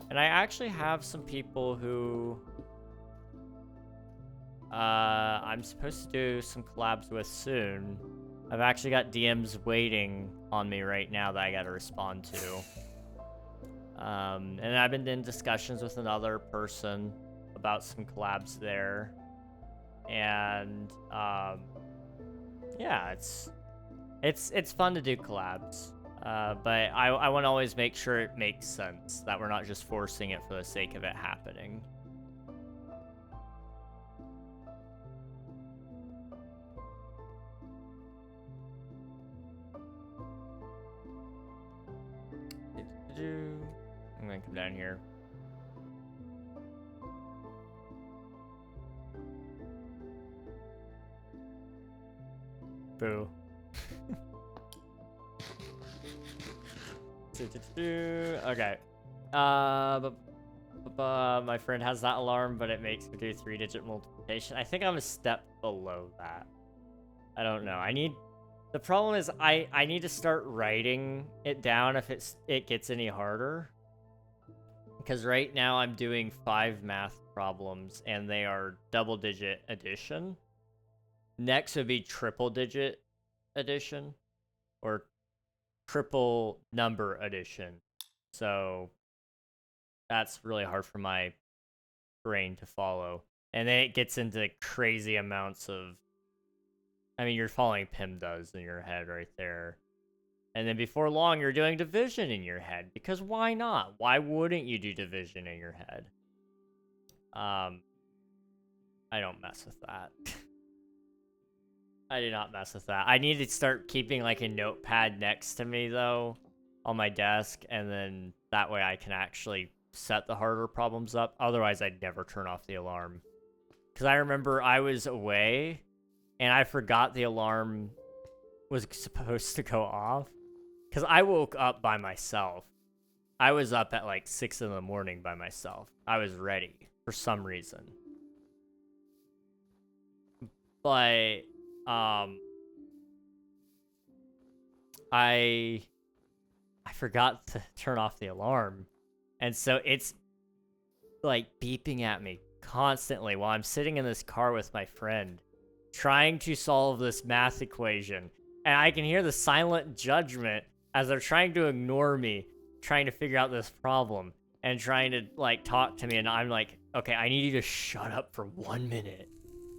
And I actually have some people who I'm supposed to do some collabs with soon. I've actually got DMs waiting on me right now that I gotta respond to. And I've been in discussions with another person about some collabs there. And yeah, it's fun to do collabs. But I want to always make sure it makes sense, that we're not just forcing it for the sake of it happening. I'm gonna come down here. Boo. Okay. My friend has that alarm, but it makes me do 3-digit multiplication. I think I'm a step below that. I don't know. The problem is I need to start writing it down if it gets any harder. Because right now I'm doing 5 math problems and they are double-digit addition. Next would be triple-digit addition or triple number addition. So that's really hard for my brain to follow. And then it gets into crazy amounts of, I mean, you're following PIMDAs in your head right there. And then before long, you're doing division in your head. Because why not? Why wouldn't you do division in your head? I don't mess with that. I do not mess with that. I need to start keeping like a notepad next to me, though, on my desk. And then that way I can actually set the harder problems up. Otherwise, I'd never turn off the alarm. Because I remember I was away, and I forgot the alarm was supposed to go off. Because I woke up by myself. I was up at like 6 in the morning by myself. I was ready for some reason. But I forgot to turn off the alarm. And so it's like beeping at me constantly while I'm sitting in this car with my friend trying to solve this math equation. And I can hear the silent judgment as they're trying to ignore me, trying to figure out this problem and trying to like talk to me. And I'm like, okay, I need you to shut up for 1 minute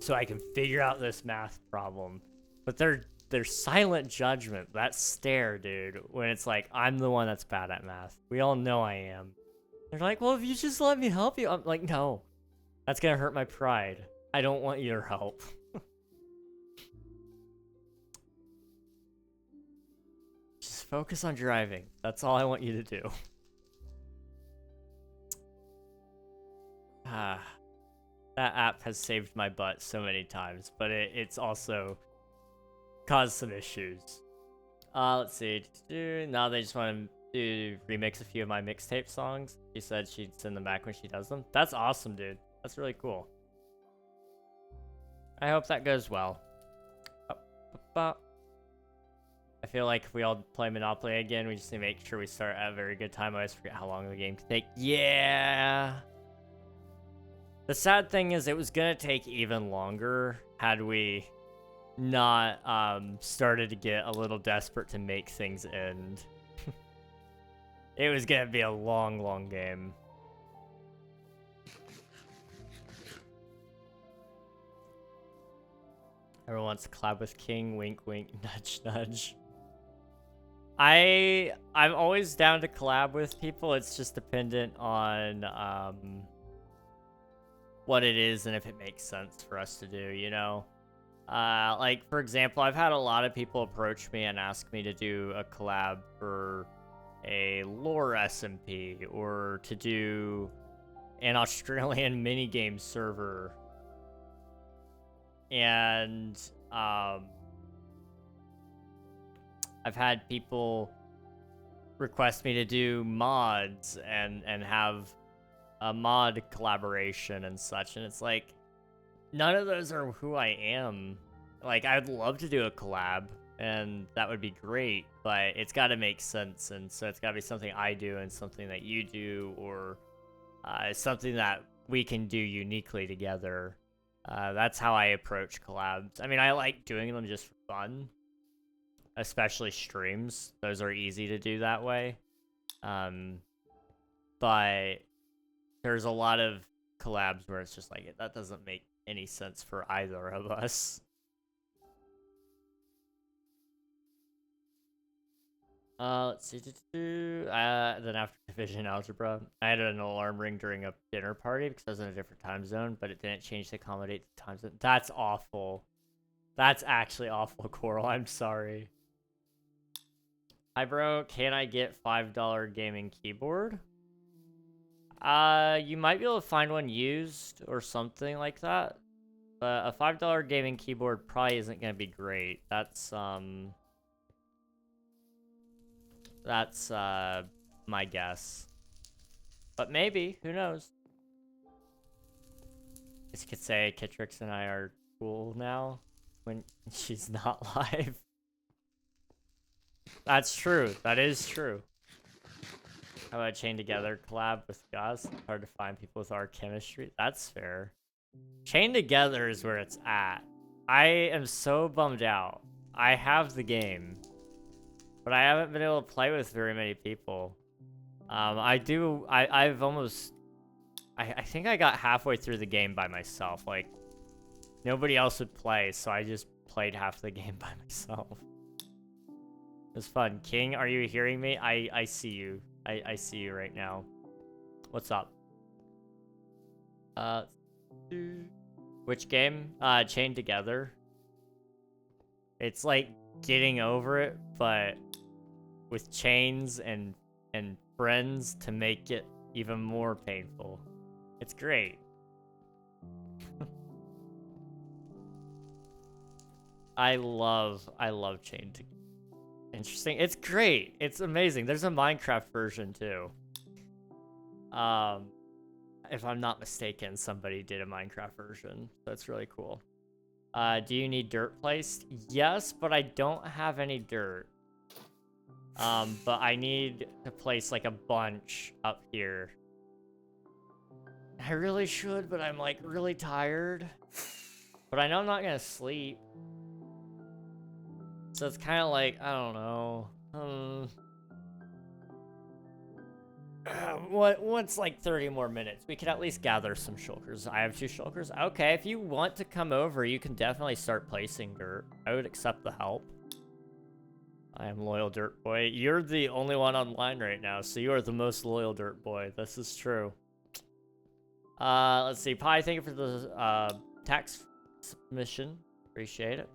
so I can figure out this math problem. But their silent judgment, that stare, dude, when it's like, I'm the one that's bad at math. We all know I am. They're like, well, if you just let me help you. I'm like, no, that's gonna hurt my pride. I don't want your help. Just focus on driving. That's all I want you to do. That app has saved my butt so many times, but it's also caused some issues. Let's see. Now they just want to remix a few of my mixtape songs. She said she'd send them back when she does them. That's awesome, dude. That's really cool. I hope that goes well. I feel like if we all play Monopoly again, we just need to make sure we start at a very good time. I always forget how long the game can take. Yeah. The sad thing is it was gonna take even longer had we not started to get a little desperate to make things end. It was gonna be a long game. Everyone wants to collab with King. Wink, wink, nudge, nudge. I'm always down to collab with people. It's just dependent on what it is and if it makes sense for us to do, you know? Like, for example, I've had a lot of people approach me and ask me to do a collab for a lore SMP or to do an Australian minigame server. And I've had people request me to do mods and have a mod collaboration and such, and it's like, none of those are who I am. Like, I'd love to do a collab, and that would be great, but it's got to make sense, and so it's got to be something I do and something that you do, or something that we can do uniquely together. That's how I approach collabs. I mean, I like doing them just for fun, especially streams. Those are easy to do that way. But there's a lot of collabs where it's just like, that doesn't make any sense for either of us. Let's see. Then after division algebra, I had an alarm ring during a dinner party because I was in a different time zone, but it didn't change to accommodate the time zone. That's awful. That's actually awful, Coral. I'm sorry. Hi, bro. Can I get $5 gaming keyboard? You might be able to find one used or something like that. But a $5 gaming keyboard probably isn't going to be great. That's my guess. But maybe, who knows? I guess you could say Kitrix and I are cool now when she's not live. That's true. That is true. How about Chain Together collab with Gus? Hard to find people with our chemistry. That's fair. Chain Together is where it's at. I am so bummed out. I have the game, but I haven't been able to play with very many people. I think I got halfway through the game by myself. Like, nobody else would play, so I just played half the game by myself. It was fun. King, are you hearing me? I see you. I see you right now. What's up? Which game? Chained Together. It's like getting over it, but with chains and friends to make it even more painful. It's great. I love Chained Together. Interesting. It's great. It's amazing. There's a Minecraft version too. If I'm not mistaken, somebody did a Minecraft version. That's really cool. Do you need dirt placed? Yes, but I don't have any dirt. But I need to place like a bunch up here. I really should, but I'm like really tired. But I know I'm not gonna sleep. So it's kind of like, I don't know. What's like 30 more minutes? We could at least gather some shulkers. I have 2 shulkers. Okay, if you want to come over, you can definitely start placing dirt. I would accept the help. I am loyal dirt boy. You're the only one online right now, so you are the most loyal dirt boy. This is true. Let's see. Pi, thank you for the tax submission. Appreciate it.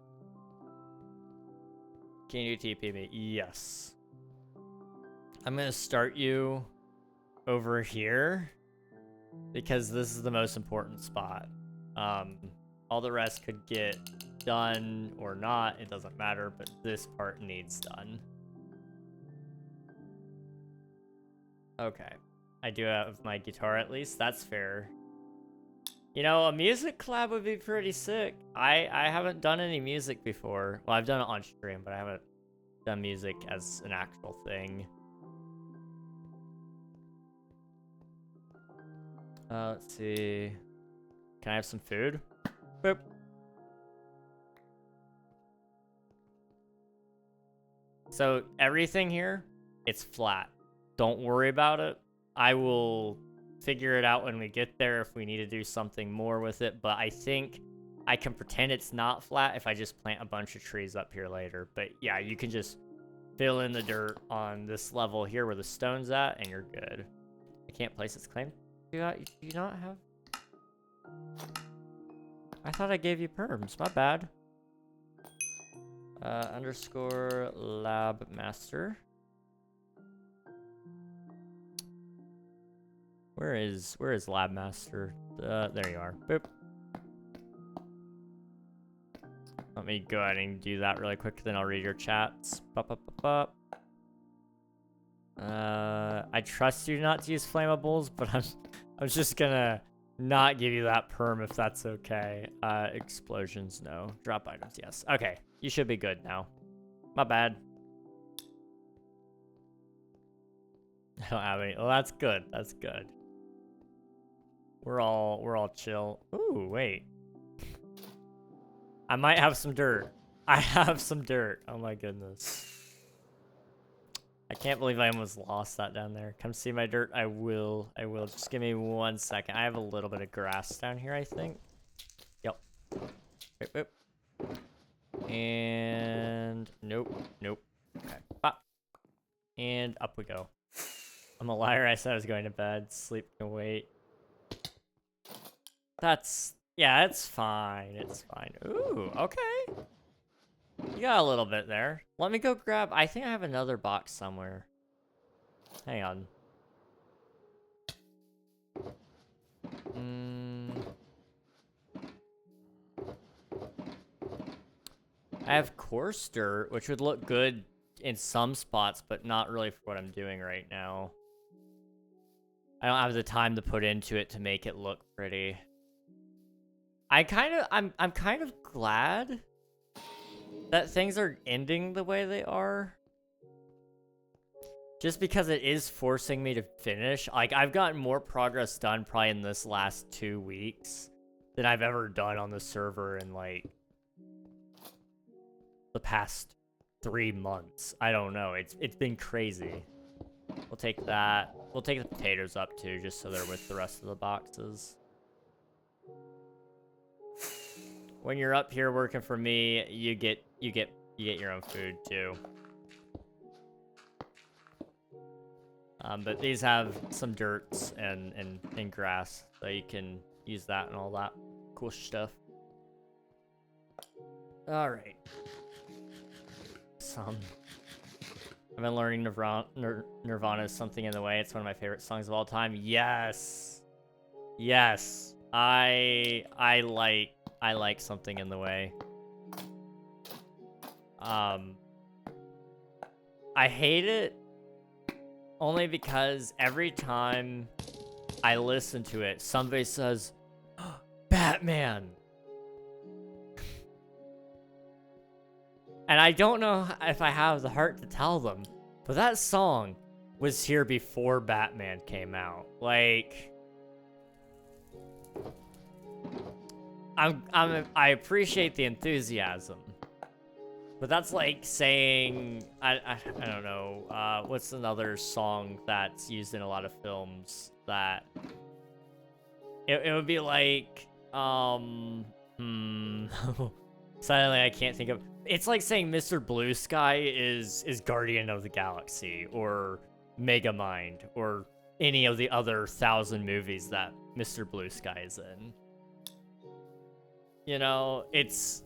Can you TP me? Yes. I'm gonna start you over here because this is the most important spot. All the rest could get done or not, it doesn't matter, but this part needs done. Okay, I do have my guitar at least. That's fair. You know, a music collab would be pretty sick. I haven't done any music before. Well, I've done it on stream, but I haven't done music as an actual thing. Let's see. Can I have some food? Boop. So everything here, it's flat. Don't worry about it. I will figure it out when we get there if we need to do something more with it. But I think I can pretend it's not flat if I just plant a bunch of trees up here later. But yeah, you can just fill in the dirt on this level here where the stone's at, and you're good. I can't place its claim. Do you not have? I thought I gave you perms. My bad. Underscore lab master. Where is lab master? There you are. Boop. Let me go ahead and do that really quick, then I'll read your chats. I trust you not to use flammables, but I'm just gonna not give you that perm if that's okay. Explosions, no. Drop items, yes. Okay, you should be good now. My bad. I don't have any. Well, that's good. That's good. We're all chill. Ooh, wait. I might have some dirt. I have some dirt. Oh my goodness. I can't believe I almost lost that down there. Come see my dirt. I will. Just give me 1 second. I have a little bit of grass down here, I think. Yep. Boop, boop. And nope. Okay. Pop. And up we go. I'm a liar. I said I was going to bed. Sleep can wait. Yeah, it's fine. It's fine. Ooh, okay. You got a little bit there. Let me go grab... I think I have another box somewhere. Hang on. I have coarse dirt, which would look good in some spots, but not really for what I'm doing right now. I don't have the time to put into it to make it look pretty. I'm kind of glad that things are ending the way they are. Just because it is forcing me to finish. Like, I've gotten more progress done probably in this last 2 weeks than I've ever done on the server in, like, the past 3 months. I don't know. It's been crazy. We'll take that. We'll take the potatoes up, too, just so they're with the rest of the boxes. When you're up here working for me, you get your own food too. But these have some dirts and grass, so you can use that and all that cool stuff. All right. I've been learning Nirvana's "Something in the Way." It's one of my favorite songs of all time. Yes. Yes. I like "Something in the Way." I hate it only because every time I listen to it, somebody says, "Batman." And I don't know if I have the heart to tell them, but that song was here before Batman came out. Like, I appreciate the enthusiasm, but that's like saying I don't know, what's another song that's used in a lot of films that it would be like suddenly I can't think of. It's like saying Mr. Blue Sky is Guardian of the Galaxy or Megamind or any of the other 1,000 movies that Mr. Blue Sky is in. You know, it's...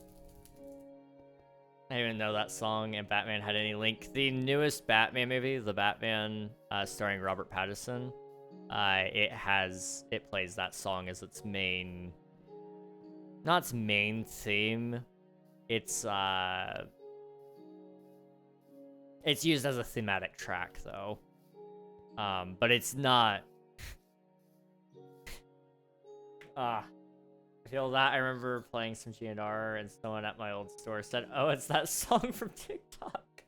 I didn't even know that song and Batman had any link. The newest Batman movie, The Batman, starring Robert Pattinson, it plays that song as its main... Not its main theme. It's used as a thematic track, though. But it's not... Feel that. I remember playing some GNR and someone at my old store said, "Oh, it's that song from TikTok."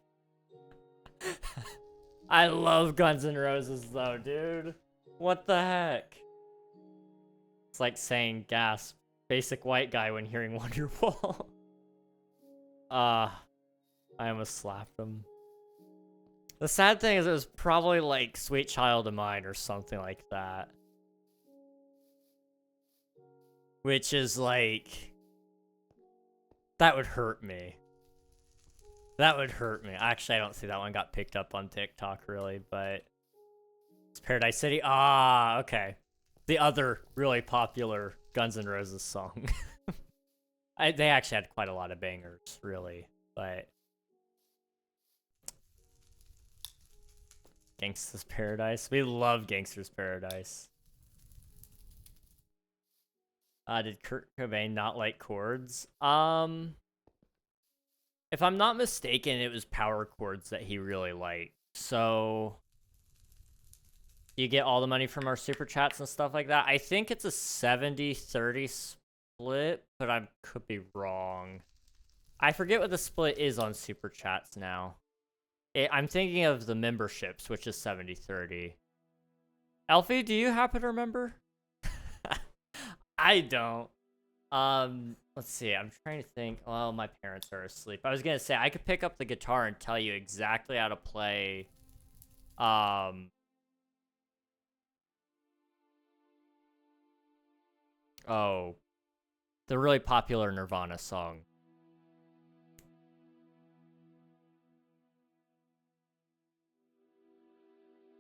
I love Guns N' Roses though, dude. What the heck? It's like saying gasp basic white guy when hearing Wonderwall. I almost slapped him. The sad thing is it was probably like Sweet Child of Mine or something like that. Which is like... That would hurt me. That would hurt me. Actually, I don't see that one got picked up on TikTok really, but... It's Paradise City. Ah, okay. The other really popular Guns N' Roses song. They actually had quite a lot of bangers, really, but... Gangsta's Paradise. We love Gangsta's Paradise. Did Kurt Cobain not like chords? If I'm not mistaken, it was power chords that he really liked. So, you get all the money from our super chats and stuff like that. I think it's a 70-30 split, but I could be wrong. I forget what the split is on super chats now. I'm thinking of the memberships, which is 70-30. Elfie, do you happen to remember? I don't. Let's see. I'm trying to think. Well, my parents are asleep. I was gonna say I could pick up the guitar and tell you exactly how to play. Oh, the really popular Nirvana song.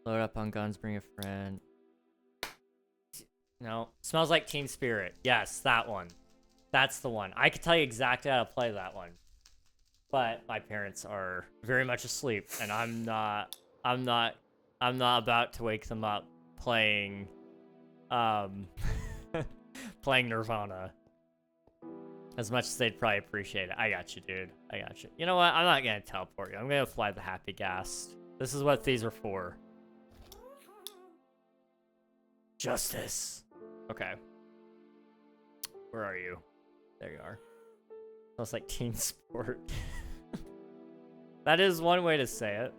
Load up on guns, bring a friend. No, Smells Like Teen Spirit. Yes, that one. That's the one. I could tell you exactly how to play that one. But my parents are very much asleep, and I'm not about to wake them up playing playing Nirvana. As much as they'd probably appreciate it. I got you, dude. I got you. You know what? I'm not gonna teleport you. I'm gonna fly the Happy Gas. This is what these are for. Justice. Okay. Where are you? There you are. Smells Like Teen Sport. That is one way to say it.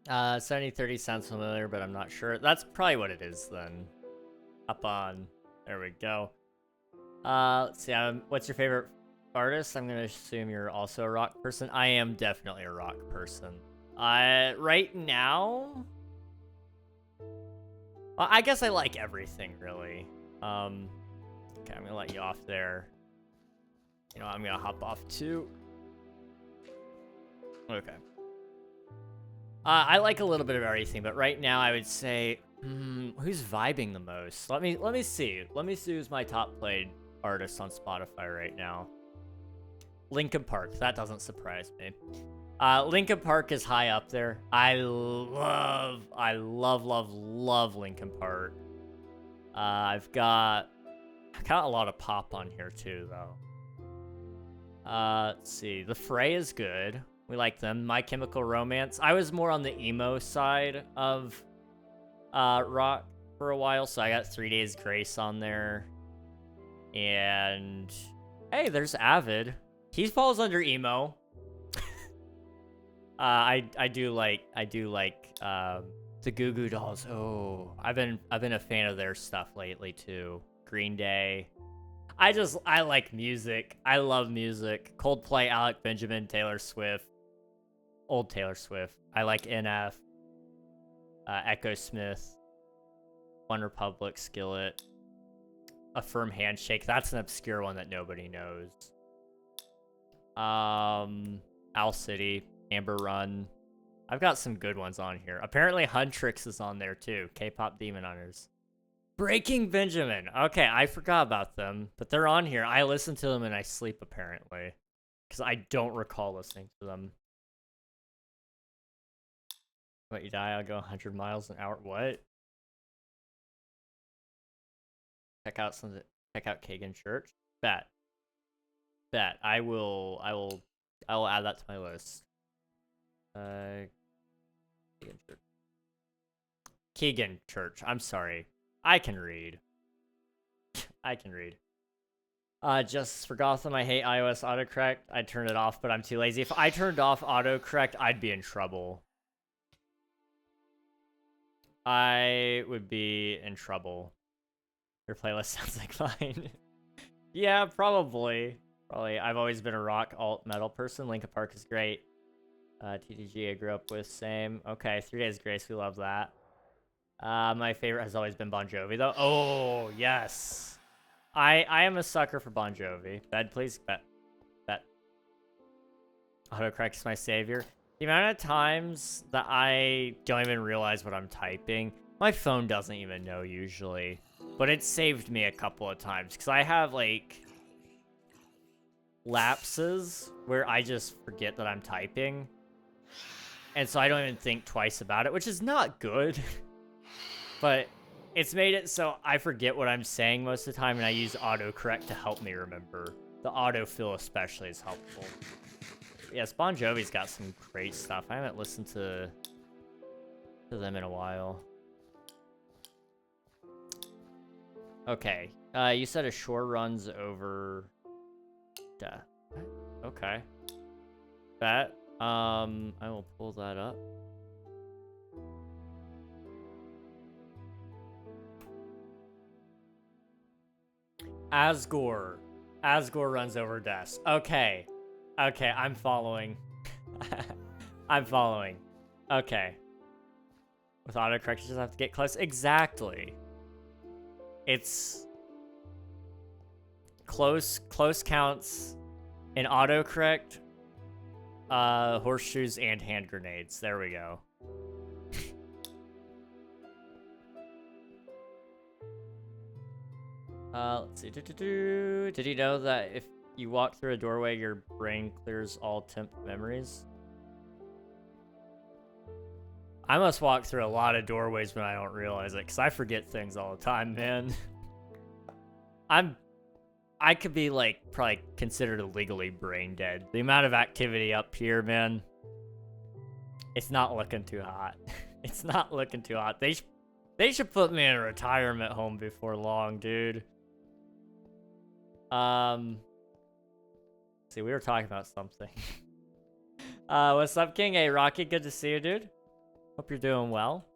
70-30 sounds familiar, but I'm not sure. That's probably what it is then. Up on. There we go. Let's see. What's your favorite artist? I'm gonna assume you're also a rock person. I am definitely a rock person. Right now... Well, I guess I like everything, really. Okay, I'm gonna let you off there. You know, I'm gonna hop off too. Okay. I like a little bit of everything, but right now I would say, who's vibing the most? Let me see. Let me see who's my top played artist on Spotify right now. Linkin Park. That doesn't surprise me. Linkin Park is high up there. I love Linkin Park. I've got a lot of pop on here too, though. Let's see. The Fray is good. We like them. My Chemical Romance. I was more on the emo side of rock for a while, so I got 3 Days Grace on there. And hey, there's Avid. He falls under emo. I do like the Goo Goo Dolls. Oh, I've been a fan of their stuff lately too. Green Day. I like music. I love music. Coldplay, Alec Benjamin, Taylor Swift. Old Taylor Swift. I like NF. Echo Smith. One Republic, Skillet. A Firm Handshake. That's an obscure one that nobody knows. Owl City. Amber Run. I've got some good ones on here. Apparently Huntrix is on there too. K-pop Demon Hunters. Breaking Benjamin. Okay, I forgot about them, but they're on here. I listen to them and I sleep apparently, because I don't recall listening to them. What, you die, I'll go 100 miles an hour. What? Check out Kagan Church. Bet. I will add that to my list. Keegan Church. I'm sorry. I can read. Just for Gotham, I hate iOS autocorrect. I turned it off, but I'm too lazy. If I turned off autocorrect, I'd be in trouble. I would be in trouble. Your playlist sounds like mine. Yeah, probably. Probably. I've always been a rock alt metal person. Linkin Park is great. TTG I grew up with, same. Okay, 3 Days Grace, we love that. My favorite has always been Bon Jovi, though. Oh, yes. I am a sucker for Bon Jovi. Bed, please. Bet. Bet. Autocorrect is my savior. The amount of times that I don't even realize what I'm typing, my phone doesn't even know usually. But it saved me a couple of times, because I have, like, lapses where I just forget that I'm typing. And so I don't even think twice about it, which is not good. But it's made it so I forget what I'm saying most of the time, and I use autocorrect to help me remember. The autofill especially is helpful. But yes, Bon Jovi's got some great stuff. I haven't listened to them in a while. Okay. You said a shore runs over... Duh. Okay. Bet. I will pull that up. Asgore. Asgore runs over desk. Okay. Okay, I'm following. I'm following. Okay. With autocorrect, you just have to get close. Exactly. It's... Close counts in autocorrect, horseshoes, and hand grenades. There we go. Let's see. Did you know that if you walk through a doorway, your brain clears all temp memories? I must walk through a lot of doorways when I don't realize it, because I forget things all the time, man. I could be, like, probably considered illegally brain dead. The amount of activity up here, man, it's not looking too hot. It's not looking too hot. They should put me in a retirement home before long, dude. See, we were talking about something. What's up, King? Hey, Rocky, good to see you, dude. Hope you're doing well.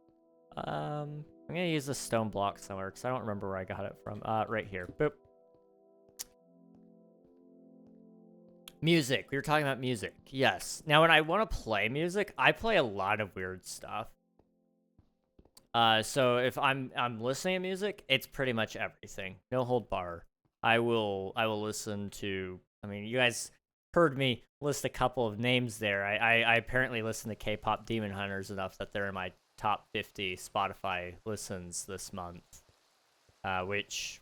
I'm gonna use this stone block somewhere, because I don't remember where I got it from. Right here. Boop. Music. We were talking about music. Yes. Now, when I want to play music, I play a lot of weird stuff. So if I'm listening to music, it's pretty much everything. No hold bar. I will listen to... I mean, you guys heard me list a couple of names there. I apparently listen to K-pop Demon Hunters enough that they're in my top 50 Spotify listens this month. Which...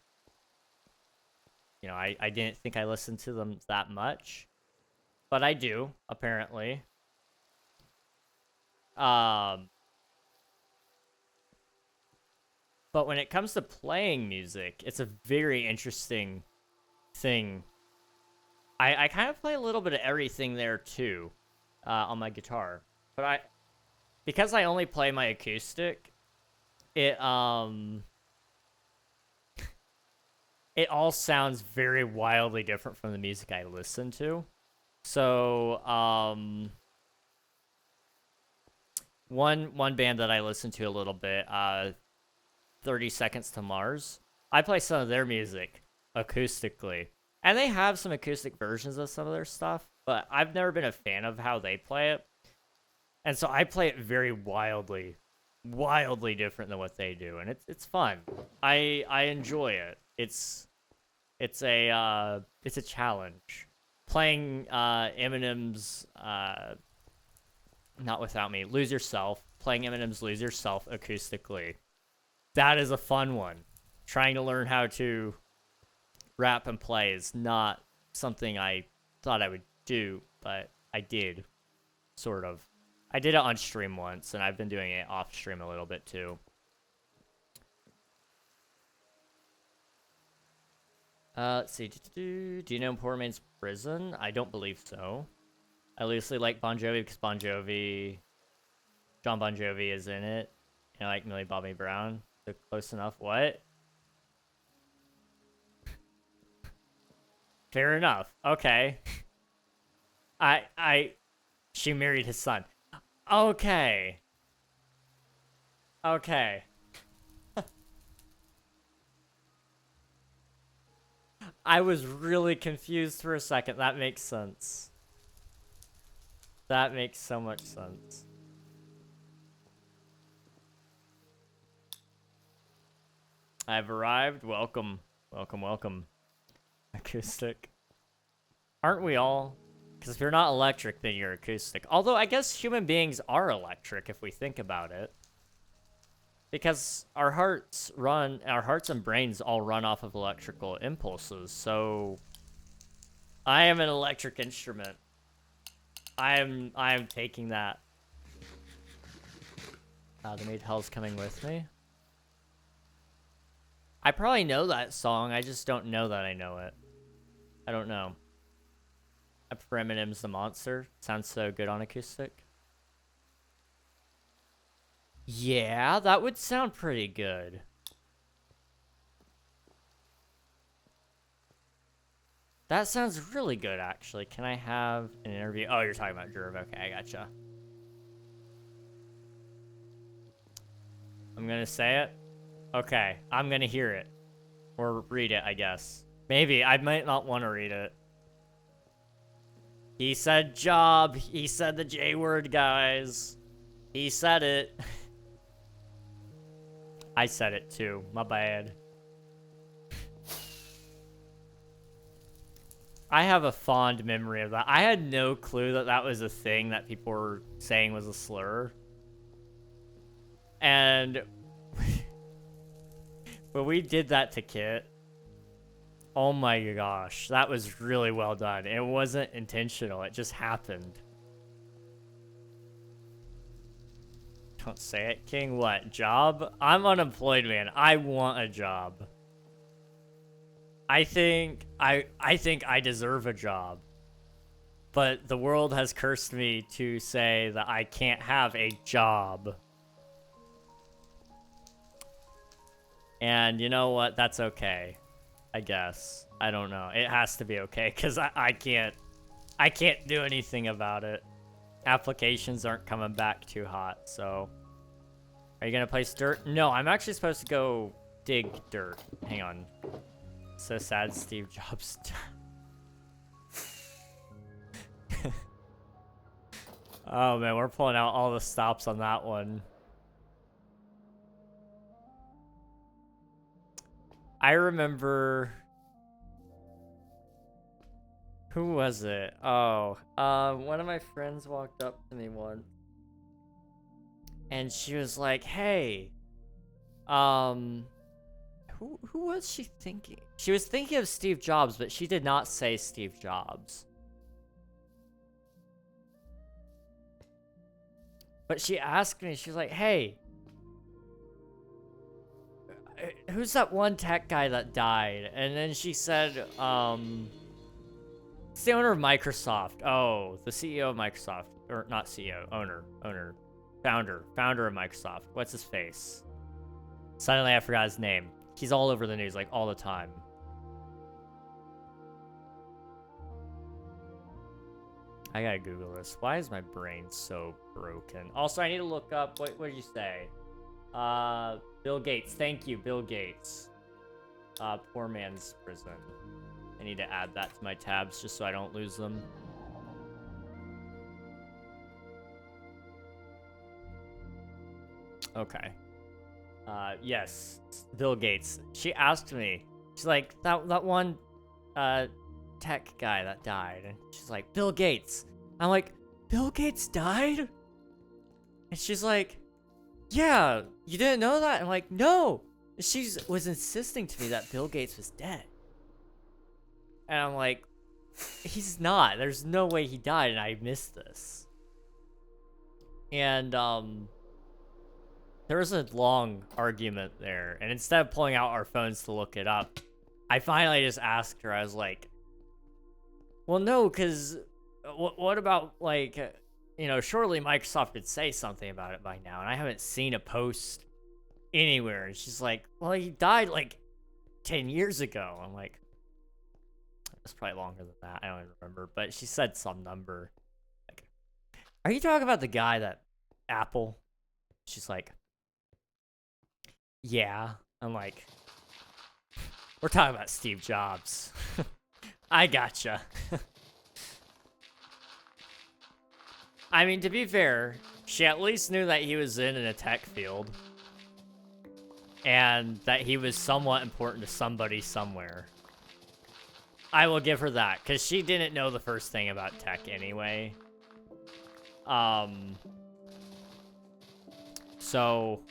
You know, I didn't think I listened to them that much. But I do, apparently. But when it comes to playing music, it's a very interesting thing. I kind of play a little bit of everything there, too, on my guitar. But because I only play my acoustic, it all sounds very wildly different from the music I listen to. So, one band that I listen to a little bit, 30 Seconds to Mars, I play some of their music acoustically. And they have some acoustic versions of some of their stuff, but I've never been a fan of how they play it. And so I play it very wildly different than what they do, and it's fun. I enjoy it. It's a challenge. Playing Eminem's Not Without Me, Lose Yourself, playing Eminem's Lose Yourself acoustically. That is a fun one. Trying to learn how to rap and play is not something I thought I would do, but I did, sort of. I did it on stream once, and I've been doing it off stream a little bit too. Let's see. Do you know Poor Man's Prison? I don't believe so. I loosely like Bon Jovi because John Bon Jovi is in it. And I like Millie Bobby Brown. So close enough. What? Fair enough. Okay. She married his son. Okay. Okay. I was really confused for a second. That makes sense. That makes so much sense. I've arrived. Welcome. Welcome, welcome. Acoustic. Aren't we all? Because if you're not electric, then you're acoustic. Although, I guess human beings are electric if we think about it. Because our hearts and brains all run off of electrical impulses, so... I am an electric instrument. I am taking that. The Maid Hell's coming with me. I probably know that song, I just don't know that I know it. I don't know. I prefer Eminem's The Monster. Sounds so good on acoustic. Yeah, that would sound pretty good. That sounds really good, actually. Can I have an interview? Oh, you're talking about Jerv. Okay, I gotcha. I'm gonna say it. Okay, I'm gonna hear it. Or read it, I guess. Maybe. I might not want to read it. He said job. He said the J word, guys. He said it. I said it too. My bad. I have a fond memory of that. I had no clue that that was a thing that people were saying was a slur. And when we did that to Kit, oh my gosh, that was really well done. It wasn't intentional. It just happened. Don't say it, King. What? Job? I'm unemployed, man. I want a job. I think I deserve a job. But the world has cursed me to say that I can't have a job. And you know what? That's okay. I guess. I don't know. It has to be okay because I can't do anything about it. Applications aren't coming back too hot, so. Are you gonna place dirt? No, I'm actually supposed to go dig dirt. Hang on. So sad Steve Jobs. Oh man, we're pulling out all the stops on that one. I remember... Who was it? Oh, one of my friends walked up to me once. And she was like, hey, who was she thinking? She was thinking of Steve Jobs, but she did not say Steve Jobs. But she asked me, she was like, hey, who's that one tech guy that died? And then she said, it's the owner of Microsoft. Oh, the CEO of Microsoft. Or not CEO, owner. Founder of Microsoft. What's his face? Suddenly I forgot his name. He's all over the news, like, all the time. I gotta Google this. Why is my brain so broken? Also, I need to look up, what did you say? Bill Gates. Thank you, Bill Gates. Poor man's prison. I need to add that to my tabs just so I don't lose them. Okay. Yes, Bill Gates. She asked me. She's like, that one, tech guy that died. And she's like, Bill Gates. I'm like, Bill Gates died? And she's like, yeah, you didn't know that? I'm like, no. And she was insisting to me that Bill Gates was dead. And I'm like, he's not. There's no way he died, and I missed this. And, there was a long argument there, and instead of pulling out our phones to look it up, I finally just asked her, I was like, well, no, because what about, like, you know, surely Microsoft could say something about it by now, and I haven't seen a post anywhere. And she's like, well, he died, like, 10 years ago. I'm like, it's probably longer than that. I don't even remember, but she said some number. Like, are you talking about the guy that Apple? She's like, yeah. I'm like, We're talking about Steve Jobs. I gotcha. I mean, to be fair, she at least knew that he was in a tech field. And that he was somewhat important to somebody somewhere. I will give her that, because she didn't know the first thing about tech anyway. So,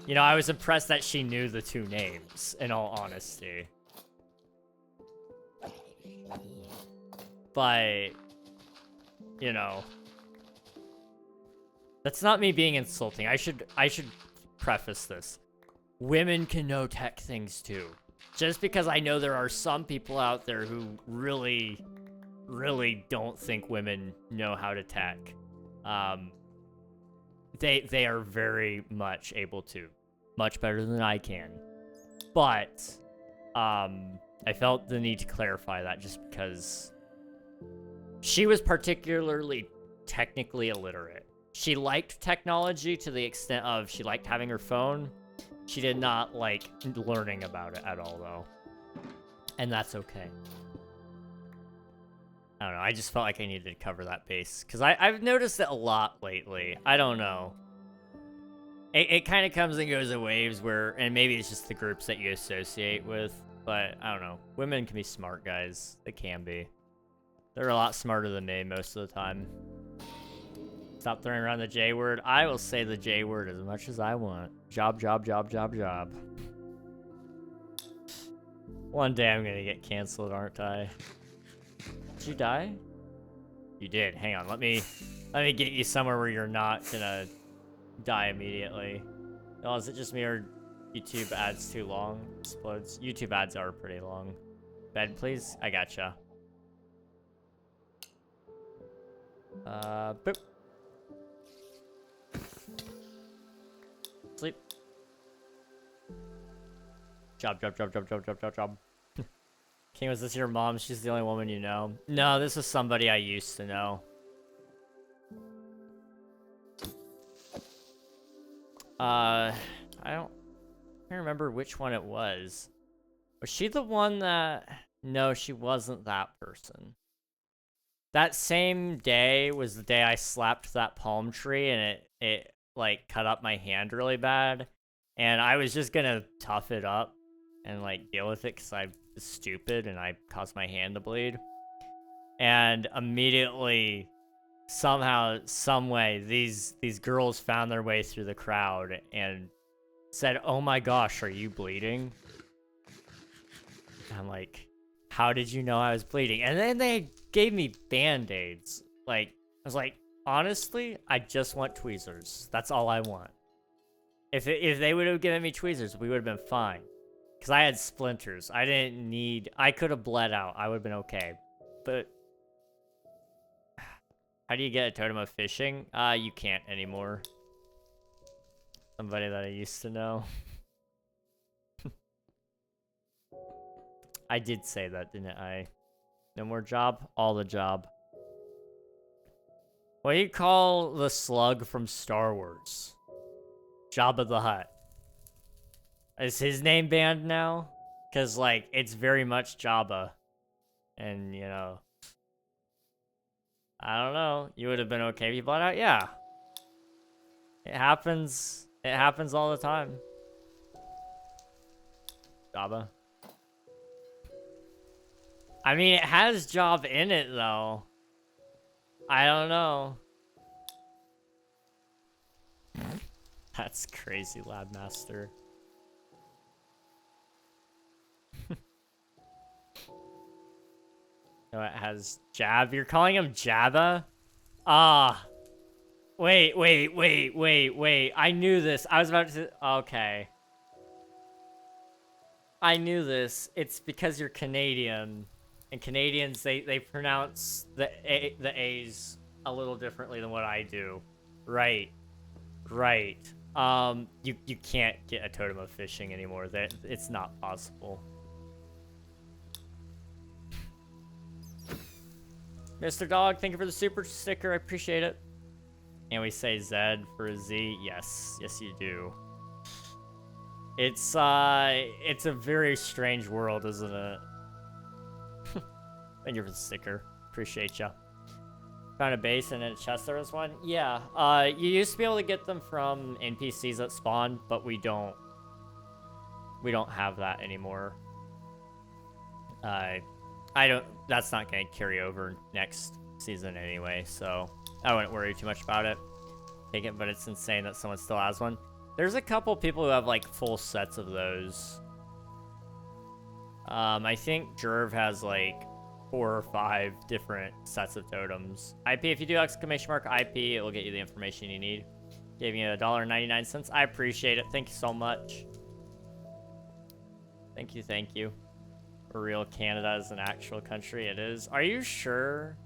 you know, I was impressed that she knew the two names, in all honesty. But, you know, that's not me being insulting. I should preface this. Women can know tech things too. Just because I know there are some people out there who really, really don't think women know how to tech. They are very much able to. Much better than I can. But, I felt the need to clarify that just because she was particularly technically illiterate. She liked technology to the extent of she liked having her phone. She did not like learning about it at all, though. And that's okay. I don't know, I just felt like I needed to cover that base. Because I've noticed it a lot lately. I don't know. It kind of comes and goes in waves where, and maybe it's just the groups that you associate with, but I don't know. Women can be smart, guys. They can be. They're a lot smarter than me most of the time. Stop throwing around the J word. I will say the J word as much as I want. Job, job, job, job, job. One day I'm gonna get canceled, aren't I? Did you die? You did. Hang on. Let me get you somewhere where you're not gonna die immediately. Oh, is it just me or YouTube ads too long? Explodes. YouTube ads are pretty long. Bed, please. I gotcha. Boop. Sleep. Job, job, job, job, job, job, job, job. King, was this your mom? She's the only woman you know. No, this is somebody I used to know. I can't remember which one it was. Was she the one that... No, she wasn't that person. That same day was the day I slapped that palm tree and it like cut up my hand really bad. And I was just gonna tough it up and like deal with it because I was stupid and I caused my hand to bleed. And immediately, somehow, some way, these girls found their way through the crowd and said, "Oh my gosh, are you bleeding?" And I'm like, how did you know I was bleeding? And then they gave me band-aids. Like, I was like, honestly, I just want tweezers. That's all I want. If they would have given me tweezers, we would have been fine. Because I had splinters. I could have bled out. I would have been okay. But how do you get a totem of fishing? You can't anymore. Somebody that I used to know. I did say that, didn't I? No more job? All the job. What do you call the slug from Star Wars? Jabba the Hutt. Is his name banned now? Because, like, it's very much Jabba. And, you know... I don't know. You would have been okay if you bled out? Yeah. It happens. It happens all the time. Jabba. I mean, it has job in it, though. I don't know. That's crazy, Lab Master. No, it has Jab. You're calling him Jabba? Ah. Wait. I knew this. I was about to... Okay. I knew this. It's because you're Canadian. And Canadians, they pronounce the A's a little differently than what I do. Right. You can't get a totem of fishing anymore. It's not possible. Mr. Dog, thank you for the super sticker. I appreciate it. And we say Z for a Z. Yes, you do. It's a very strange world, isn't it? Thank you for the sticker. Appreciate ya. Found a base and in a chest there was one? Yeah, you used to be able to get them from NPCs that spawn, but we don't have that anymore. I don't, that's not gonna carry over next season anyway, so I wouldn't worry too much about it. Take it, but it's insane that someone still has one. There's a couple people who have like full sets of those. I think Jerv has like 4 or 5 different sets of totems. IP, if you do exclamation mark IP, it will get you the information you need. Gave you $1.99. I appreciate it. Thank you so much. Thank you, thank you. For real, Canada is an actual country. It is. Are you sure?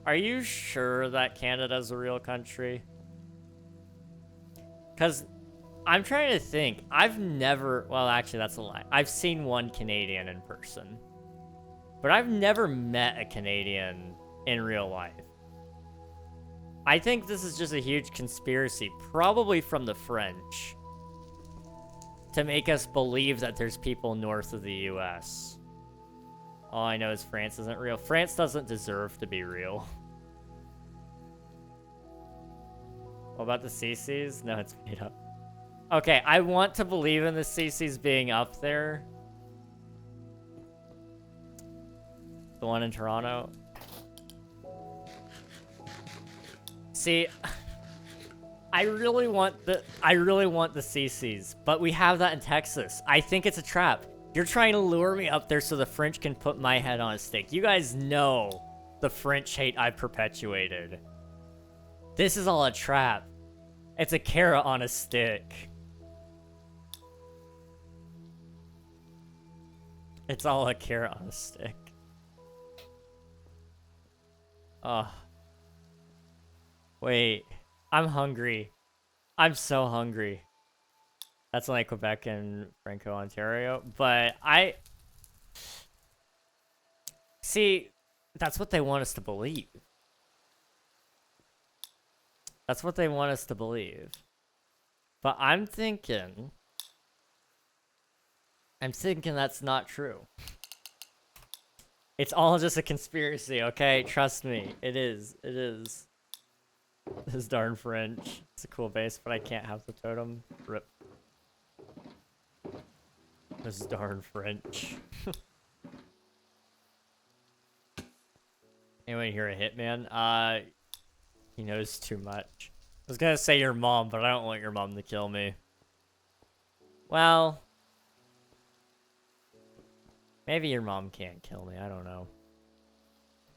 Are you sure that Canada's a real country? Because I'm trying to think. I've never... Well, actually, that's a lie. I've seen one Canadian in person. But I've never met a Canadian in real life. I think this is just a huge conspiracy, probably from the French, to make us believe that there's people north of the US. All I know is France isn't real. France doesn't deserve to be real. What about the CCs? No, it's made up. Okay, I want to believe in the CCs being up there. The one in Toronto. See, I really want the CCs, but we have that in Texas. I think it's a trap. You're trying to lure me up there so the French can put my head on a stake. You guys know the French hate I've perpetuated. This is all a trap. It's a carrot on a stick. It's all a carrot on a stick. Ugh. Wait. I'm hungry. I'm so hungry. That's like Quebec and Franco, Ontario. But see, that's what they want us to believe. That's what they want us to believe. But I'm thinking that's not true. It's all just a conspiracy, okay? Trust me. It is. It is. This darn French. It's a cool base, but I can't have the totem. Rip. This darn French. Anyone here a hitman? He knows too much. I was gonna say your mom, but I don't want your mom to kill me. Well, maybe your mom can't kill me. I don't know.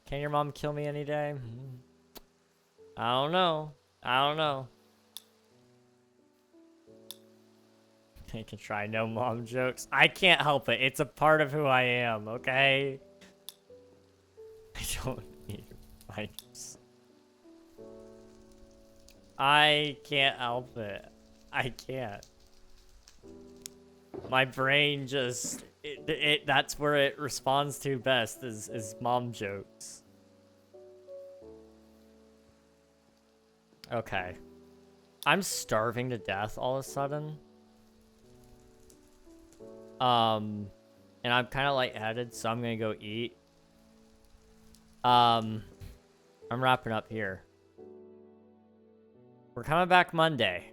Can your mom kill me any day? I don't know. I don't know. I can try no mom jokes. I can't help it. It's a part of who I am, okay? I don't need mics. I can't help it. I can't. My brain just... that's where it responds to best, is mom jokes. Okay. I'm starving to death all of a sudden. And I'm kind of lightheaded, so I'm gonna go eat. I'm wrapping up here. We're coming back Monday.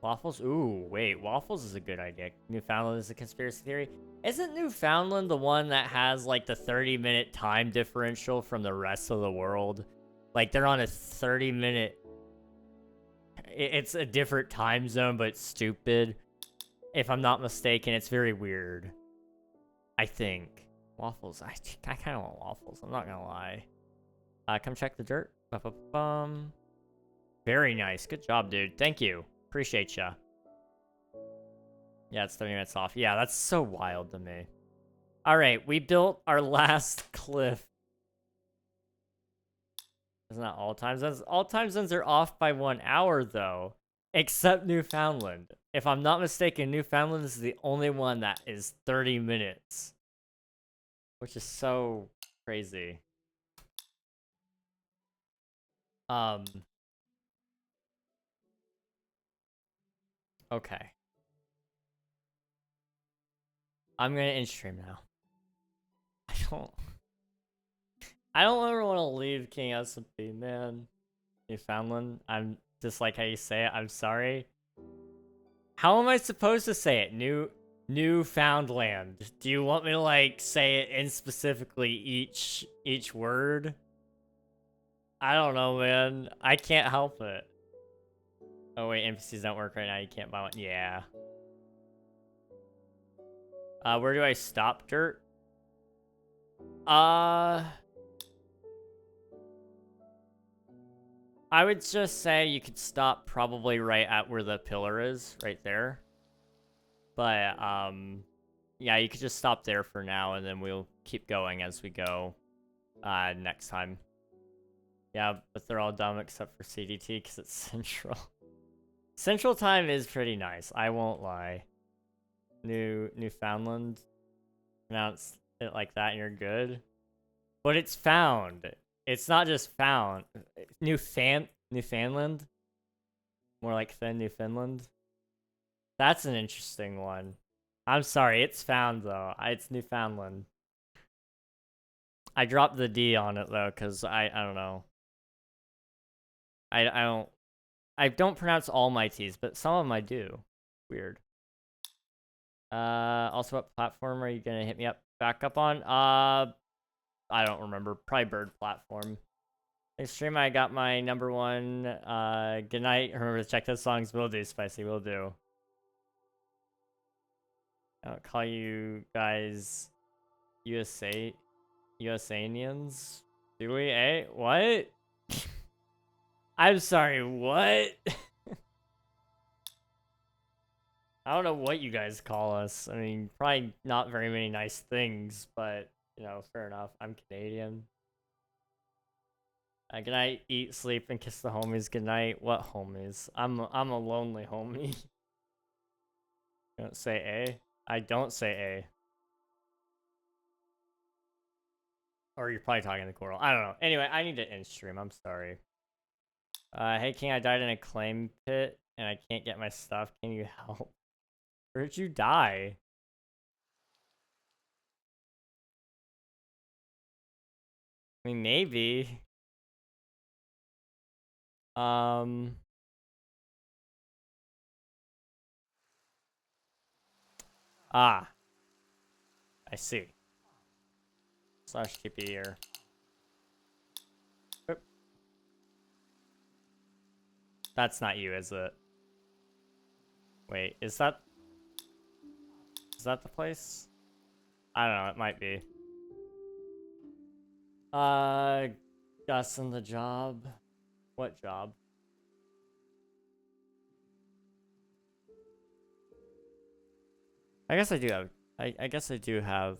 Waffles? Ooh, wait. Waffles is a good idea. Newfoundland is a conspiracy theory. Isn't Newfoundland the one that has, like, the 30-minute time differential from the rest of the world? Like, they're on a 30-minute... It's a different time zone, but it's stupid. If I'm not mistaken, it's very weird. I think. Waffles. I kind of want waffles. I'm not gonna lie. Come check the dirt. Ba-ba-bum. Very nice. Good job, dude. Thank you. Appreciate ya. Yeah, it's 30 minutes off. Yeah, that's so wild to me. All right, we built our last cliff. Isn't that all time zones? All time zones are off by 1 hour, though. Except Newfoundland. If I'm not mistaken, Newfoundland is the only one that is 30 minutes. Which is so crazy. Okay. I'm gonna end stream now. I don't ever want to leave King SMP, man. Newfoundland. I'm just like how you say it. I'm sorry. How am I supposed to say it? Newfoundland. Do you want me to like say it in specifically each word? I don't know, man. I can't help it. Oh wait, NPCs don't work right now. You can't buy one. Yeah. Where do I stop, Dirt? I would just say you could stop probably right at where the pillar is, right there. But, yeah, you could just stop there for now, and then we'll keep going as we go, next time. Yeah, but they're all dumb except for CDT, because it's Central. Central Time is pretty nice, I won't lie. Newfoundland. Pronounce it like that and you're good. But it's found. It's not just found. Newfoundland? More like Newfoundland. That's an interesting one. I'm sorry, it's found though. It's Newfoundland. I dropped the D on it though, because I don't know. I don't pronounce all my T's, but some of them I do. Weird. Also what platform are you gonna hit me up back up on? I don't remember. Probably Bird platform. Next stream I got my #1 good night. Remember to check those songs. Will do, Spicy, will do. I don't call you guys USAnians. Do we? Eh? What? I'm sorry, what? I don't know what you guys call us. I mean, probably not very many nice things, but, you know, fair enough. I'm Canadian. Good night, eat, sleep, and kiss the homies. Good night. What homies? I'm a lonely homie. You don't say A? I don't say A. Or you're probably talking to Coral. I don't know. Anyway, I need to end stream. I'm sorry. Hey King, I died in a claim pit, and I can't get my stuff. Can you help? Where did you die? I mean, maybe. Ah. I see. Slash TP here. Oop. That's not you, is it? Wait, is that the place? I don't know, it might be. Gus in the job. What job? I guess I do have, I guess I do have,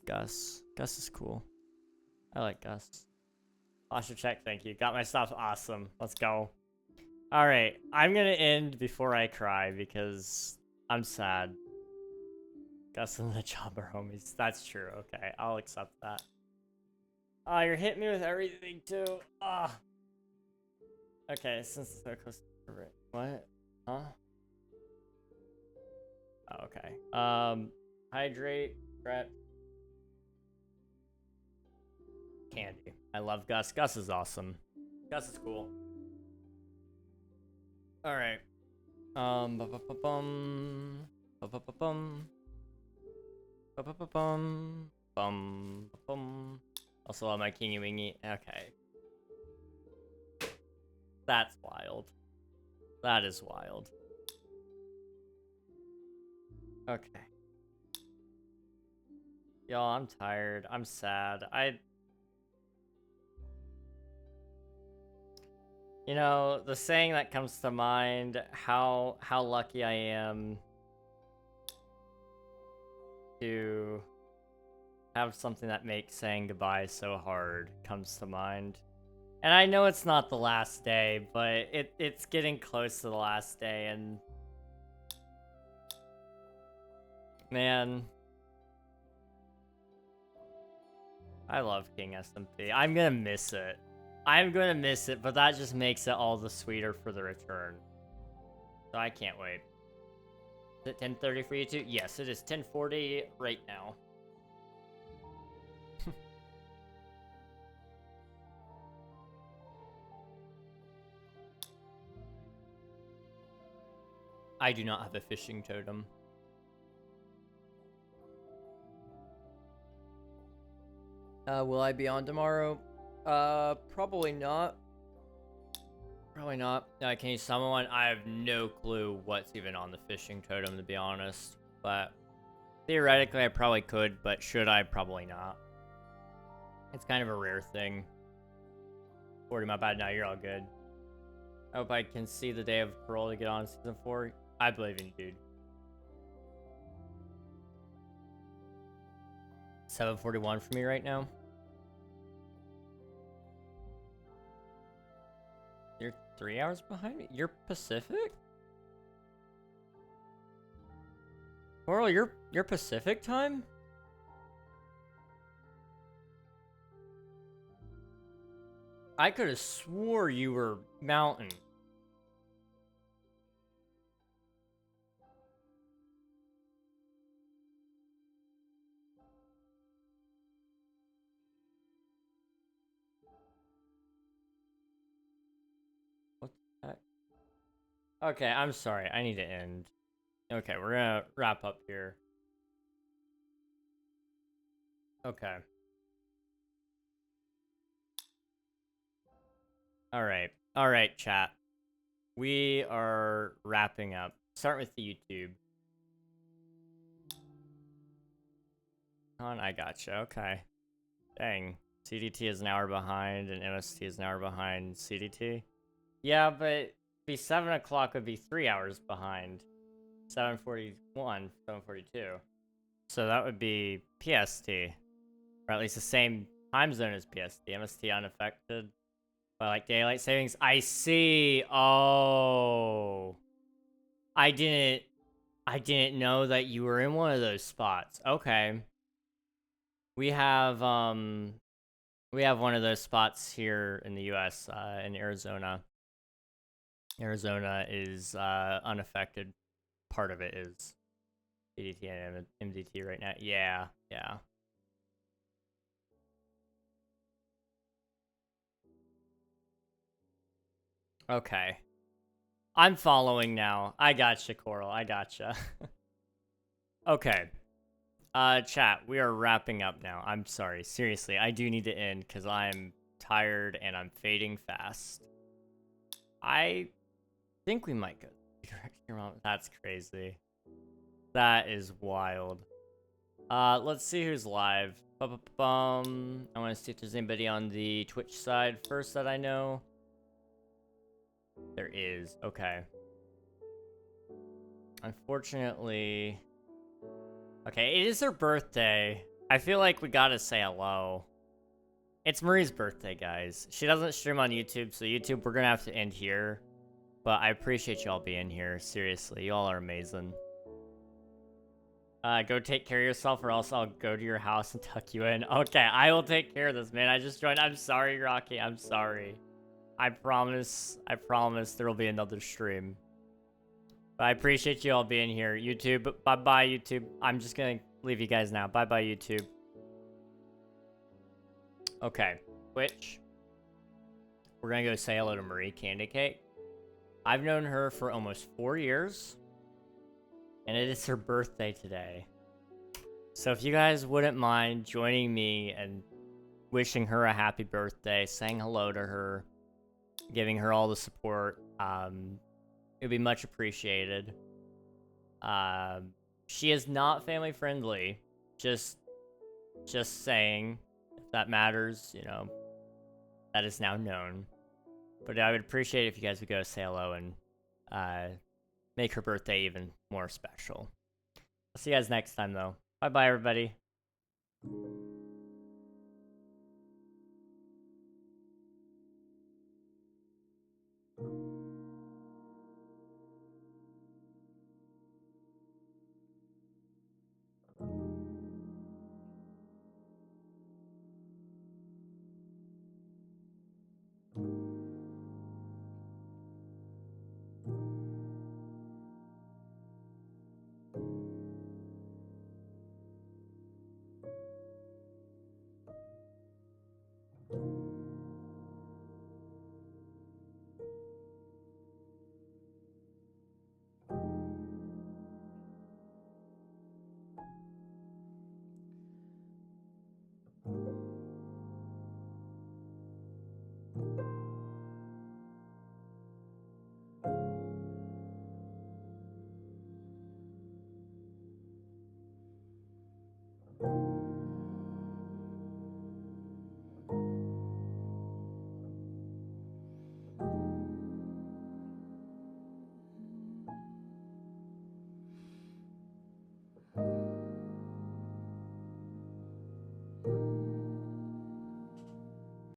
Gus. Gus is cool. I like Gus. Posture check, thank you. Got my stuff, awesome. Let's go. Alright, I'm gonna end before I cry because I'm sad. Gus and the job are homies. That's true, okay. I'll accept that. Oh, you're hitting me with everything too. Ah. Okay, since it's so close to it. What? Huh? Oh, okay. Hydrate, prep, candy. I love Gus. Gus is awesome. Gus is cool. All right. Ba-ba-ba-bum. Ba-ba-ba-bum. Ba-ba-ba-bum. Bum. Also love my kingy wingy. Okay. That's wild. That is wild. Okay. Y'all, I'm tired. I'm sad. You know, the saying that comes to mind, how lucky I am to have something that makes saying goodbye so hard comes to mind. And I know it's not the last day, but it's getting close to the last day, and man, I love King SMP. I'm gonna miss it. I'm gonna miss it, but that just makes it all the sweeter for the return. So I can't wait. Is it 10:30 for you too? Yes, it is 10:40 right now. I do not have a fishing totem. Will I be on tomorrow? Probably not. Probably not. Can you summon one? I have no clue what's even on the fishing totem, to be honest. But theoretically, I probably could, but should I? Probably not. It's kind of a rare thing. 40, my bad. Now you're all good. I hope I can see the day of parole to get on season 4. I believe in you, dude. 7:41 for me right now. You're 3 hours behind me? You're Pacific? Coral, you're Pacific time? I could have swore you were Mountain. What's that? Okay, I'm sorry. I need to end. Okay, we're gonna wrap up here. Okay. Alright. Alright, chat. We are wrapping up. Start with the YouTube. I gotcha. Okay. Dang. CDT is an hour behind, and MST is an hour behind CDT. Yeah, but be 7 o'clock would be 3 hours behind. 7:41, 7:42. So that would be PST. Or at least the same time zone as PST. MST unaffected by like daylight savings. I see. Oh. I didn't know that you were in one of those spots. Okay. We have one of those spots here in the US, in Arizona. Arizona is unaffected. Part of it is CDT and MDT right now. Yeah, yeah. Okay. I'm following now. I gotcha, Coral. I gotcha. Okay. Chat, we are wrapping up now. I'm sorry. Seriously, I do need to end because I'm tired and I'm fading fast. I think we might go. That's crazy. That is wild. Let's see who's live. I want to see if there's anybody on the Twitch side first that I know. There is. Okay. Unfortunately... Okay, it is her birthday. I feel like we gotta say hello. It's Marie's birthday, guys. She doesn't stream on YouTube, so YouTube, we're gonna have to end here. But I appreciate y'all being here. Seriously, y'all are amazing. Go take care of yourself, or else I'll go to your house and tuck you in. Okay, I will take care of this, man. I just joined. I'm sorry, Rocky. I'm sorry. I promise there will be another stream. But I appreciate you all being here. YouTube, bye-bye, YouTube. I'm just gonna leave you guys now. Bye-bye, YouTube. Okay, Twitch. We're gonna go say hello to Marie Candy Cake. I've known her for almost 4 years. And it is her birthday today. So if you guys wouldn't mind joining me and wishing her a happy birthday, saying hello to her, giving her all the support, it would be much appreciated. She is not family friendly. Just saying, if that matters, you know, that is now known. But I would appreciate it if you guys would go say hello and make her birthday even more special. I'll see you guys next time, though. Bye-bye, everybody.